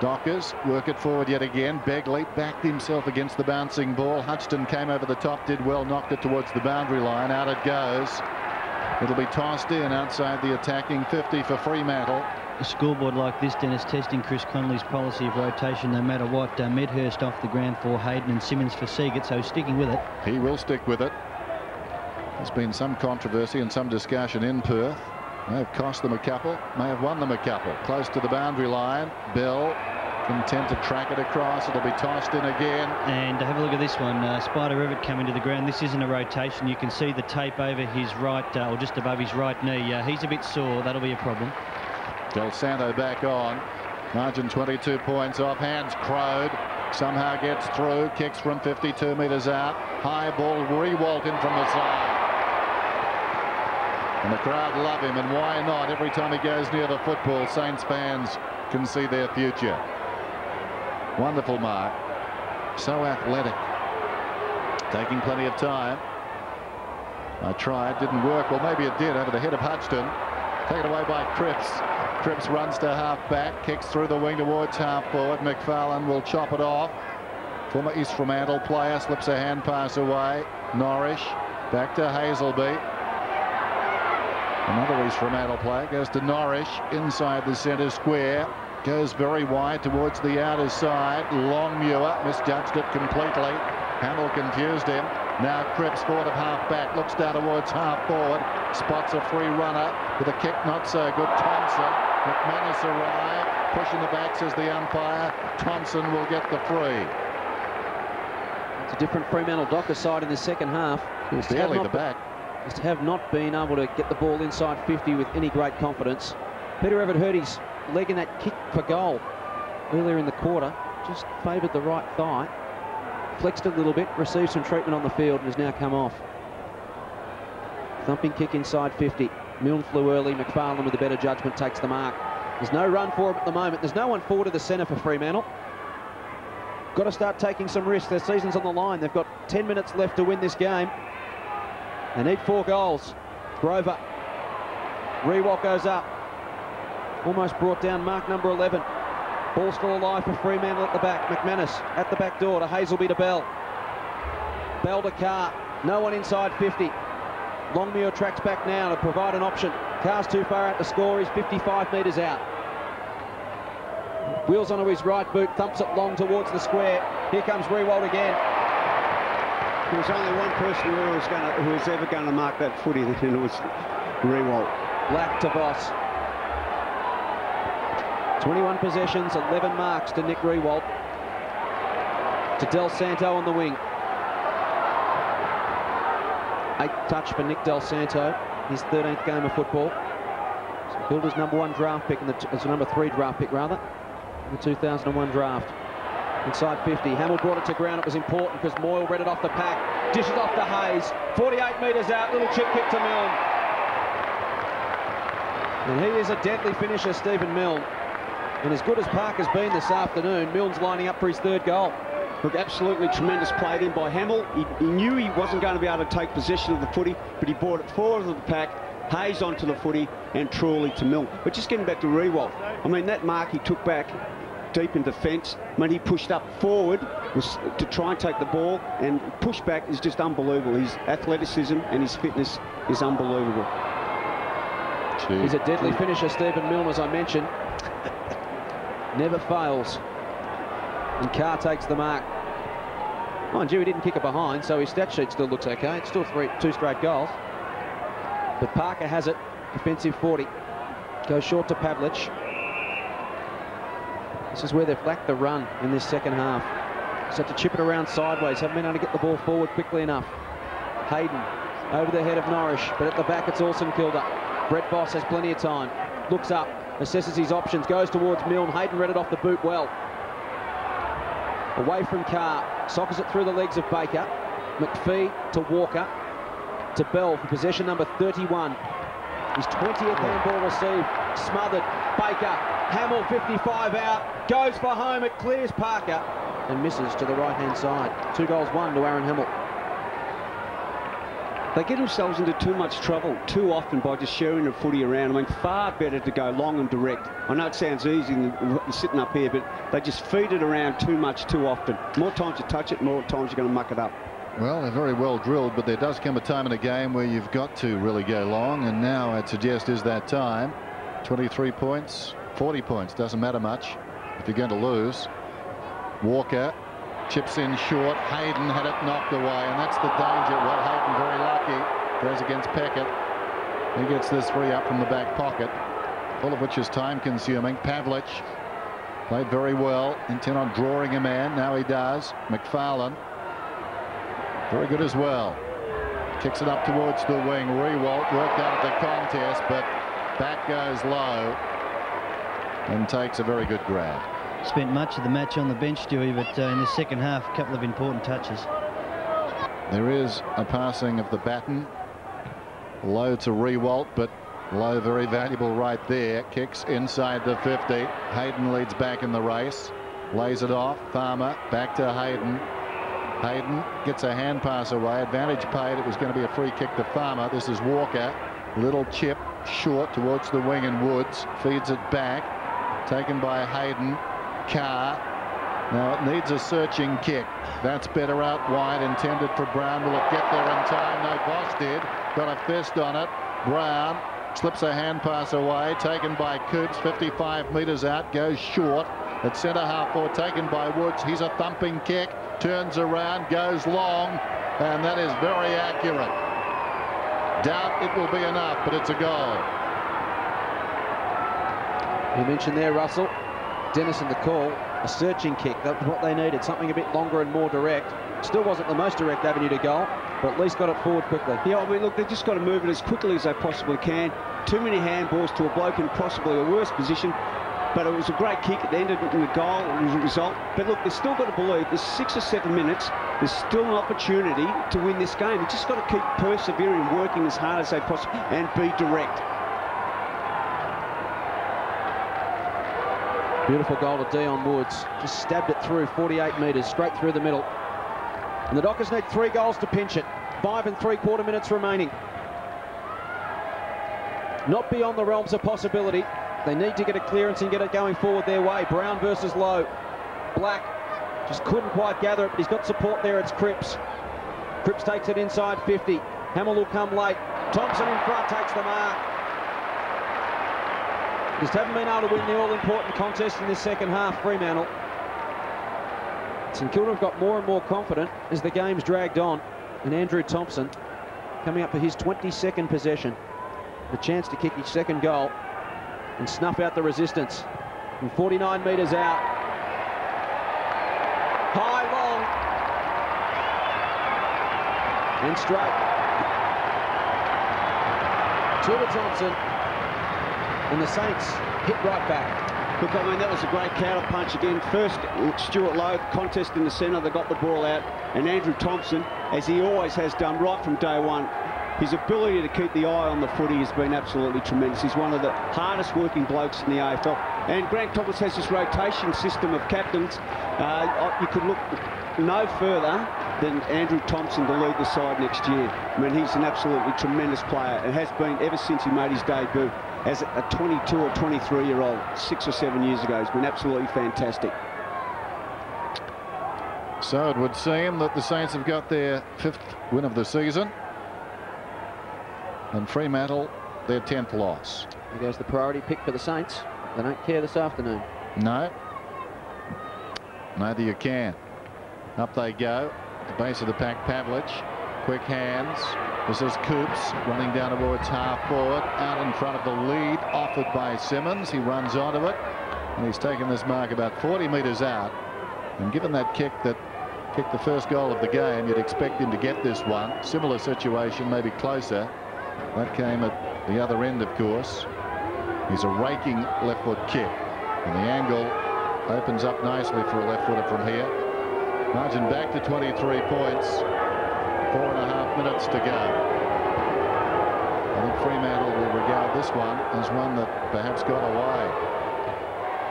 Dockers work it forward yet again. Begley backed himself against the bouncing ball. Hudson came over the top, did well, knocked it towards the boundary line. Out it goes. It'll be tossed in outside the attacking 50 for Fremantle. A scoreboard like this, Dennis, testing Chris Connolly's policy of rotation no matter what. Medhurst off the ground for Hayden and Simmons for Seagate, so sticking with it. He will stick with it. There's been some controversy and some discussion in Perth. May have cost them a couple, may have won them a couple. Close to the boundary line. Bell content to track it across. It'll be tossed in again. And have a look at this one. Spider Everett coming to the ground. This isn't a rotation. You can see the tape over his right, or just above his right knee. He's a bit sore. That'll be a problem. Del Santo back on. Margin 22 points off. Hands Crowed. Somehow gets through. Kicks from 52 metres out. High ball. Rewalt in from the side. And the crowd love him. And why not? Every time he goes near the football, Saints fans can see their future. Wonderful mark. So athletic. Taking plenty of time. I tried. Didn't work. Well, maybe it did over the head of Hudson. Taken away by Cripps. Cripps runs to half back, kicks through the wing towards half forward. McFarlane will chop it off. Former East Fremantle player slips a hand pass away. Norrish back to Hazelby. Another East Fremantle player goes to Norrish inside the centre square. Goes very wide towards the outer side. Longmuir misjudged it completely. Hamill confused him. Now Cripps forward of half back, looks down towards half forward, spots a free runner with a kick not so good. Thompson, McManus arrived, pushing the back, says the umpire. Thompson will get the free. It's a different Fremantle Dockers side in the second half. Barely the back. just have not been able to get the ball inside 50 with any great confidence. Peter Everett hurt his leg in that kick for goal earlier in the quarter. Just favoured the right thigh. Flexed a little bit, received some treatment on the field and has now come off. Thumping kick inside 50. Milne flew early. McFarlane with a better judgment takes the mark. There's no run for him at the moment. There's no one forward to the centre for Fremantle. Got to start taking some risks. Their season's on the line. They've got 10 minutes left to win this game. They need 4 goals. Grover. Rewalt goes up. Almost brought down mark number 11. Ball still alive for Fremantle at the back. McManus at the back door to Hazelby to Bell. Bell to Carr. No one inside 50. Longmuir tracks back now to provide an option. Carr's too far out to score. He's 55 metres out. Wheels onto his right boot, thumps it long towards the square. Here comes Rewalt again. There's only one person who was ever going to mark that footy, and it was Rewalt. Black to Boss. 21 possessions, 11 marks to Nick Rewalt. To Del Santo on the wing. 8th touch for Nick Del Santo, his 13th game of football. St. Kilda's #1 draft pick, number 3 draft pick rather, in the 2001 draft. Inside 50, Hamill brought it to ground. It was important because Moyle read it off the pack. Dishes off to Hayes. 48 metres out, little chip kick to Milne. And he is a deadly finisher, Stephen Milne. And as good as Parker's been this afternoon, Milne's lining up for his 3rd goal. Look, absolutely tremendous play in by Hamill. He knew he wasn't going to be able to take possession of the footy, but he brought it forward of the pack, Hayes onto the footy, and Trawley to Milne. But just getting back to Rewalt, I mean, that mark he took back deep in defence, I mean, he pushed up forward to try and take the ball, and push back is just unbelievable. His athleticism and his fitness is unbelievable. He's a deadly finisher, Stephen Milne, as I mentioned. Never fails. And Carr takes the mark. Mind you, he didn't kick it behind, so his stat sheet still looks okay. It's still 2 straight goals. But Parker has it. Defensive 40. Goes short to Pavlich. This is where they've lacked the run in this second half. Just have to chip it around sideways. Haven't been able to get the ball forward quickly enough. Hayden over the head of Norrish, but at the back it's all St. Kilda. Brett Voss has plenty of time. Looks up, assesses his options, goes towards Milne. Hayden read it off the boot well. Away from Carr, sockers it through the legs of Baker. McPhee to Walker, to Bell for possession number 31. His 20th handball received, smothered. Baker, Hamill 55 out, goes for home, it clears Parker and misses to the right-hand side. 2-1 to Aaron Hamill. They get themselves into too much trouble too often by just sharing the footy around. I mean, far better to go long and direct. I know it sounds easy sitting up here, but they just feed it around too much too often. More times you touch it, more times you're going to muck it up. Well, they're very well drilled, but there does come a time in a game where you've got to really go long, and now I'd suggest is that time. 23 points, 40 points, doesn't matter much if you're going to lose. Walker chips in short. Hayden had it knocked away, and that's the danger. Well, Hayden very lucky. Goes against Peckett. He gets this free up from the back pocket, all of which is time-consuming. Pavlich played very well, intent on drawing a man. Now he does. McFarlane, very good as well. Kicks it up towards the wing. Rewalt worked out of the contest, but back goes low and takes a very good grab. Spent much of the match on the bench, Stewie, but in the second half, a couple of important touches. There is a passing of the baton. Low to Rewalt, but Low very valuable right there. Kicks inside the 50. Hayden leads back in the race. Lays it off. Farmer back to Hayden. Hayden gets a hand pass away. Advantage paid. It was going to be a free kick to Farmer. This is Walker. Little chip short towards the wing and Woods. Feeds it back. Taken by Hayden. Carr. Now it needs a searching kick. That's better out wide. Intended for Brown. Will it get there in time? No, Boss did. Got a fist on it. Brown slips a hand pass away. Taken by Coops. 55 metres out. Goes short. At centre half forward. Taken by Woods. He's a thumping kick. Turns around. Goes long. And that is very accurate. Doubt it will be enough, but it's a goal. You mentioned there, Russell, Dennison the call, a searching kick. That's what they needed, something a bit longer and more direct. Still wasn't the most direct avenue to goal. but at least got it forward quickly. Yeah, I mean, look, they've just got to move it as quickly as they possibly can. Too many handballs to a bloke in possibly a worse position. But it was a great kick. It ended in the goal as a result. But look, they've still got to believe there's 6 or 7 minutes. There's still an opportunity to win this game. They've just got to keep persevering and working as hard as they possibly and be direct. Beautiful goal to Dion Woods. Just stabbed it through 48 metres, straight through the middle. And the Dockers need 3 goals to pinch it. 5 3/4 minutes remaining. Not beyond the realms of possibility. They need to get a clearance and get it going forward their way. Brown versus Lowe. Black just couldn't quite gather it, but he's got support there. It's Cripps. Cripps takes it inside 50. Hamill will come late. Thompson in front takes the mark. Just haven't been able to win the all-important contest in this second half, Fremantle. St Kilda have got more and more confident as the game's dragged on. And Andrew Thompson coming up for his 22nd possession. The chance to kick his second goal and snuff out the resistance. From 49 metres out. High, long. And straight. To Thompson. And the Saints hit right back. Look, I mean, that was a great counter punch again. First, Stuart Lowe, contest in the centre, they got the ball out. And Andrew Thompson, as he always has done right from day one, his ability to keep the eye on the footy has been absolutely tremendous. He's one of the hardest working blokes in the AFL. And Grant Thomas has this rotation system of captains. You could look no further than Andrew Thompson to lead the side next year. I mean, he's an absolutely tremendous player and has been ever since he made his debut as a 22 or 23-year-old 6 or 7 years ago. He's been absolutely fantastic. So it would seem that the Saints have got their 5th win of the season. And Fremantle, their 10th loss. There goes the priority pick for the Saints. They don't care this afternoon. No. Neither you can. Up they go. At the base of the pack, Pavlich. Quick hands. This is Coops running down towards half forward. Out in front of the lead. Offered by Simmons. He runs onto it. And he's taken this mark about 40 metres out. And given that kick that kicked the first goal of the game, you'd expect him to get this one. Similar situation, maybe closer. That came at the other end, of course. He's a raking left foot kick. And the angle opens up nicely for a left footer from here. Margin back to 23 points. 4.5 minutes to go. I think Fremantle will regard this one as one that perhaps got away.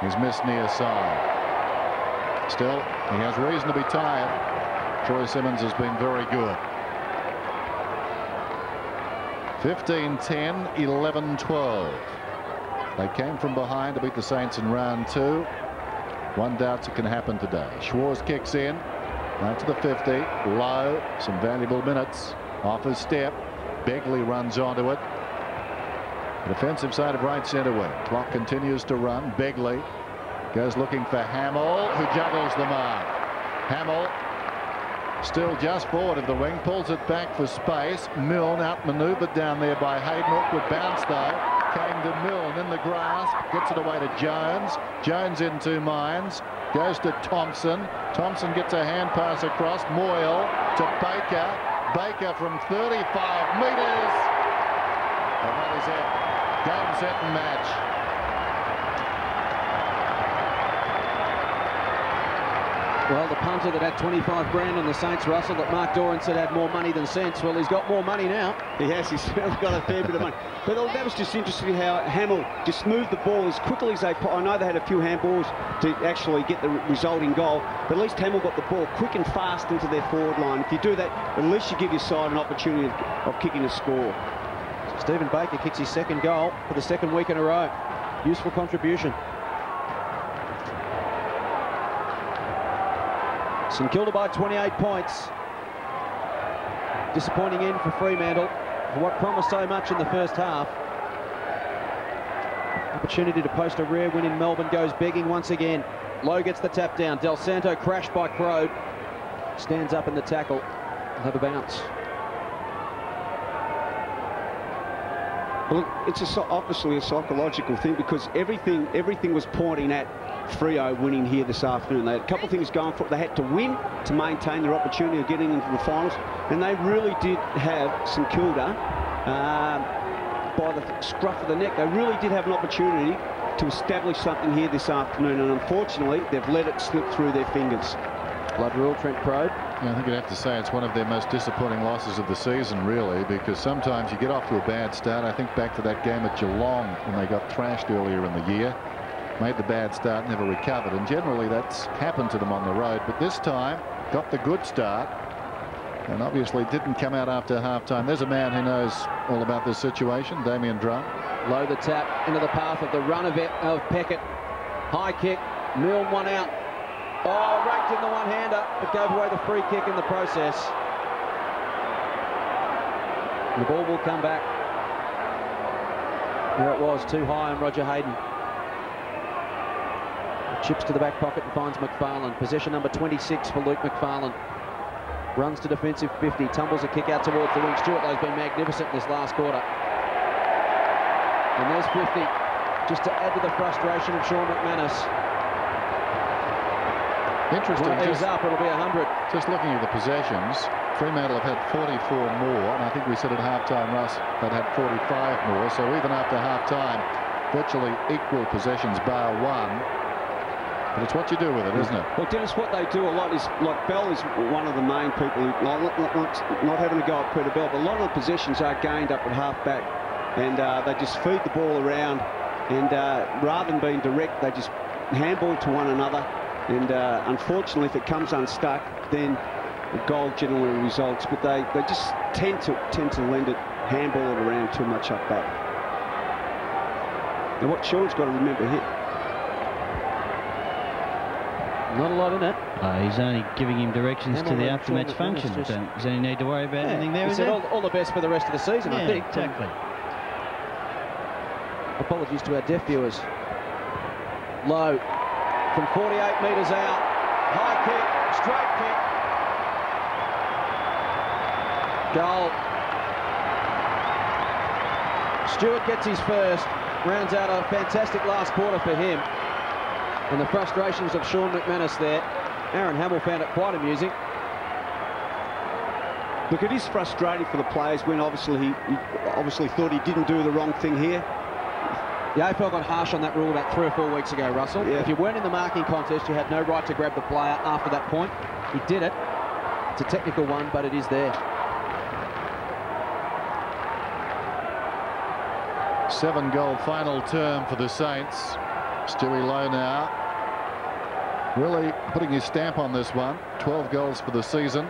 He's missed near side. Still, he has reason to be tired. Troy Simmons has been very good. 15-10, 11-12. They came from behind to beat the Saints in round 2. One doubts it can happen today. Schwarz kicks in. Out to the 50. Low. Some valuable minutes. Off his step. Begley runs onto it. The defensive side of right centre wing. Clock continues to run. Begley goes looking for Hamill, who juggles the mark. Hamill still just forward of the wing, pulls it back for space. Milne outmanoeuvred down there by Hayden. Awkward bounce though. Came to Milne in the grasp, gets it away to Jones. Jones in 2 minds, goes to Thompson. Thompson gets a hand pass across. Moyle to Baker. Baker from 35 metres. And that is it. Game, set and match. Well, the punter that had 25 grand on the Saints, Russell, that Mark Doran said had more money than sense. Well, he's got more money now. He has. He's got a fair bit of money. But that was just interesting how Hamill just moved the ball as quickly as they... I know they had a few handballs to actually get the resulting goal, but at least Hamill got the ball quick and fast into their forward line. If you do that, at least you give your side an opportunity of kicking a score. So Stephen Baker kicks his second goal for the 2nd week in a row. Useful contribution. St Kilda by 28 points. Disappointing end for Fremantle for what promised so much in the first half. Opportunity to post a rare win in Melbourne goes begging once again. Lowe gets the tap down. Del Santo crashed by Crow. Stands up in the tackle. He'll have a bounce. Well, it's obviously a psychological thing because everything was pointing at Freo winning here this afternoon. They had a couple of things going for it. They had to win to maintain their opportunity of getting into the finals, and they really did have St Kilda by the scruff of the neck. They really did have an opportunity to establish something here this afternoon, and unfortunately they've let it slip through their fingers. Blood rule, Trent Probe. Yeah, I think you'd have to say it's one of their most disappointing losses of the season, really, because sometimes you get off to a bad start. I think back to that game at Geelong when they got thrashed earlier in the year. Made the bad start, never recovered, and generally that's happened to them on the road. But this time, got the good start, and obviously didn't come out after half-time. There's a man who knows all about this situation, Damien Drum. Low the tap into the path of the run of Peckett. High kick, Milne one out. Oh, raked in the one-hander, but gave away the free kick in the process. The ball will come back. There it was, too high on Roger Hayden. Chips to the back pocket and finds McFarlane. Possession number 26 for Luke McFarlane. Runs to defensive 50, tumbles a kick out towards the wing. Stuart Lowe's been magnificent in this last quarter. And there's 50, just to add to the frustration of Sean McManus. Interesting. When he's up, it'll be 100. Just looking at the possessions, Fremantle have had 44 more, and I think we said at half-time, Russ, they'd had 45 more. So even after half-time, virtually equal possessions bar one. But it's what you do with it, isn't it? Well, Dennis, what they do a lot is, like Bell is one of the main people who, not having to go at Peter Bell, but a lot of the possessions are gained up at half-back, and they just feed the ball around, and rather than being direct, they just handball to one another. And unfortunately, if it comes unstuck, then the goal generally results. But they just tend to lend it, handball it around too much up back. And what Sean's got to remember here, not a lot in it. He's only giving him directions to the after-match function. Does he need to worry about anything there? He said all the best for the rest of the season, I think. Exactly. Apologies to our deaf viewers. Low. From 48 metres out, high kick, straight kick. Goal. Stewart gets his first, rounds out a fantastic last quarter for him. And the frustrations of Sean McManus there. Aaron Hamill found it quite amusing. Look, it is frustrating for the players when obviously he obviously thought he didn't do the wrong thing here. The AFL got harsh on that rule about 3 or 4 weeks ago, Russell. Yeah. If you weren't in the marking contest, you had no right to grab the player after that point. He did it. It's a technical one, but it is there. 7-goal final term for the Saints. Stewie Lowe now really putting his stamp on this one. 12 goals for the season.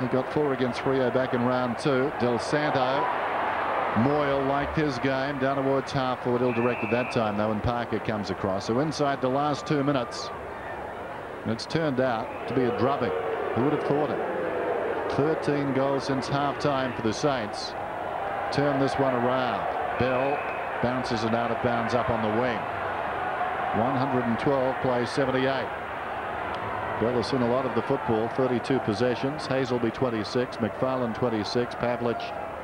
He got 4 against Freo back in round 2. Del Santo, Moyle liked his game, down towards half forward, ill-directed that time though, and Parker comes across. So inside the last 2 minutes, and it's turned out to be a drubbing. Who would have thought it? 13 goals since half-time for the Saints. Turn this one around. Bell bounces it out of bounds up on the wing. 112 plays 78. Bell has seen a lot of the football. 32 possessions. Hazelby 26, McFarlane 26, Pavlich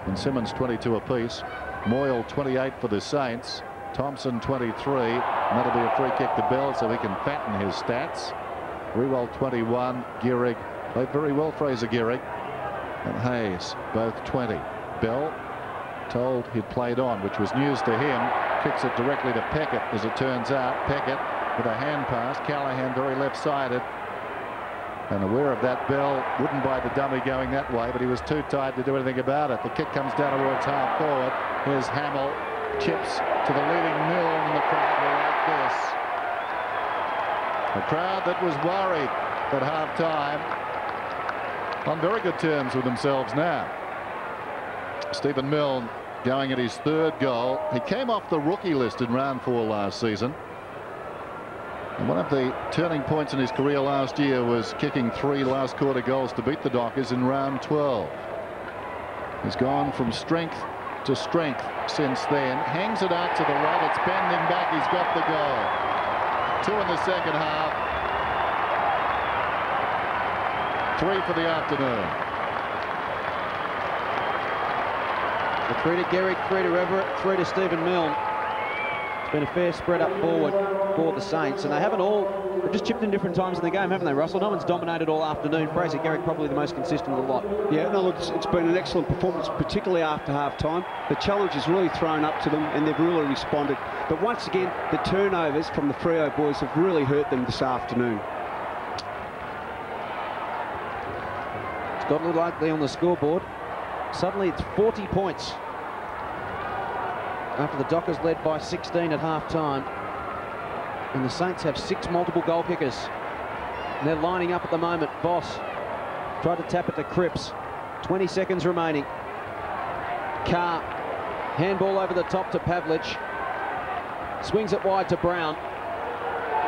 and Simmons 22 apiece. Moyle 28 for the Saints. Thompson 23, and that'll be a free kick to Bell so he can fatten his stats. Rewell 21, Gehrig played very well, Fraser Gehrig, and Hayes both 20. Bell told he'd played on, which was news to him. Kicks it directly to Peckett, as it turns out. Peckett with a hand pass. Callahan very left-sided. And aware of that, Bell wouldn't buy the dummy going that way, but he was too tired to do anything about it. The kick comes down towards half forward. Here's Hamill. Chips to the leading Milne, and the crowd were like this. A crowd that was worried at half-time, on very good terms with themselves now. Stephen Milne going at his 3rd goal. He came off the rookie list in round 4 last season. And one of the turning points in his career last year was kicking 3 last quarter goals to beat the Dockers in round 12. He's gone from strength to strength since then. Hangs it out to the right. It's bending back. He's got the goal. 2 in the second half. 3 for the afternoon. The 3 to Gehrig, 3 to Everett, 3 to Stephen Milne. been a fair spread up forward for the Saints, and they haven't all, they've just chipped in different times in the game, haven't they, Russell? No one's dominated all afternoon. Fraser Garrick probably the most consistent of the lot. Yeah, no, look, it's been an excellent performance, particularly after half-time. The challenge is really thrown up to them, and they've really responded. But once again, the turnovers from the Freo boys have really hurt them this afternoon. It's got a little ugly on the scoreboard. Suddenly it's 40 points after the Dockers led by 16 at half-time. And the Saints have 6 multiple goal kickers. And they're lining up at the moment. Voss tried to tap it to Cripps. 20 seconds remaining. Carr, handball over the top to Pavlich. Swings it wide to Brown.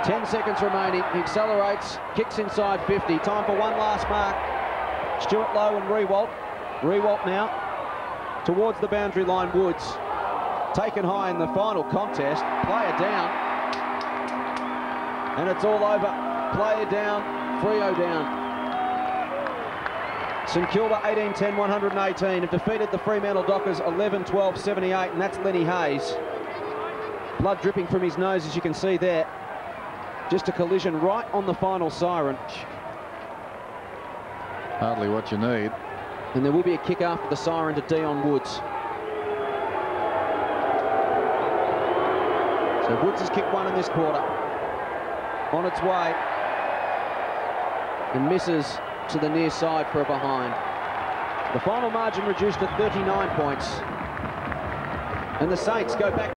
10 seconds remaining. He accelerates, kicks inside 50. Time for one last mark. Stuart Lowe and Rewalt. Rewalt now towards the boundary line. Woods taken high in the final contest. Player down. And it's all over. Player down, Freo down. St Kilda 18-10, 118 have defeated the Fremantle Dockers 11-12, 78, and that's Lenny Hayes. Blood dripping from his nose, as you can see there. Just a collision right on the final siren. Hardly what you need. And there will be a kick after the siren to Dion Woods. So Woods has kicked one in this quarter. On its way. And misses to the near side for a behind. The final margin reduced to 39 points. And the Saints go back.